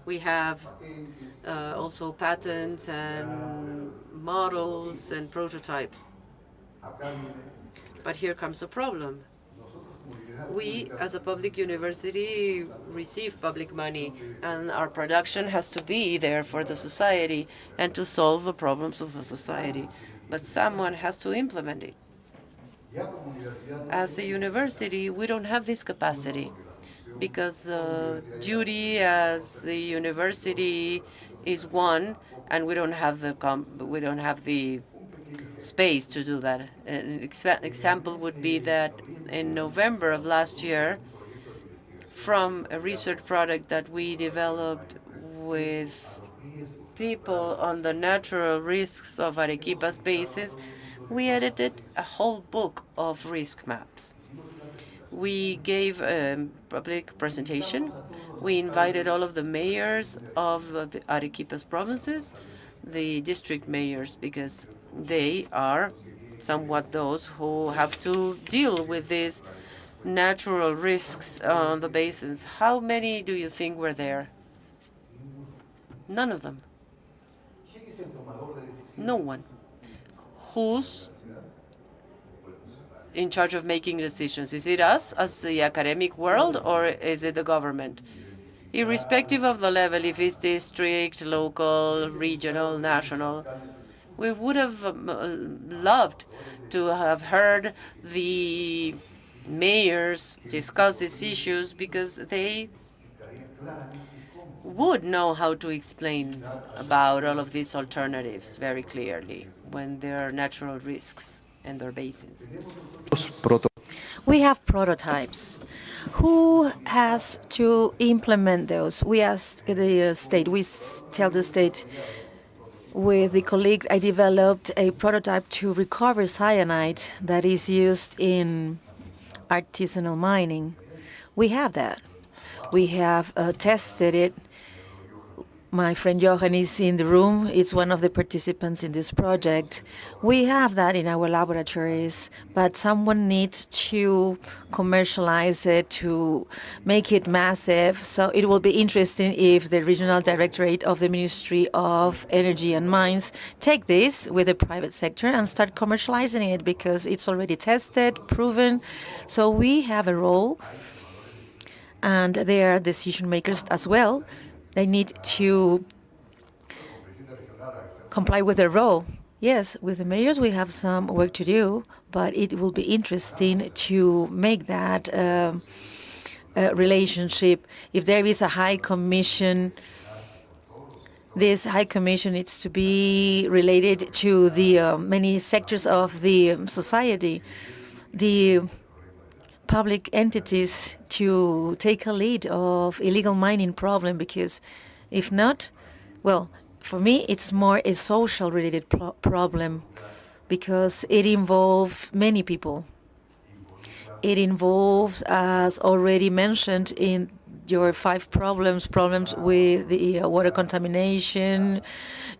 We have also patents and models and prototypes. But here comes a problem. We, as a public university, receive public money, and our production has to be there for the society and to solve the problems of the society. But someone has to implement it. As a university, we don't have this capacity because duty as the university is one, and we don't have the space to do that. An example would be that in November of last year, from a research product that we developed with people on the natural risks of Arequipa's bases, we edited a whole book of risk maps. We gave a public presentation. We invited all of the mayors of the Arequipa's provinces, the district mayors, because they are somewhat those who have to deal with these natural risks on the basins. How many do you think were there? None of them. No one. Who's in charge of making decisions? Is it us as the academic world, or is it the government? Irrespective of the level, if it's district, local, regional, national, we would have loved to have heard the mayors discuss these issues because they would know how to explain about all of these alternatives very clearly when there are natural risks in their basins. We have prototypes. Who has to implement those? We ask the state. We tell the state. With the colleague, I developed a prototype to recover cyanide that is used in artisanal mining. We have that. We have tested it. My friend Johan is in the room. It's one of the participants in this project. We have that in our laboratories, but someone needs to commercialize it, to make it massive. So it will be interesting if the Regional Directorate of the Ministry of Energy and Mines take this with the private sector and start commercializing it, because it's already tested, proven. So we have a role, and they are decision makers as well. They need to comply with their role. Yes, with the mayors, we have some work to do, but it will be interesting to make that relationship. If there is a high commission, this high commission needs to be related to the many sectors of the society, the public entities, to take a lead of illegal mining problem, because if not, well, for me, it's more a social related problem, because it involves many people. It involves, as already mentioned in your 5 problems with the water contamination,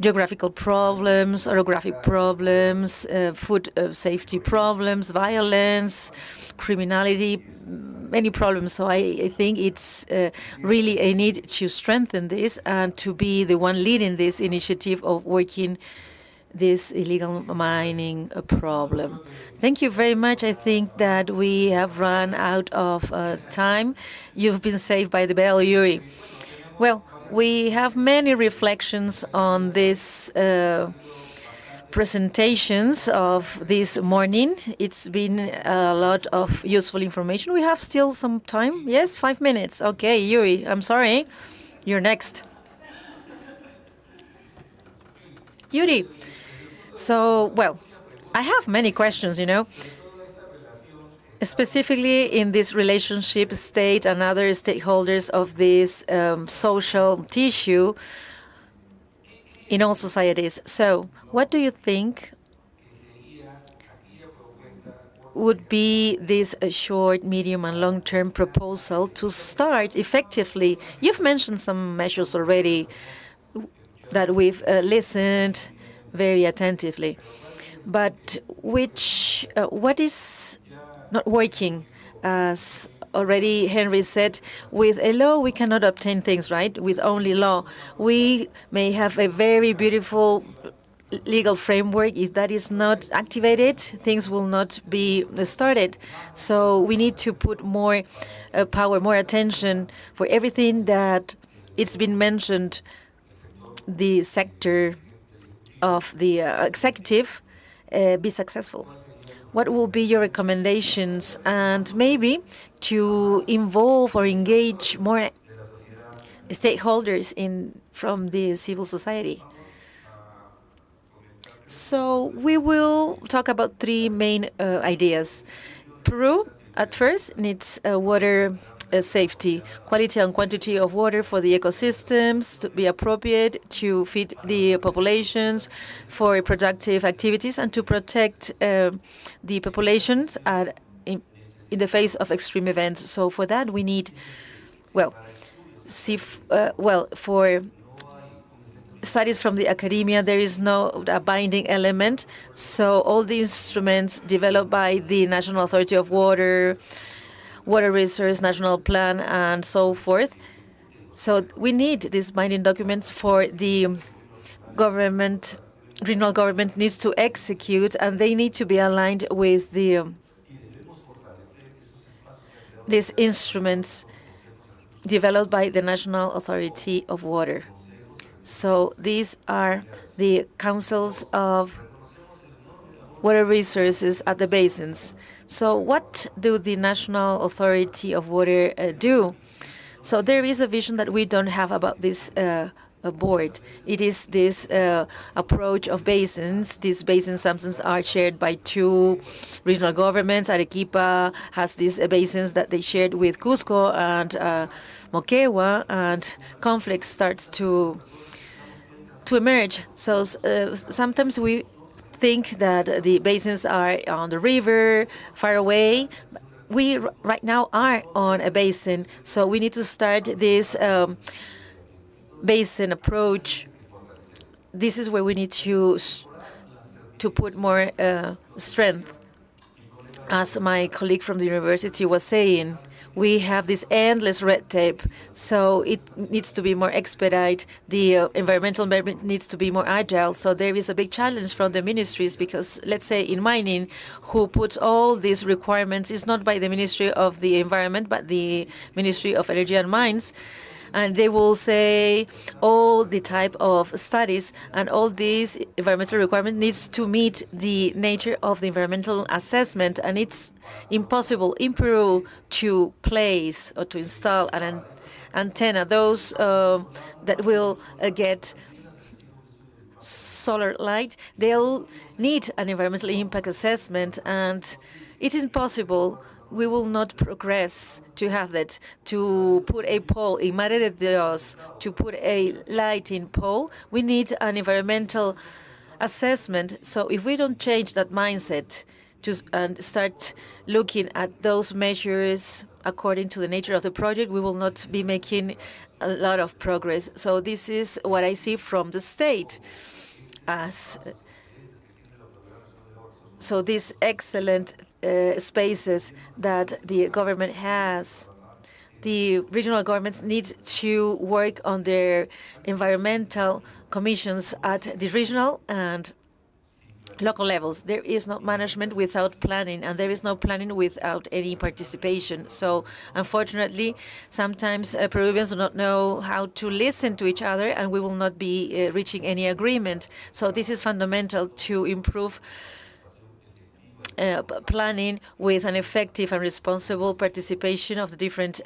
geographical problems, orographic problems, food safety problems, violence, criminality, many problems. So I think it's really a need to strengthen this and to be the one leading this initiative of working this illegal mining problem. Thank you very much. I think that we have run out of time. You've been saved by the bell, Yuri. Well, we have many reflections on this presentations of this morning. It's been a lot of useful information. We have still some time. Yes, 5 minutes. Okay, Yuri, I'm sorry. You're next. Yuri. So, well, I have many questions, specifically in this relationship, state and other stakeholders of this social tissue in all societies. So, what do you think would be this short, medium, and long-term proposal to start effectively? You've mentioned some measures already that we've listened very attentively. But what is not working? As already Henry said, with a law we cannot obtain things, right? With only law. We may have a very beautiful legal framework. If that is not activated, things will not be started. So we need to put more power, more attention for everything that it's been mentioned, the sector of the executive be successful. What will be your recommendations, and maybe to involve or engage more stakeholders from the civil society? So we will talk about 3 main ideas. Peru, at first, needs water safety, quality and quantity of water for the ecosystems to be appropriate, to feed the populations for productive activities, and to protect the populations in the face of extreme events. So for that we need, for studies from the academia, there is no binding element. So all the instruments developed by the National Authority of Water, Water Resource National Plan, and so forth. So we need these binding documents for the government. Regional government needs to execute, and they need to be aligned with these instruments developed by the National Authority of Water. So these are the councils of water resources at the basins. So what do the National Authority of Water do? So there is a vision that we don't have about this board. It is this approach of basins. These basins sometimes are shared by two regional governments. Arequipa has these basins that they shared with Cusco and Moquegua, and conflict starts to emerge. So sometimes we think that the basins are on the river, far away. We right now are on a basin, so we need to start this basin approach. This is where we need to put more strength. As my colleague from the university was saying, we have this endless red tape, so it needs to be more expedite. The environmental management needs to be more agile. So there is a big challenge from the ministries because, let's say, in mining, who puts all these requirements is not by the Ministry of the Environment, but the Ministry of Energy and Mines. And they will say all the type of studies and all these environmental requirements needs to meet the nature of the environmental assessment, and it's impossible in Peru to place or to install an antenna. Those that will get solar light, they'll need an environmental impact assessment, and it is impossible. We will not progress to have that. To put a pole in Madre de Dios, to put a lighting pole, we need an environmental assessment. So if we don't change that mindset and start looking at those measures according to the nature of the project, we will not be making a lot of progress. So this is what I see from the state. So these excellent spaces that the government has, the regional governments need to work on their environmental commissions at the regional and local levels. There is no management without planning, and there is no planning without any participation. So unfortunately, sometimes Peruvians do not know how to listen to each other, and we will not be reaching any agreement. So this is fundamental to improve planning with an effective and responsible participation of the different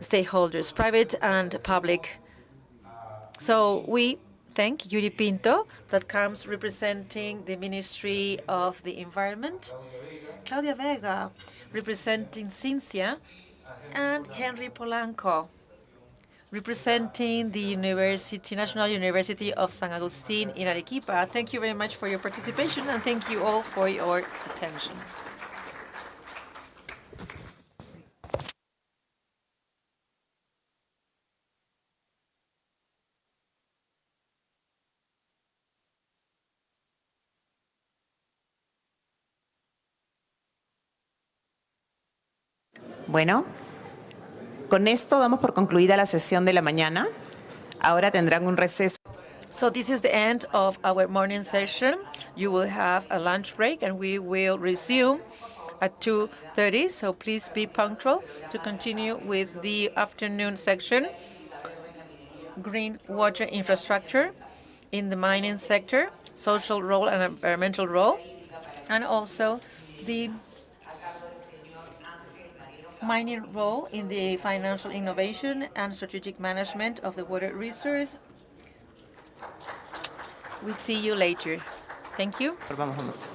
stakeholders, private and public. So we thank Yuri Pinto, that comes representing the Ministry of the Environment, Claudia Vega, representing Cincia, and Henry Polanco, representing the National University of San Agustin in Arequipa. Thank you very much for your participation, and thank you all for your attention. Bueno, con esto damos por concluida la sesión de la mañana. Ahora tendrán un receso. So this is the end of our morning session. You will have a lunch break, and we will resume at 2:30. So please be punctual to continue with the afternoon section. Green water infrastructure in the mining sector, social role and environmental role, and also the mining role in the financial innovation and strategic management of the water resource. We'll see you later. Thank you. Vamos.